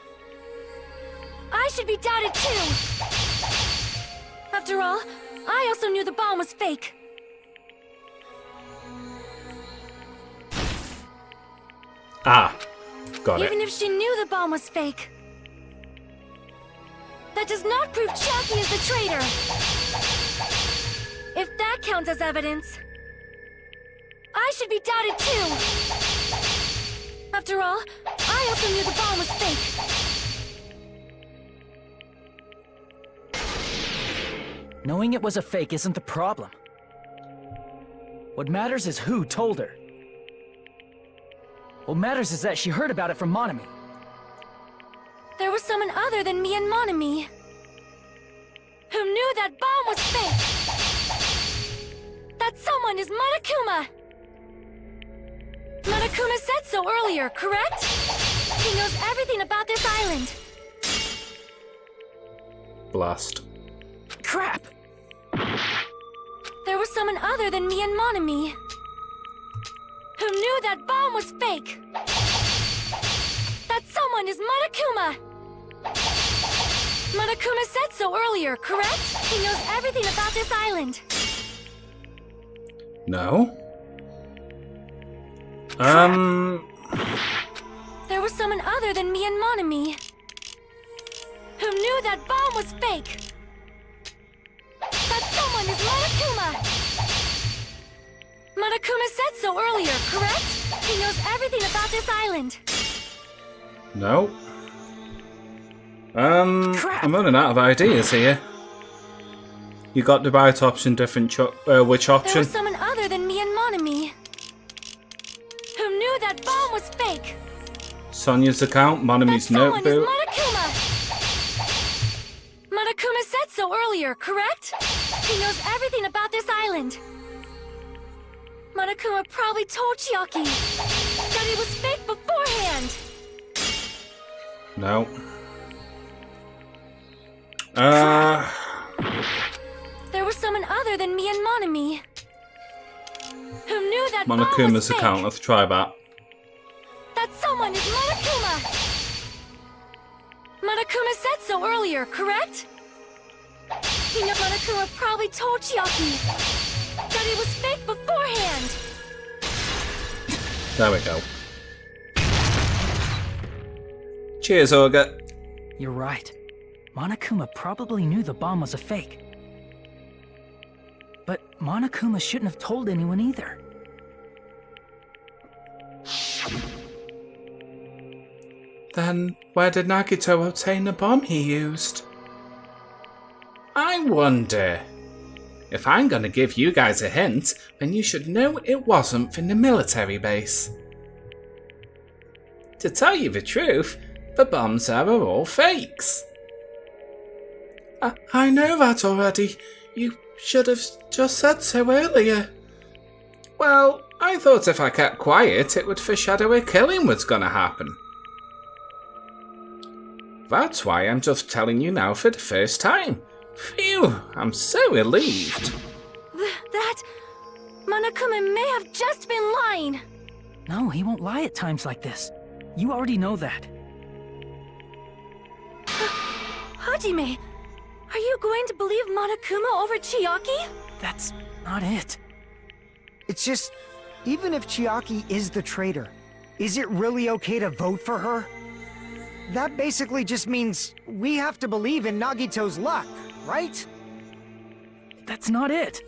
I should be doubted too. After all, I also knew the bomb was fake. Ah, got Even it. if she knew the bomb was fake, that does not prove Chiaki is the traitor. If that counts as evidence, I should be doubted too. After all, I also knew the bomb was fake. Knowing it was a fake isn't the problem. What matters is who told her. What matters is that she heard about it from Nanami. There was someone other than me and Nanami who knew that bomb was fake. That someone is Monokuma. Monokuma said so earlier, correct? He knows everything about this island. Blast. Crap! There was someone other than me and Nanami who knew that bomb was fake. That someone is Monokuma. Monokuma said so earlier, correct? He knows everything about this island. No? There was someone other than me and Nanami who knew that bomb was fake. That someone is Monokuma. Monokuma said so earlier, correct? He knows everything about this island. No? I'm running out of ideas here. You got the right option, different which There option? was someone other than me and Nanami who knew that bomb was fake. Sonia's account, Monami's That someone is notebook. Monokuma! Monokuma said so earlier, correct? He knows everything about this island. Monokuma probably told Chiaki that he was fake beforehand. No. There was someone other than me and Monami who knew that bomb was Monokuma's fake. account, let's try that. That someone is Monokuma! Monokuma said so earlier, correct? He knows Monokuma probably told Chiaki that he was fake beforehand. There we go. Cheers, Olga. You're right. Monokuma probably knew the bomb was a fake. But Monokuma shouldn't have told anyone either. Then, where did Nagito obtain the bomb he used? I wonder. If I'm gonna give you guys a hint, then you should know it wasn't from the military base. To tell you the truth, the bombs there are all fakes. I know that already. You should have just said so earlier. Well, I thought if I kept quiet, it would foreshadow a killing was gonna happen. That's why I'm just telling you now for the first time. Phew, I'm so relieved. That... Monokuma may have just been lying. No, he won't lie at times like this. You already know that. Hajime, are you going to believe Monokuma over Chiaki? That's not it. It's just, even if Chiaki is the traitor, is it really okay to vote for her? That basically just means we have to believe in Nagito's luck, right? That's not it.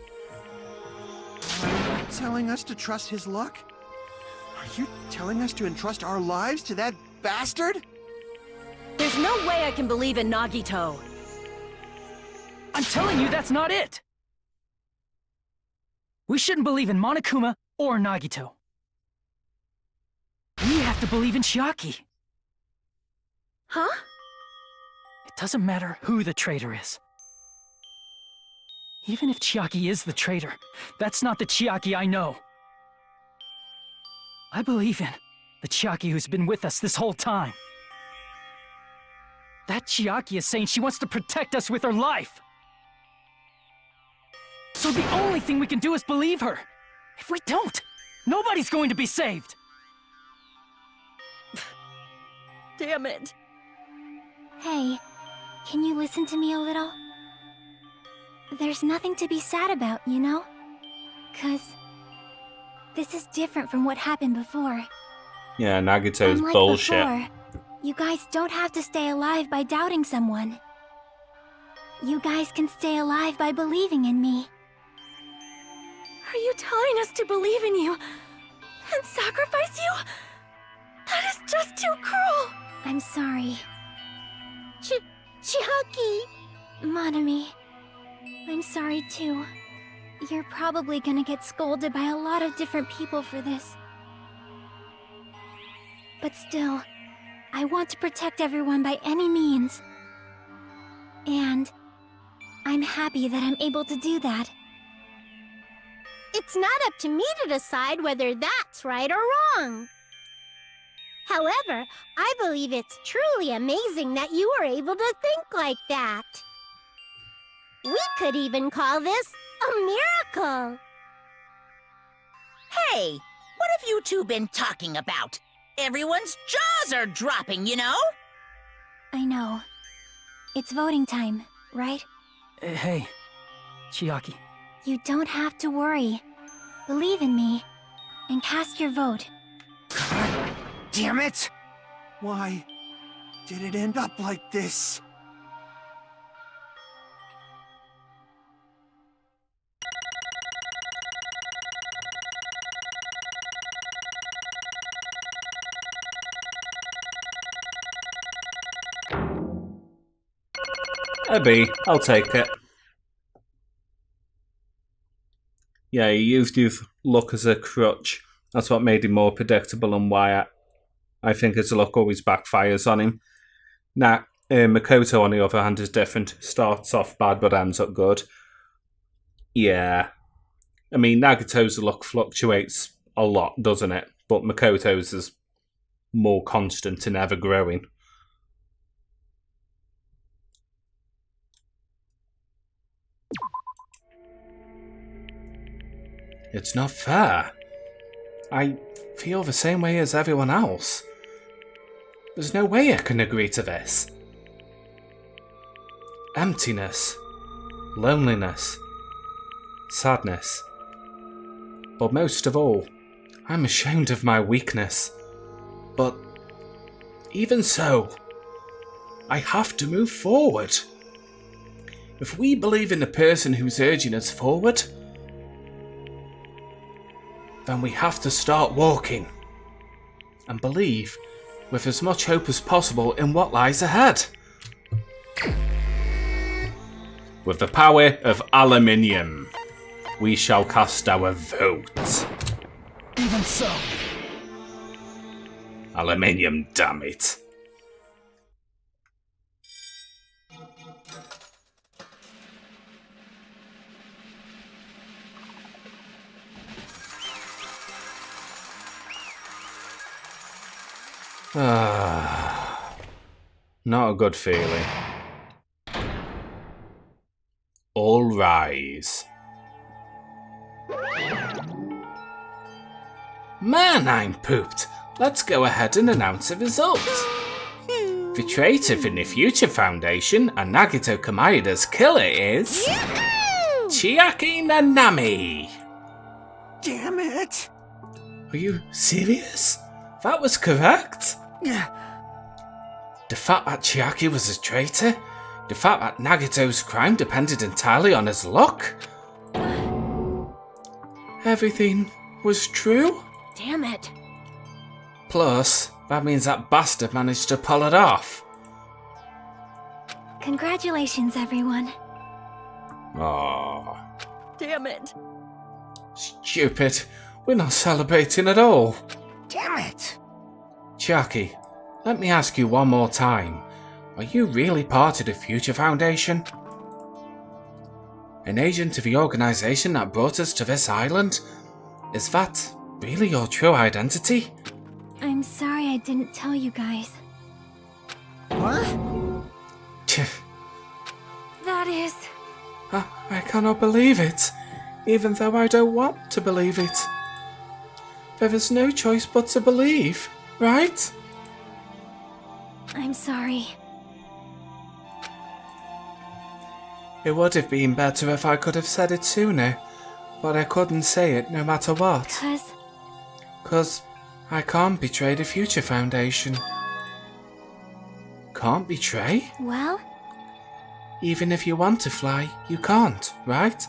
Are you telling us to trust his luck? Are you telling us to entrust our lives to that bastard? There's no way I can believe in Nagito. I'm telling you that's not it! We shouldn't believe in Monokuma or Nagito. We have to believe in Chiaki. Huh? It doesn't matter who the traitor is. Even if Chiaki is the traitor, that's not the Chiaki I know. I believe in the Chiaki who's been with us this whole time. That Chiaki is saying she wants to protect us with her life. So the only thing we can do is believe her. If we don't, nobody's going to be saved. Damn it. Hey, can you listen to me a little? There's nothing to be sad about, you know? 'Cause this is different from what happened before. Yeah, Nagito's Unlike bullshit. before, you guys don't have to stay alive by doubting someone. You guys can stay alive by believing in me. Are you telling us to believe in you and sacrifice you? That is just too cruel. I'm sorry. Chiaki! Monami, I'm sorry too. You're probably gonna get scolded by a lot of different people for this. But still, I want to protect everyone by any means. And I'm happy that I'm able to do that. It's not up to me to decide whether that's right or wrong. However, I believe it's truly amazing that you were able to think like that. We could even call this a miracle. Hey, what have you two been talking about? Everyone's jaws are dropping, you know? I know. It's voting time, right? Hey, Chiaki. You don't have to worry. Believe in me, and cast your vote. Damn it! Why did it end up like this? A B, I'll take it. Yeah, he used his luck as a crutch. That's what made him more predictable and why I think his luck always backfires on him. Now, Makoto, on the other hand, is different. Starts off bad, but ends up good. Yeah. I mean, Nagito's luck fluctuates a lot, doesn't it? But Makoto's is more constant and ever growing. It's not fair. I feel the same way as everyone else. There's no way I can agree to this. Emptiness, loneliness, sadness. But most of all, I'm ashamed of my weakness. But even so, I have to move forward. If we believe in the person who's urging us forward, then we have to start walking and believe with as much hope as possible in what lies ahead. With the power of aluminium, we shall cast our vote. Even so. Aluminium, damn it. Not a good feeling. All rise. Man, I'm pooped. Let's go ahead and announce the result. The traitor for the Future Foundation and Nagito Kamaida's killer is... Chiaki Nanami. Damn it! Are you serious? That was correct? Yeah. The fact that Chiaki was a traitor? The fact that Nagito's crime depended entirely on his luck? Everything was true? Damn it. Plus, that means that bastard managed to pull it off. Congratulations, everyone. Aww. Damn it. Stupid. We're not celebrating at all. Damn it! Chiaki, let me ask you one more time. Are you really part of the Future Foundation? An agent of the organization that brought us to this island? Is that really your true identity? I'm sorry I didn't tell you guys. What? That is... I cannot believe it, even though I don't want to believe it. There is no choice but to believe, right? I'm sorry. It would have been better if I could have said it sooner, but I couldn't say it no matter what. 'Cause I can't betray the Future Foundation. Can't betray? Well, Even if you want to fly, you can't, right?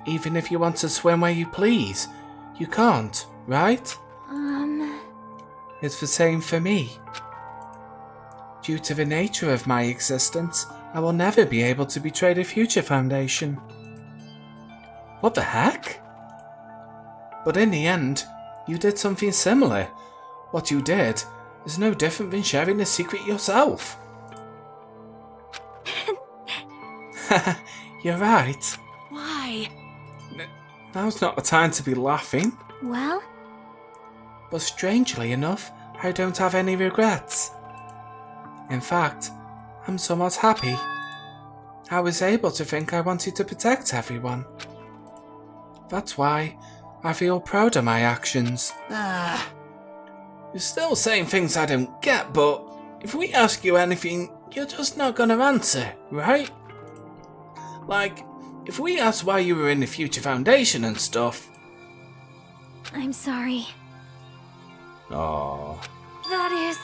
Even if you want to swim where you please, you can't, right? It's the same for me. Due to the nature of my existence, I will never be able to betray the Future Foundation. What the heck? But in the end, you did something similar. What you did is no different than sharing a secret yourself. You're right. Why? Now's not the time to be laughing. well, But strangely enough, I don't have any regrets. In fact, I'm somewhat happy. I was able to think I wanted to protect everyone. That's why I feel proud of my actions. You're still saying things I don't get, but if we ask you anything, you're just not gonna answer, right? Like, if we ask why you were in the Future Foundation and stuff. I'm sorry. Aww. That is...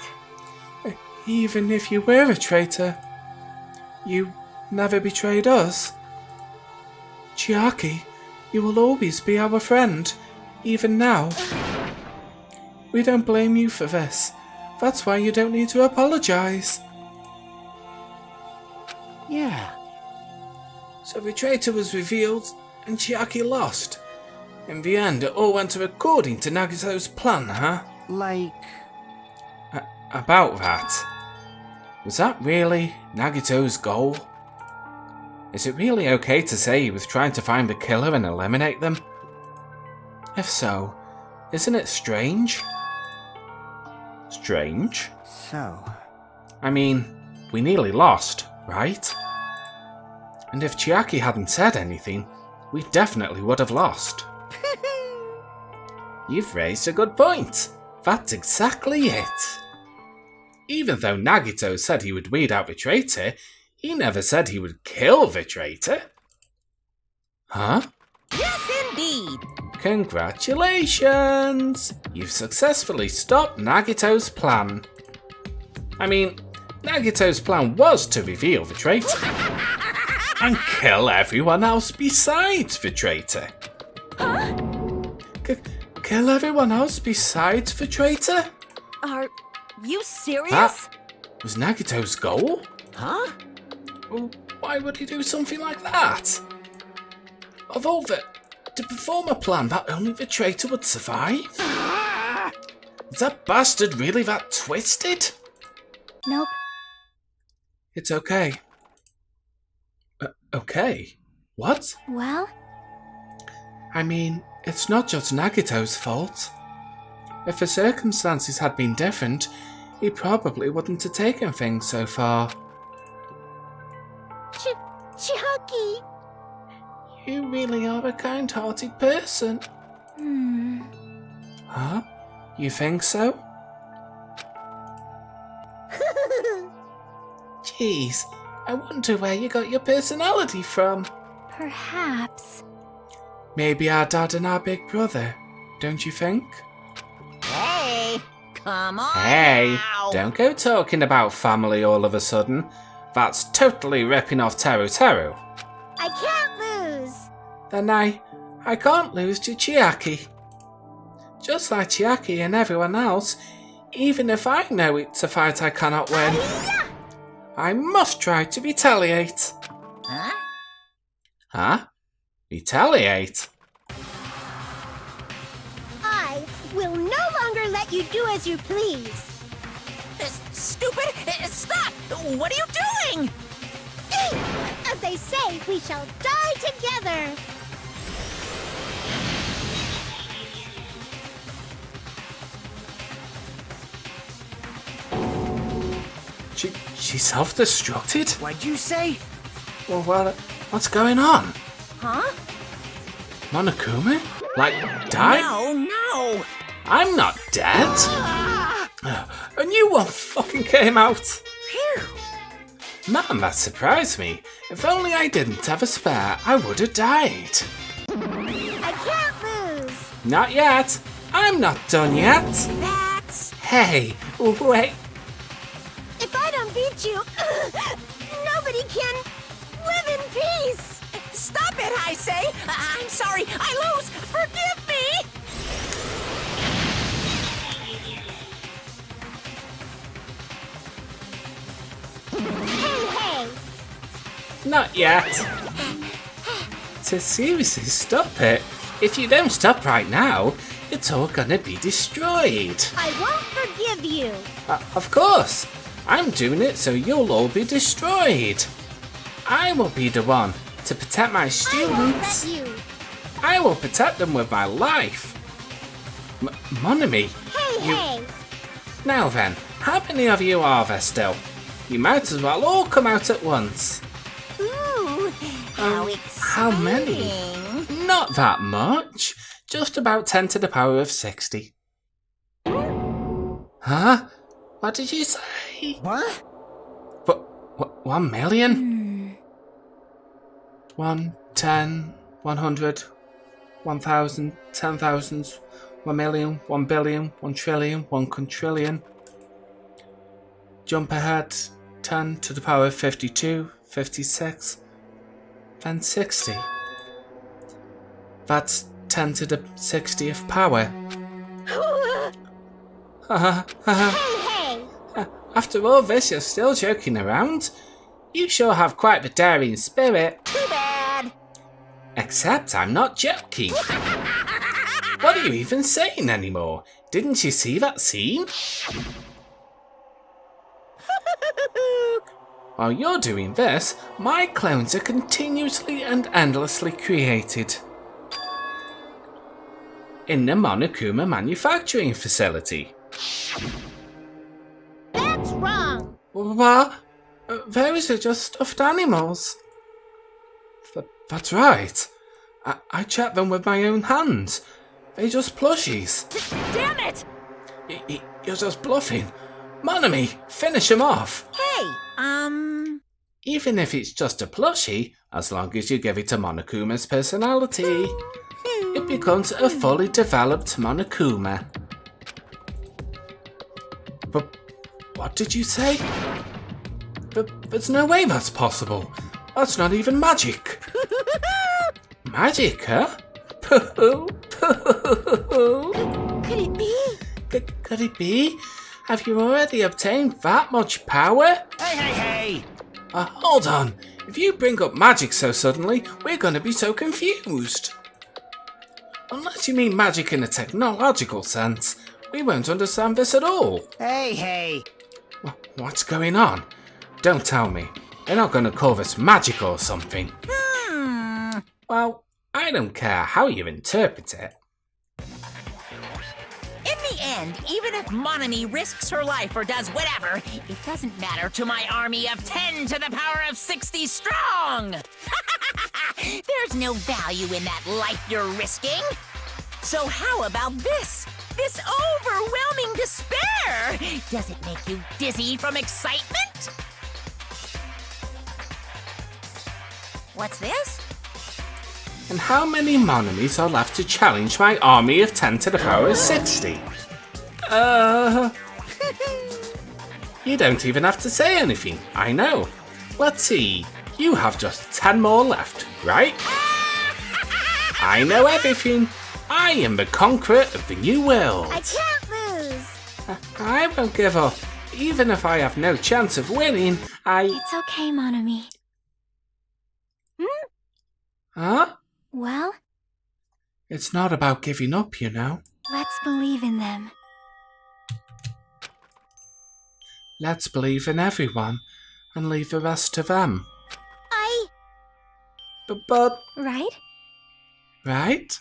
Even if you were a traitor, you never betrayed us. Chiaki, you will always be our friend, even now. We don't blame you for this. That's why you don't need to apologize. Yeah. So the traitor was revealed, and Chiaki lost. In the end, it all went according to Nagito's plan, huh? Like... about that. Was that really Nagito's goal? Is it really okay to say he was trying to find the killer and eliminate them? If so, isn't it strange? Strange? So, I mean, we nearly lost, right? And if Chiaki hadn't said anything, we definitely would have lost. You've raised a good point. That's exactly it. Even though Nagito said he would weed out the traitor, he never said he would kill the traitor. Huh? Yes, indeed. Congratulations! You've successfully stopped Nagito's plan. I mean, Nagito's plan was to reveal the traitor. And kill everyone else besides the traitor. Huh? Kill everyone else besides the traitor? Are you serious? That was Nagito's goal? Huh? Well, why would he do something like that? Of all the... to perform a plan that only the traitor would survive? Is that bastard really that twisted? Nope. It's okay. Okay? What? Well, I mean, it's not just Nagito's fault. If the circumstances had been different, he probably wouldn't have taken things so far. Chiaki! You really are a kind-hearted person. Huh? You think so? Jeez, I wonder where you got your personality from. perhaps. Maybe our dad and our big brother, don't you think? Hey, come on Hey, now. don't go talking about family all of a sudden. That's totally ripping off Teru Teru. I can't lose! Then I can't lose to Chiaki. Just like Chiaki and everyone else, even if I know it's a fight I cannot win, I must try to retaliate. Huh? Huh? Retaliate? I will no longer let you do as you please. Stupid! Stop! What are you doing? As they say, we shall die together. She self-destructed? what'd you say? Well, what's going on? Huh? Monokuma? Like, died? No! I'm not dead. A new one fucking came out. Phew! Man, that surprised me. If only I didn't have a spare, I would have died. I can't lose. Not yet. I'm not done yet. That's... Hey, wait. If I don't beat you, nobody can live in peace. Stop it, I say! I'm sorry, I lose! Forgive me! Hey! Not yet. So seriously, stop it. If you don't stop right now, it's all gonna be destroyed. I won't forgive you. Of course. I'm doing it so you'll all be destroyed. I will be the one to protect my I won't let students. you. I will protect them with my life. Monami, Hey! now then, how many of you are there still? You might as well all come out at once. Ooh, how exciting! How many? Not that much. Just about 10 to the power of 60. Huh? What did you say? What? But 1 million? 1, 10, 100, 1,000, 10,000, 1 million, 1 billion, 1 trillion, 1 quintillion. Jump ahead, 10 to the power of 52, 56, then 60. That's 10 to the 60th power. Hey! After all this, you're still joking around? You sure have quite the daring spirit. Too bad! Except I'm not joking. What are you even saying anymore? Didn't you see that scene? While you're doing this, my clones are continuously and endlessly created in the Monokuma manufacturing facility. That's wrong. What? Those are just stuffed animals. That's right. I checked them with my own hands. They're just plushies. Damn it! You're just bluffing. Nanami, finish him off. Hey, Even if it's just a plushie, as long as you give it a Monokuma's personality, it becomes a fully developed Monokuma. But what did you say? But there's no way that's possible. That's not even magic. Magic, huh? Could it be? Could it be? Have you already obtained that much power? Hey! Hold on. If you bring up magic so suddenly, we're going to be so confused. Unless you mean magic in a technological sense, we won't understand this at all. Hey! What's going on? Don't tell me. They're not going to call this magic or something. Well, I don't care how you interpret it. in the end, even if Monami risks her life or does whatever, it doesn't matter to my army of 10 to the power of 60 strong! There's no value in that life you're risking. So how about this? This overwhelming despair! Does it make you dizzy from excitement? What's this? And how many Monamis are left to challenge my army of 10 to the power of 60? You don't even have to say anything, I know. Let's see, you have just 10 more left, right? I know everything. I am the conqueror of the new world. I can't lose. I won't give up. Even if I have no chance of winning, It's okay, Monami. Huh? Well, It's not about giving up, you know. let's believe in them. Let's believe in everyone and leave the rest to them. But, Right? right?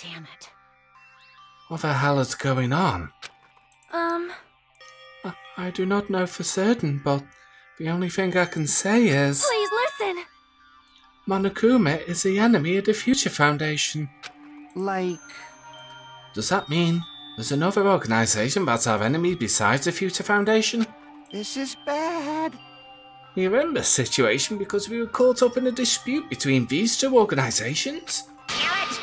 Damn it. What the hell is going on? I do not know for certain, but the only thing I can say is... Please listen! Monokuma is the enemy of the Future Foundation. Like... Does that mean there's another organization that's our enemy besides the Future Foundation? This is bad. We're in this situation because we were caught up in a dispute between these two organizations? Damn it!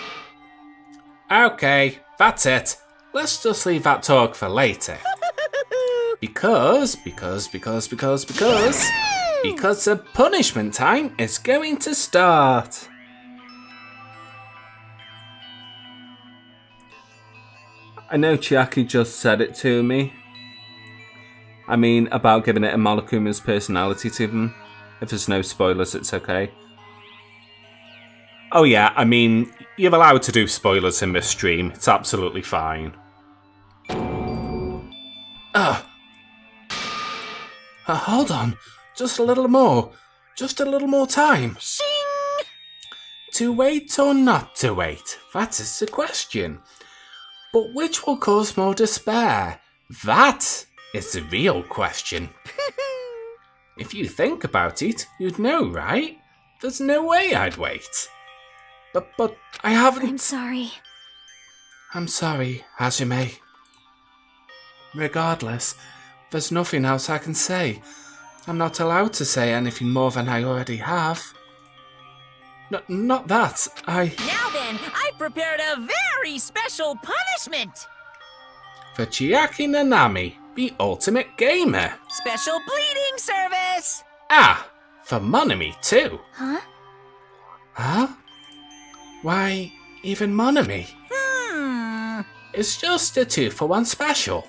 Okay, that's it. Let's just leave that talk for later. Because the punishment time is going to start. I know Chiaki just said it to me. I mean, about giving it a Monokuma's personality to them. If there's no spoilers, it's okay. Oh yeah, I mean, you're allowed to do spoilers in this stream. It's absolutely fine. Hold on. Just a little more. Just a little more time. Shing! To wait or not to wait? That is the question. But which will cause more despair? That is the real question. If you think about it, you'd know, right? There's no way I'd wait. But I haven't... I'm sorry. I'm sorry, Hajime. Regardless, there's nothing else I can say. I'm not allowed to say anything more than I already have. Not that, Now then, I've prepared a very special punishment! For Chiaki Nanami, the ultimate gamer. Special bleeding service! For Monami too. Huh? Huh? Why, even Monami? It's just a 2-for-1 special.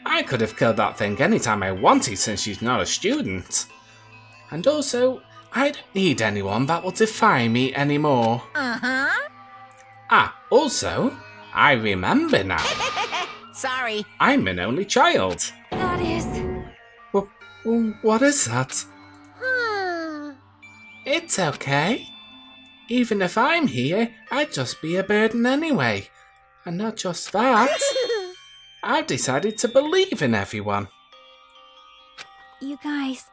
I could have killed that thing anytime I wanted since she's not a student. And also, I don't need anyone that will defy me anymore. Also, I remember now. Sorry. I'm an only child. That is... What is that? Huh. It's okay. Even if I'm here, I'd just be a burden anyway. And not just that, I've decided to believe in everyone. You guys,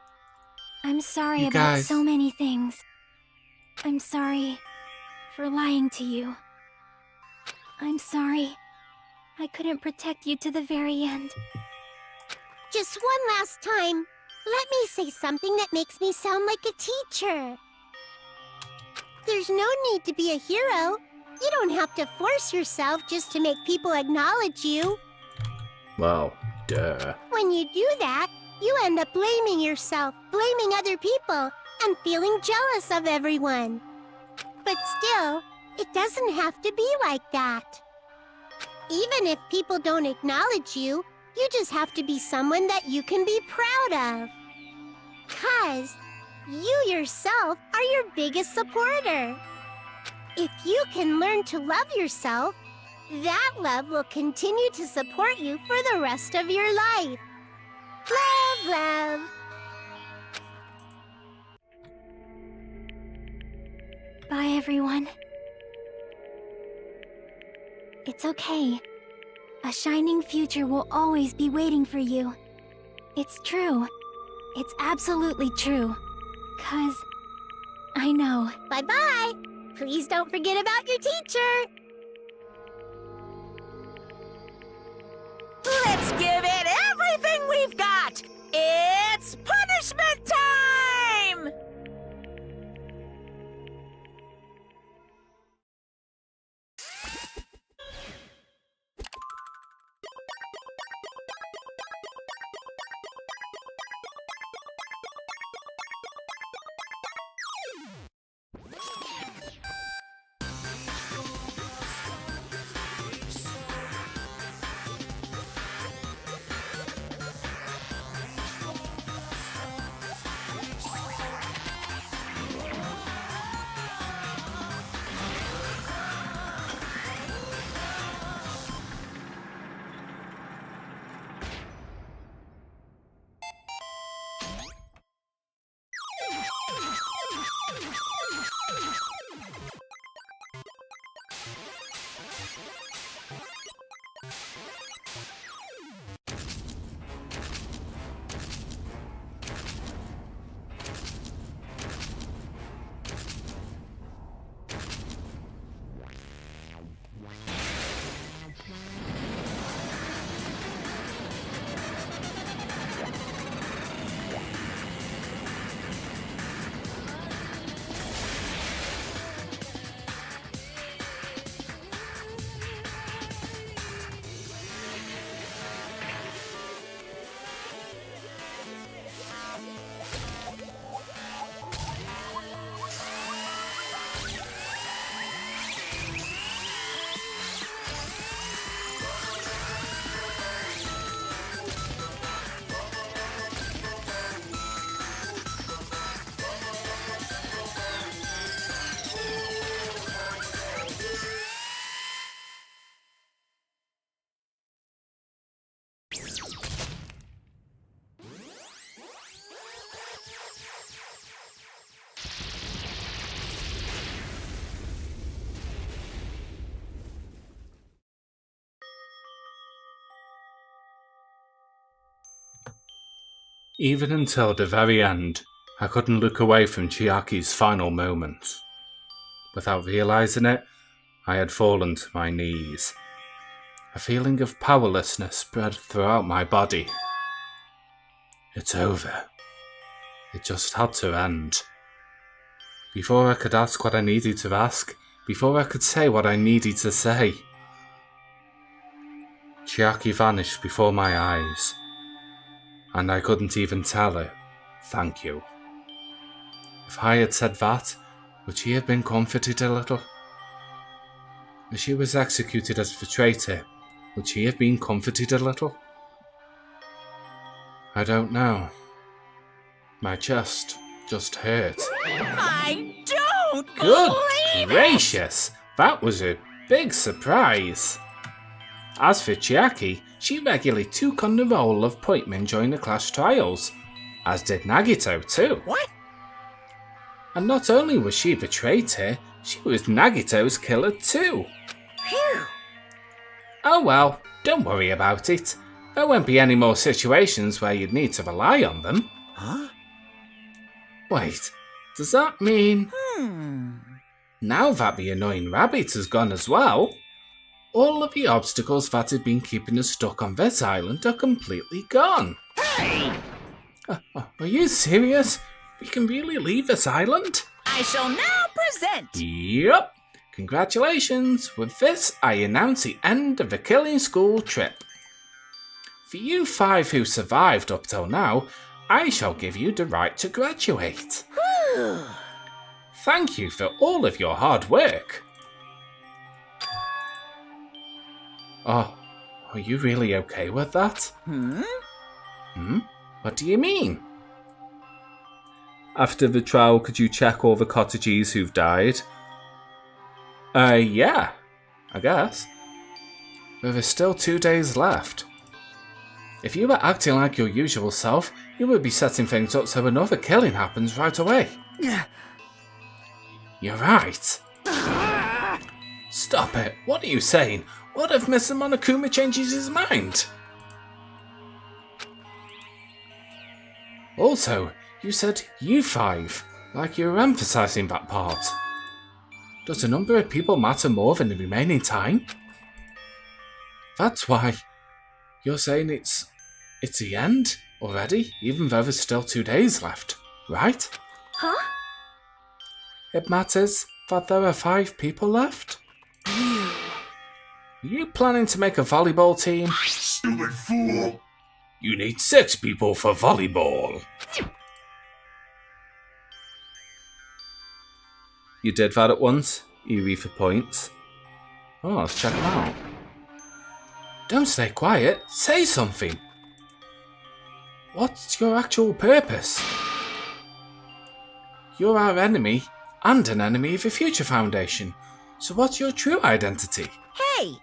I'm sorry You about guys. so many things. I'm sorry for lying to you. I'm sorry I couldn't protect you to the very end. Just one last time, let me say something that makes me sound like a teacher. There's no need to be a hero. You don't have to force yourself just to make people acknowledge you. Well, duh. When you do that, you end up blaming yourself, blaming other people, and feeling jealous of everyone. But still, it doesn't have to be like that. Even if people don't acknowledge you, you just have to be someone that you can be proud of. 'Cause you yourself are your biggest supporter. If you can learn to love yourself, that love will continue to support you for the rest of your life. Love, love. Bye, everyone. It's okay. A shining future will always be waiting for you. It's true. It's absolutely true. 'Cause I know. Bye-bye. Please don't forget about your teacher. Let's give it everything we've got! It's punishment time! Even until the very end, I couldn't look away from Chiaki's final moments. Without realizing it, I had fallen to my knees. A feeling of powerlessness spread throughout my body. It's over. It just had to end. Before I could ask what I needed to ask, before I could say what I needed to say, Chiaki vanished before my eyes. And I couldn't even tell her, thank you. If I had said that, would she have been comforted a little? If she was executed as the traitor, would she have been comforted a little? I don't know. My chest just hurt. I don't Good believe gracious! That was a big surprise. As for Chiaki, she regularly took on the role of Poitman during the class trials. as did Nagito too. What? And not only was she the traitor, she was Nagito's killer too. Phew. Oh well, don't worry about it. There won't be any more situations where you'd need to rely on them. Huh? Wait, does that mean... Hmm. Now that the annoying rabbit has gone as well, all of the obstacles that had been keeping us stuck on this island are completely gone. Hey! Are you serious? We can really leave this island? I shall now present. Yup. Congratulations. With this, I announce the end of the Killing School trip. For you 5 who survived up till now, I shall give you the right to graduate. Whew. Thank you for all of your hard work. Oh, are you really okay with that? What do you mean? After the trial, could you check all the cottages who've died? Yeah, I guess. There are still 2 days left. If you were acting like your usual self, you would be setting things up so another killing happens right away. You're right. Stop it. What are you saying? What if Mr. Monokuma changes his mind? Also, you said you 5, like you were emphasizing that part. Does the number of people matter more than the remaining time? That's why you're saying it's the end already, even though there's still 2 days left, right? Huh? It matters that there are 5 people left? Are you planning to make a volleyball team? Stupid fool! You need 6 people for volleyball. You did that at once? Eerie for points. Oh, let's check them out. Don't stay quiet. Say something. What's your actual purpose? You're our enemy and an enemy of the Future Foundation. So what's your true identity? Hey,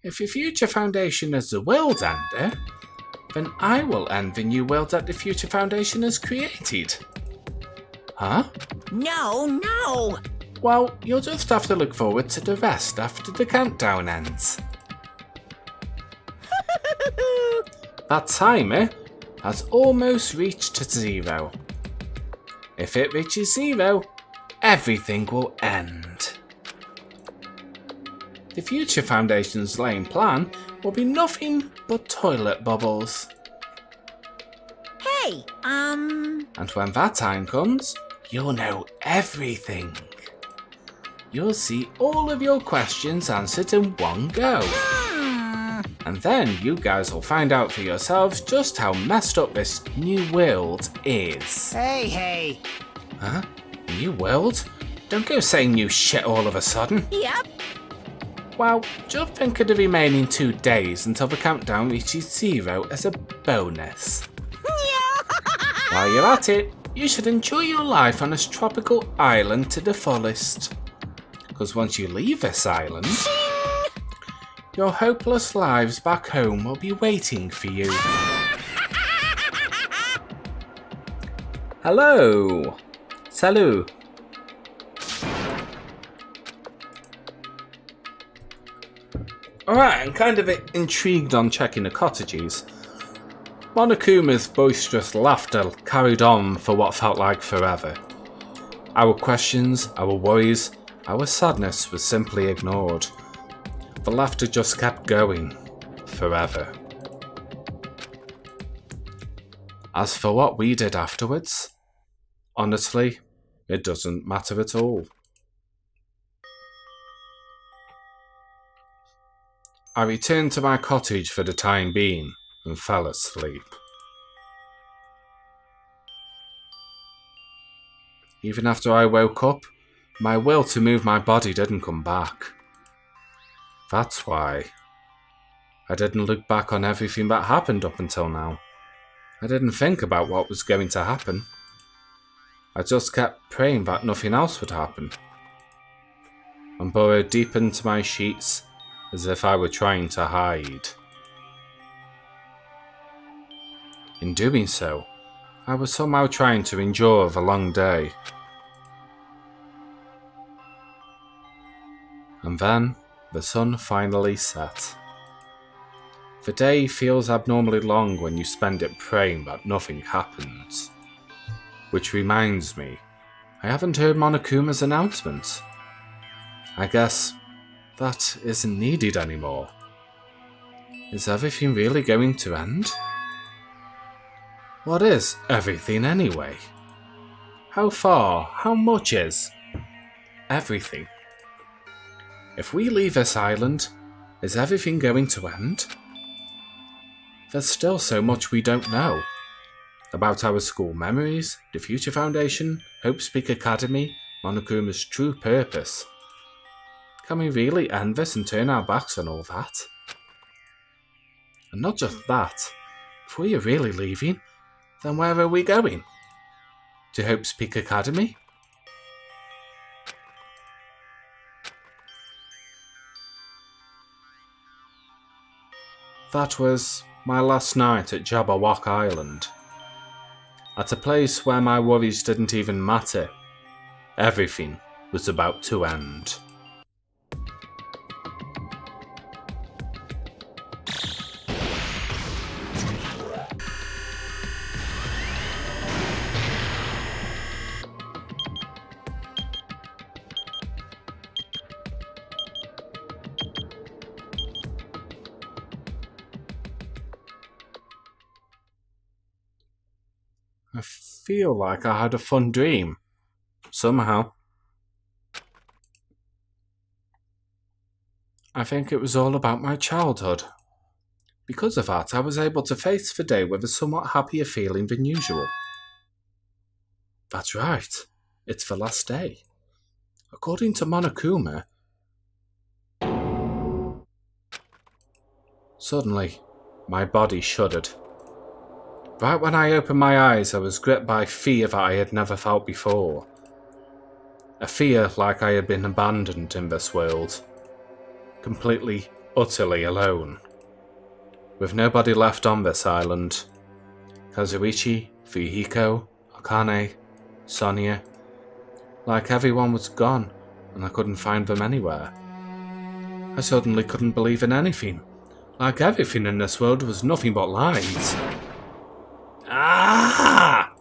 If the Future Foundation is the world ender, then I will end the new world that the Future Foundation has created. Huh? no. Well, you'll just have to look forward to the rest after the countdown ends. That timer has almost reached 0. If it reaches 0, everything will end. The Future Foundation's lame plan will be nothing but toilet bubbles. Hey, And when that time comes, you'll know everything. You'll see all of your questions answered in one go. And then you guys will find out for yourselves just how messed up this new world is. Hey. Huh? New world? Don't go saying new shit all of a sudden. Yep. Well, just think of the remaining 2 days until the countdown reaches 0 as a bonus. While you're at it, you should enjoy your life on this tropical island to the fullest. Because once you leave this island, your hopeless lives back home will be waiting for you. Hello! Salut! Alright, I'm kind of intrigued on checking the cottages. Monokuma's boisterous laughter carried on for what felt like forever. Our questions, our worries, our sadness was simply ignored. The laughter just kept going, forever. As for what we did afterwards, honestly, it doesn't matter at all. I returned to my cottage for the time being and fell asleep. Even after I woke up, my will to move my body didn't come back. That's why I didn't look back on everything that happened up until now. I didn't think about what was going to happen. I just kept praying that nothing else would happen, and burrowed deep into my sheets as if I were trying to hide. In doing so, I was somehow trying to endure the long day. And then, the sun finally set. The day feels abnormally long when you spend it praying that nothing happens. Which reminds me, I haven't heard Monokuma's announcement. I guess that isn't needed anymore. Is everything really going to end? What is everything anyway? How far, how much is everything? If we leave this island, is everything going to end? There's still so much we don't know. About our school memories, the Future Foundation, Hope's Peak Academy, Monokuma's true purpose. Can we really end this and turn our backs on all that? And not just that, if we are really leaving, then where are we going? To Hope's Peak Academy? That was my last night at Jabberwock Island. At a place where my worries didn't even matter. Everything was about to end. I feel like I had a fun dream. Somehow. I think it was all about my childhood. Because of that, I was able to face the day with a somewhat happier feeling than usual. That's right. It's the last day. According to Monokuma... Suddenly, my body shuddered. Right when I opened my eyes, I was gripped by fear that I had never felt before. A fear like I had been abandoned in this world. Completely, utterly alone. With nobody left on this island. Kazuichi, Fuyuhiko, Akane, Sonia. Like everyone was gone, and I couldn't find them anywhere. I suddenly couldn't believe in anything. Like everything in this world was nothing but lies. Ah!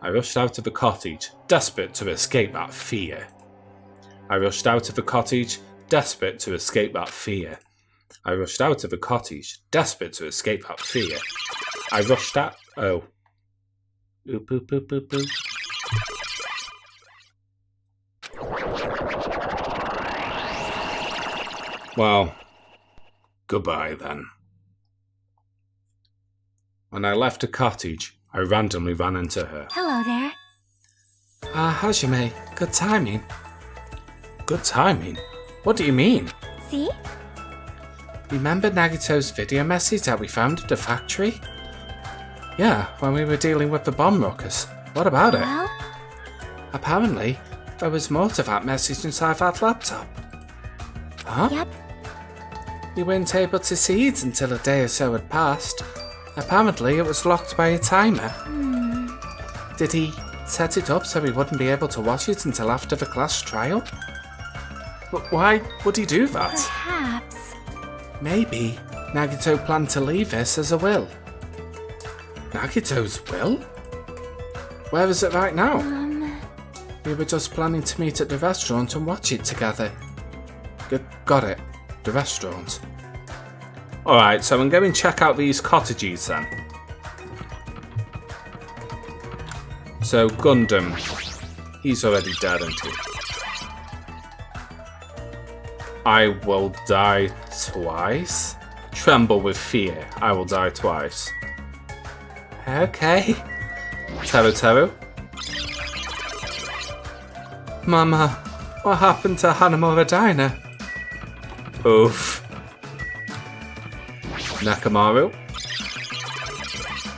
I rushed out of the cottage, desperate to escape that fear. I rushed out of the cottage, desperate to escape that fear. I rushed out of the cottage, desperate to escape that fear. I rushed out... Oh. Oop, oop, oop, oop, oop. Well, goodbye then. When I left the cottage, I randomly ran into her. Hello there. Hajime, good timing. Good timing? What do you mean? See? Remember Nagito's video message that we found at the factory? Yeah, when we were dealing with the bomb ruckus. What about it? Well? Apparently, there was more to that message inside that laptop. Huh? Yep. We weren't able to see it until a day or so had passed. Apparently, it was locked by a timer. Did he set it up so we wouldn't be able to watch it until after the class trial? But why would he do that? Perhaps. Maybe Nagito planned to leave this as a will. Nagito's will? Where is it right now? We were just planning to meet at the restaurant and watch it together. Got it. The restaurant. Alright, so I'm going to check out these cottages then. So, Gundam. He's already dead, isn't he? I will die twice? Tremble with fear. I will die twice. Okay. Teru. Mama, what happened to Hanamura Diner? Oof. Nakamaru.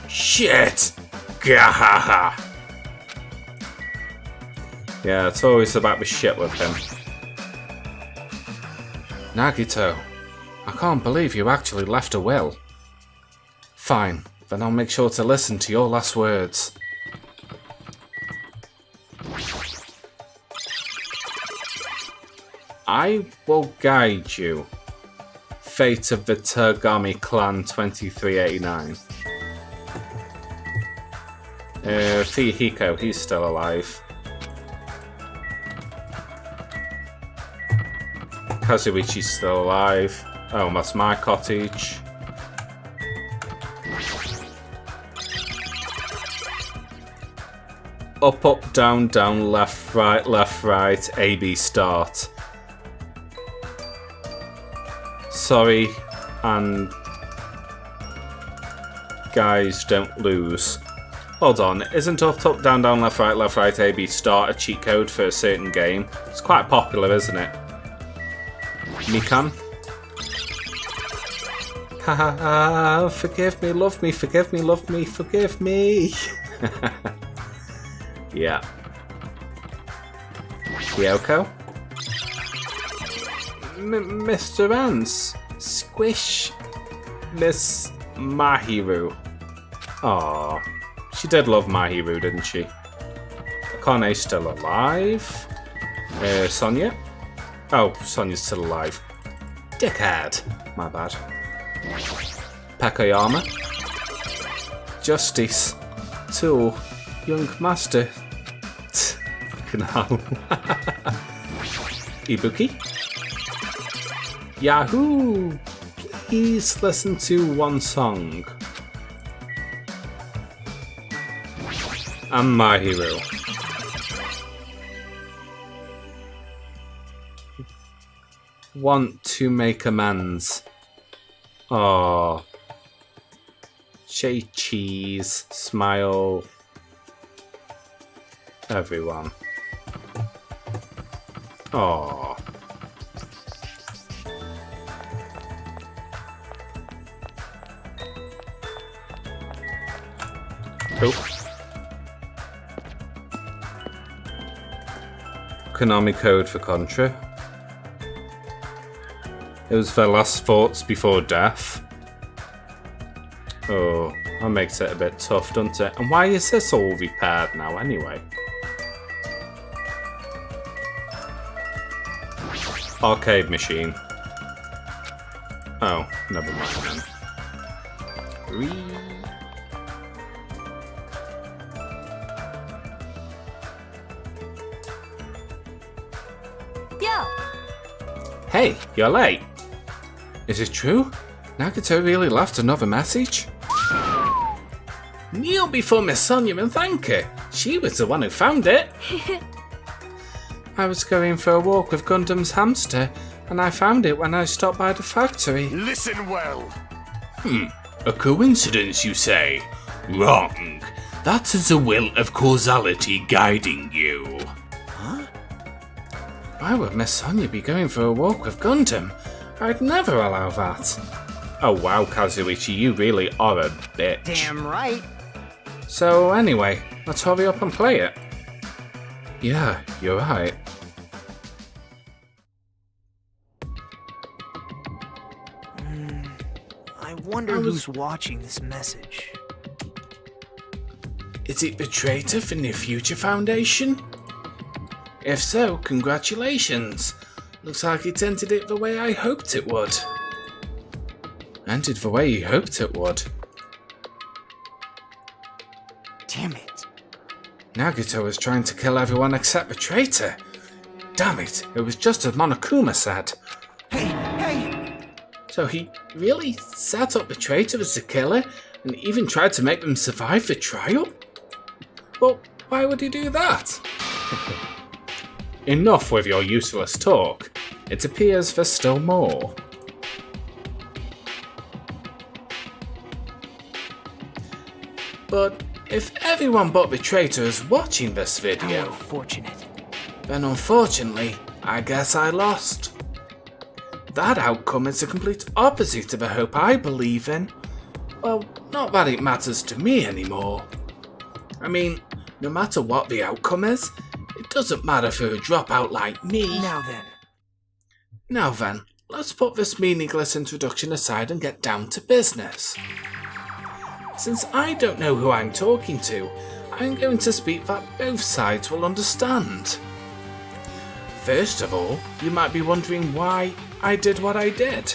Shit! Gahaha! Yeah, it's always about the shit with him. Nagito, I can't believe you actually left a will. Fine, Then I'll make sure to listen to your last words. I will guide you. Fate of the Tergami Clan 2389. Fuyuhiko, he's still alive. Kazuichi's still alive. Oh, that's my cottage. Up, up, down, down, left, right, A, B, start. Sorry, and guys, don't lose. Hold on, isn't up, up, down, down, left, right, A, B, start a cheat code for a certain game? It's quite popular, isn't it? Mikan? Haha, forgive me, love me, forgive me, love me, forgive me. Yeah. Kyoko? Mr. Ants. Squish. Miss Mahiru. Aww. She did love Mahiru, didn't she? Akane's still alive. Sonia? Oh, Sonia's still alive. Dickhead. My bad. Pakoyama? Justice. Tool. Young Master. Fucking hell. Ibuki? Yahoo! Please listen to one song. And My Hero. Want to make amends. Aww. Say cheese. Smile. Everyone. Aww. Cool. Konami code for Contra. It was their last thoughts before death. Oh, that makes it a bit tough, doesn't it? And why is this all repaired now anyway? Arcade machine. Oh, never mind then. Yo! Hey, you're late. Is it true? Nagito really left another message? Kneel before Miss Sonia and thank her. She was the one who found it. I was going for a walk with Gundam's hamster, and I found it when I stopped by the factory. Listen well. A coincidence, you say? Wrong. That is the will of causality guiding you. Huh? Why would Miss Sonia be going for a walk with Gundam? I'd never allow that. Oh wow, Kazuichi, you really are a bitch. Damn right. So anyway, let's hurry up and play it. Yeah, you're right. I wonder who's watching this message. Is it the traitor for Near Future Foundation? If so, congratulations. Looks like it ended it the way I hoped it would. Ended the way you hoped it would. Damn it. Nagito was trying to kill everyone except the traitor. Damn it, it was just as Monokuma said. Hey! So he really set up the traitor as the killer and even tried to make them survive the trial? Well, why would he do that? Enough with your useless talk. It appears there's still more. But if everyone but the traitor is watching this video, How unfortunate. then unfortunately, I guess I lost. That outcome is the complete opposite of the hope I believe in. Well, not that it matters to me anymore. I mean, no matter what the outcome is, it doesn't matter for a dropout like me. Now then, let's put this meaningless introduction aside and get down to business. Since I don't know who I'm talking to, I'm going to speak that both sides will understand. First of all, you might be wondering why I did what I did.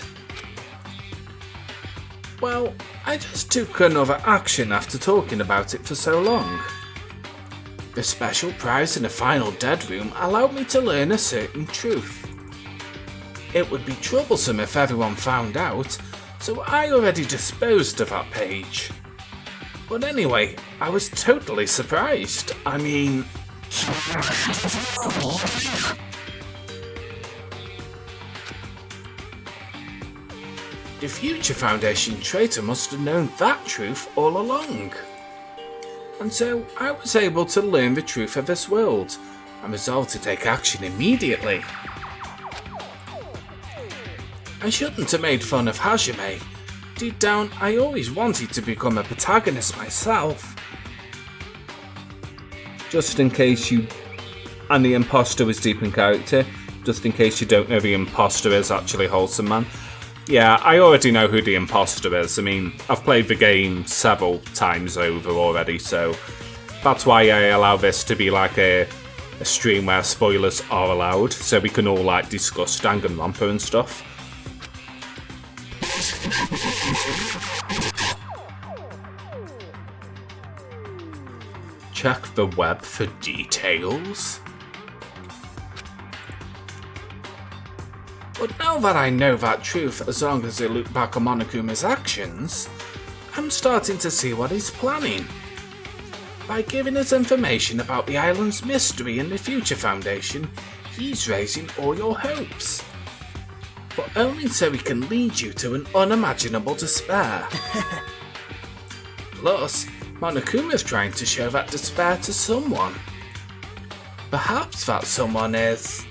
Well, I just took another action after talking about it for so long. The special prize in the final dead room allowed me to learn a certain truth. It would be troublesome if everyone found out, so I already disposed of that page. But anyway, I was totally surprised. I mean... The Future Foundation traitor must have known that truth all along. And so I was able to learn the truth of this world and resolved to take action immediately. I shouldn't have made fun of Hajime. Deep down, I always wanted to become a protagonist myself. Just in case you... And the imposter was deep in character. Just in case you don't know, the imposter is actually Wholesome Man. Yeah, I already know who the imposter is. I mean, I've played the game several times over already, so that's why I allow this to be like a stream where spoilers are allowed, so we can all like discuss Danganronpa and stuff. Check the web for details. But now that I know that truth, as long as I look back on Monokuma's actions, I'm starting to see what he's planning. By giving us information about the island's mystery and the Future Foundation, he's raising all your hopes. But only so he can lead you to an unimaginable despair. Plus, Monokuma's trying to show that despair to someone. Perhaps that someone is...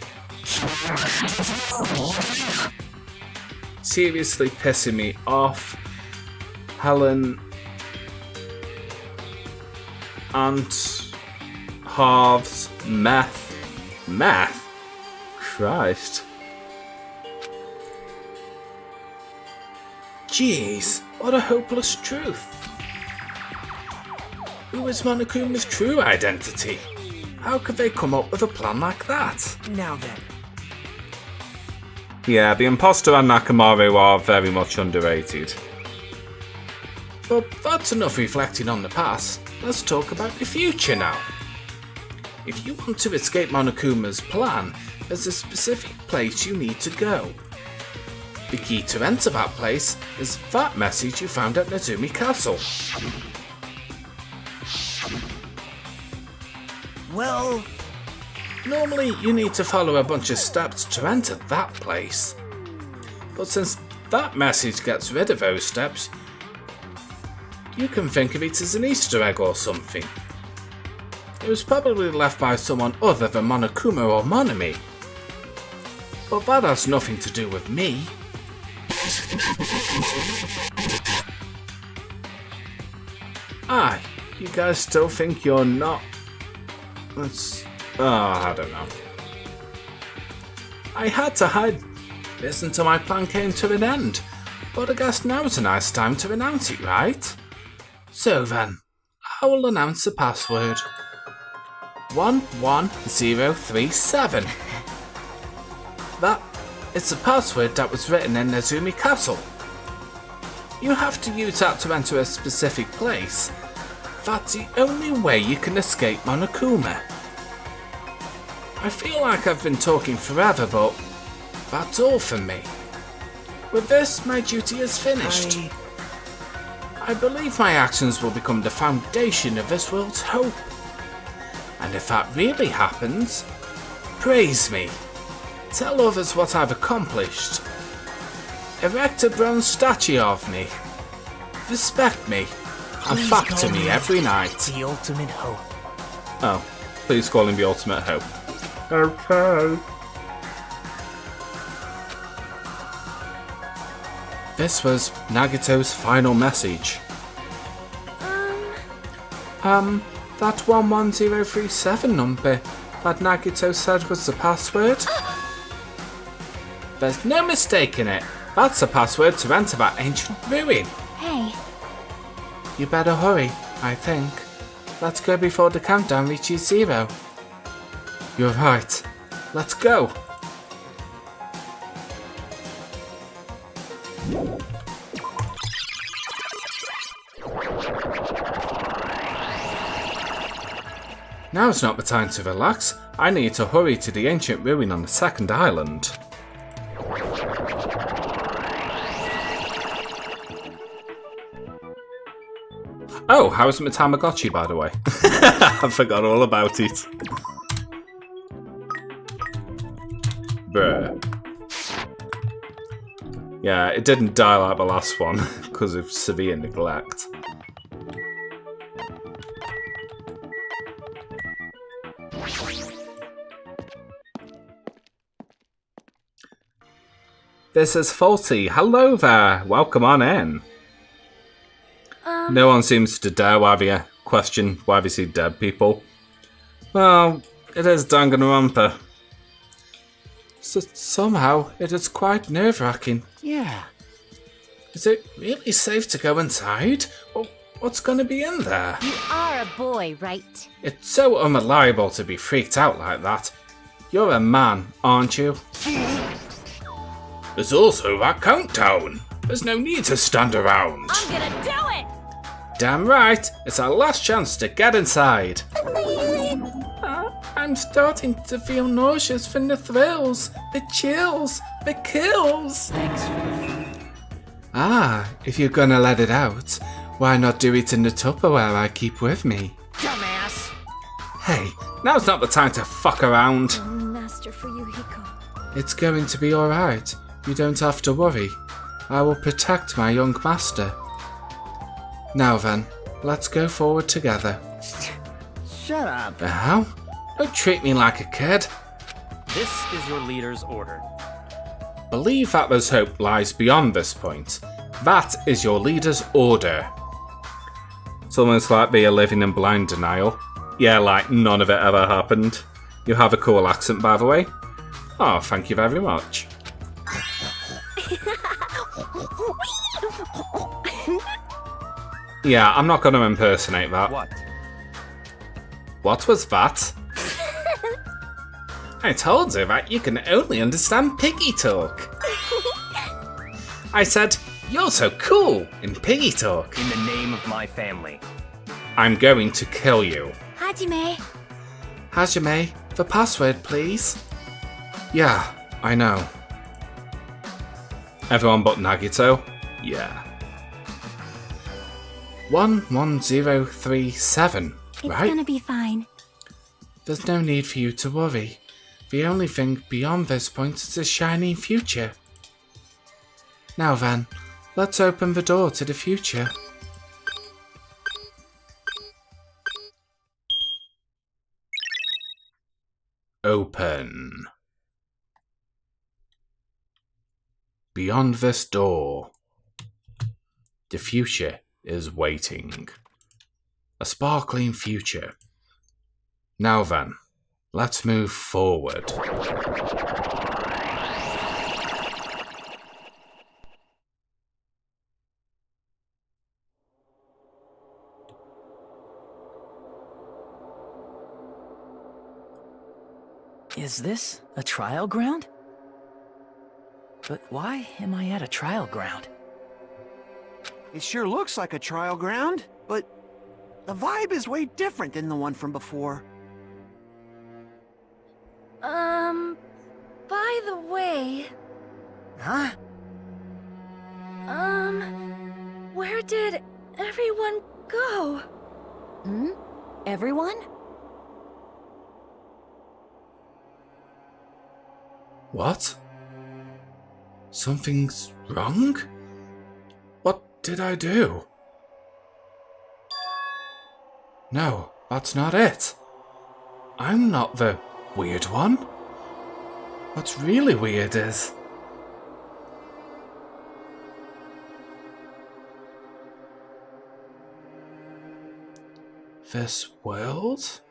seriously pissing me off. Helen and halves meth. Christ. Jeez, what a hopeless truth. Who is Monokuma's true identity? How could they come up with a plan like that? Now then. Yeah, the imposter and Nakamaru are very much underrated. But that's enough reflecting on the past. Let's talk about the future now. If you want to escape Monokuma's plan, there's a specific place you need to go. The key to enter that place is that message you found at Nezumi Castle. Well... Normally, you need to follow a bunch of steps to enter that place. But since that message gets rid of those steps, you can think of it as an Easter egg or something. It was probably left by someone other than Monokuma or Nanami. But that has nothing to do with me. You guys still think you're not... I don't know. I had to hide this until my plan came to an end, but I guess now's a nice time to announce it, right? So then, I will announce the password. 11037. That is the password that was written in Nezumi Castle. You have to use that to enter a specific place. That's the only way you can escape Monokuma. I feel like I've been talking forever, but that's all from me. With this, my duty is finished. I believe my actions will become the foundation of this world's hope. And if that really happens, praise me. Tell others what I've accomplished. Erect a bronze statue of me. Respect me. And factor me every night. The ultimate hope. Oh, please call him the ultimate hope. Okay. This was Nagito's final message. That 11037 number that Nagito said was the password? There's no mistaking it. That's the password to enter that ancient ruin. Hey, You better hurry, I think. Let's go before the countdown reaches 0. You're right. Let's go. Now's not the time to relax. I need to hurry to the ancient ruin on the second island. Oh, how's my Tamagotchi, by the way? I forgot all about it. Bruh. Yeah, it didn't die like the last one because of severe neglect. This is Faulty. Hello there. Welcome on in. No one seems to dare question why we see dead people. Well, it is Danganronpa. So somehow it is quite nerve-wracking. Yeah. Is it really safe to go inside? Well, what's going to be in there? You are a boy, right? It's so unreliable to be freaked out like that. You're a man, aren't you? There's also that countdown. There's no need to stand around. I'm gonna do it! Damn right. It's our last chance to get inside. I'm starting to feel nauseous from the thrills, the chills, the kills. Thanks for the food. Ah, if you're gonna let it out, why not do it in the Tupperware I keep with me? Dumbass! Hey, now's not the time to fuck around. Master Fuyuhiko. It's going to be alright. You don't have to worry. I will protect my young master. Now then, let's go forward together. Shut up. How? Don't treat me like a kid. This is your leader's order. Believe that there's hope lies beyond this point. That is your leader's order. It's almost like they are living in blind denial. Yeah, like none of it ever happened. You have a cool accent, by the way. Oh, thank you very much. Yeah, I'm not going to impersonate that. What? What was that? I told you that you can only understand piggy talk. I said, you're so cool in piggy talk. In the name of my family. I'm going to kill you. Hajime. Hajime, the password, please. Yeah, I know. Everyone but Nagito? Yeah. 11037, It's right? gonna be fine. There's no need for you to worry. The only thing beyond this point is a shining future. Now then, let's open the door to the future. Open. Beyond this door, the future is waiting. A sparkling future. Now then, let's move forward. Is this a trial ground? But why am I at a trial ground? It sure looks like a trial ground, but the vibe is way different than the one from before. By the way, Huh? where did everyone go? Everyone? What? Something's wrong? What did I do? No, that's not it. I'm not the weird one. What's really weird is... this world?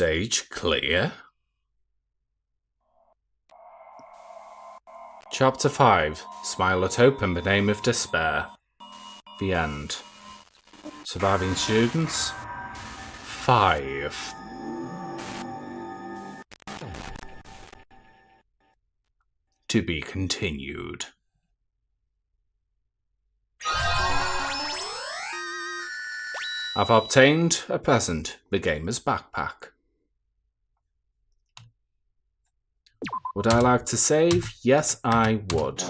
Stage clear. Chapter 5. Smile at Hope in the Name of Despair. The end. Surviving students? 5. To be continued. I've obtained a present, the gamer's backpack. Would I like to save? Yes, I would.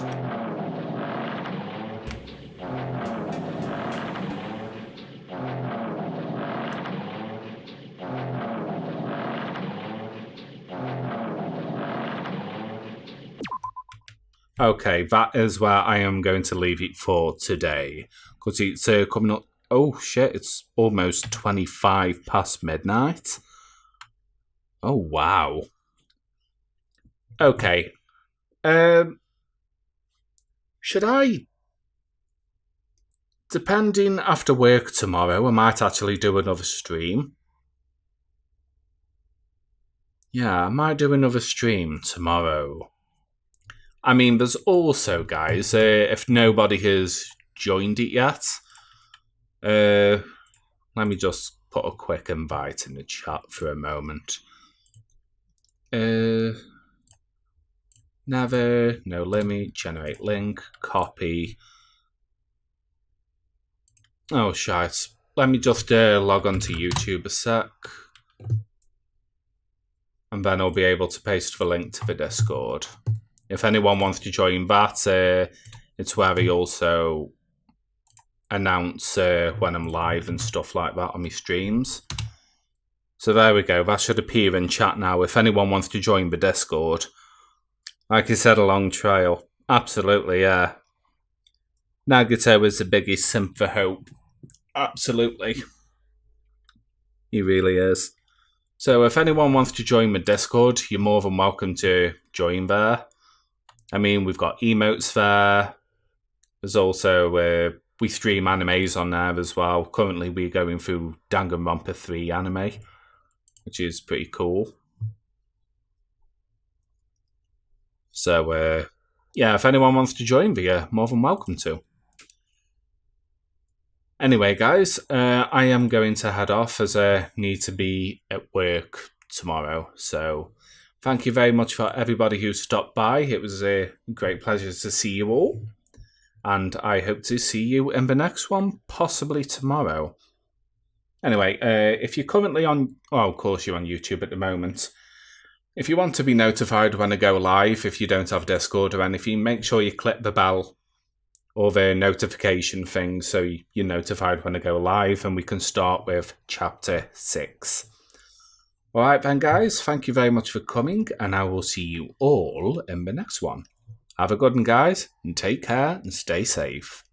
Okay, that is where I am going to leave it for today. Because it's coming up... Oh shit, it's almost 25 past midnight. Oh wow. Okay. Should I... Depending after work tomorrow, I might actually do another stream. Yeah, I might do another stream tomorrow. I mean, there's also, guys, if nobody has joined it yet, let me just put a quick invite in the chat for a moment. Never, no limit, generate link, copy. Oh, shite. Let me just log on to YouTube a sec. And then I'll be able to paste the link to the Discord. If anyone wants to join that, it's where I also announce when I'm live and stuff like that on my streams. So there we go. That should appear in chat now. If anyone wants to join the Discord. Like I said, a long trail. Absolutely, yeah. Nagito is the biggest simp for Hope. Absolutely. He really is. So if anyone wants to join the Discord, you're more than welcome to join there. I mean, we've got emotes there. There's also, we stream animes on there as well. Currently, we're going through Danganronpa 3 anime, which is pretty cool. So, yeah, if anyone wants to join, you're more than welcome to. Anyway, guys, I am going to head off as I need to be at work tomorrow. So, thank you very much for everybody who stopped by. It was a great pleasure to see you all. And I hope to see you in the next one, possibly tomorrow. Anyway, if you're currently on... Well, of course you're on YouTube at the moment. If you want to be notified when I go live, if you don't have Discord or anything, make sure you click the bell or the notification thing so you're notified when I go live and we can start with Chapter 6. Alright then, guys, thank you very much for coming, and I will see you all in the next one. Have a good one, guys, and take care and stay safe.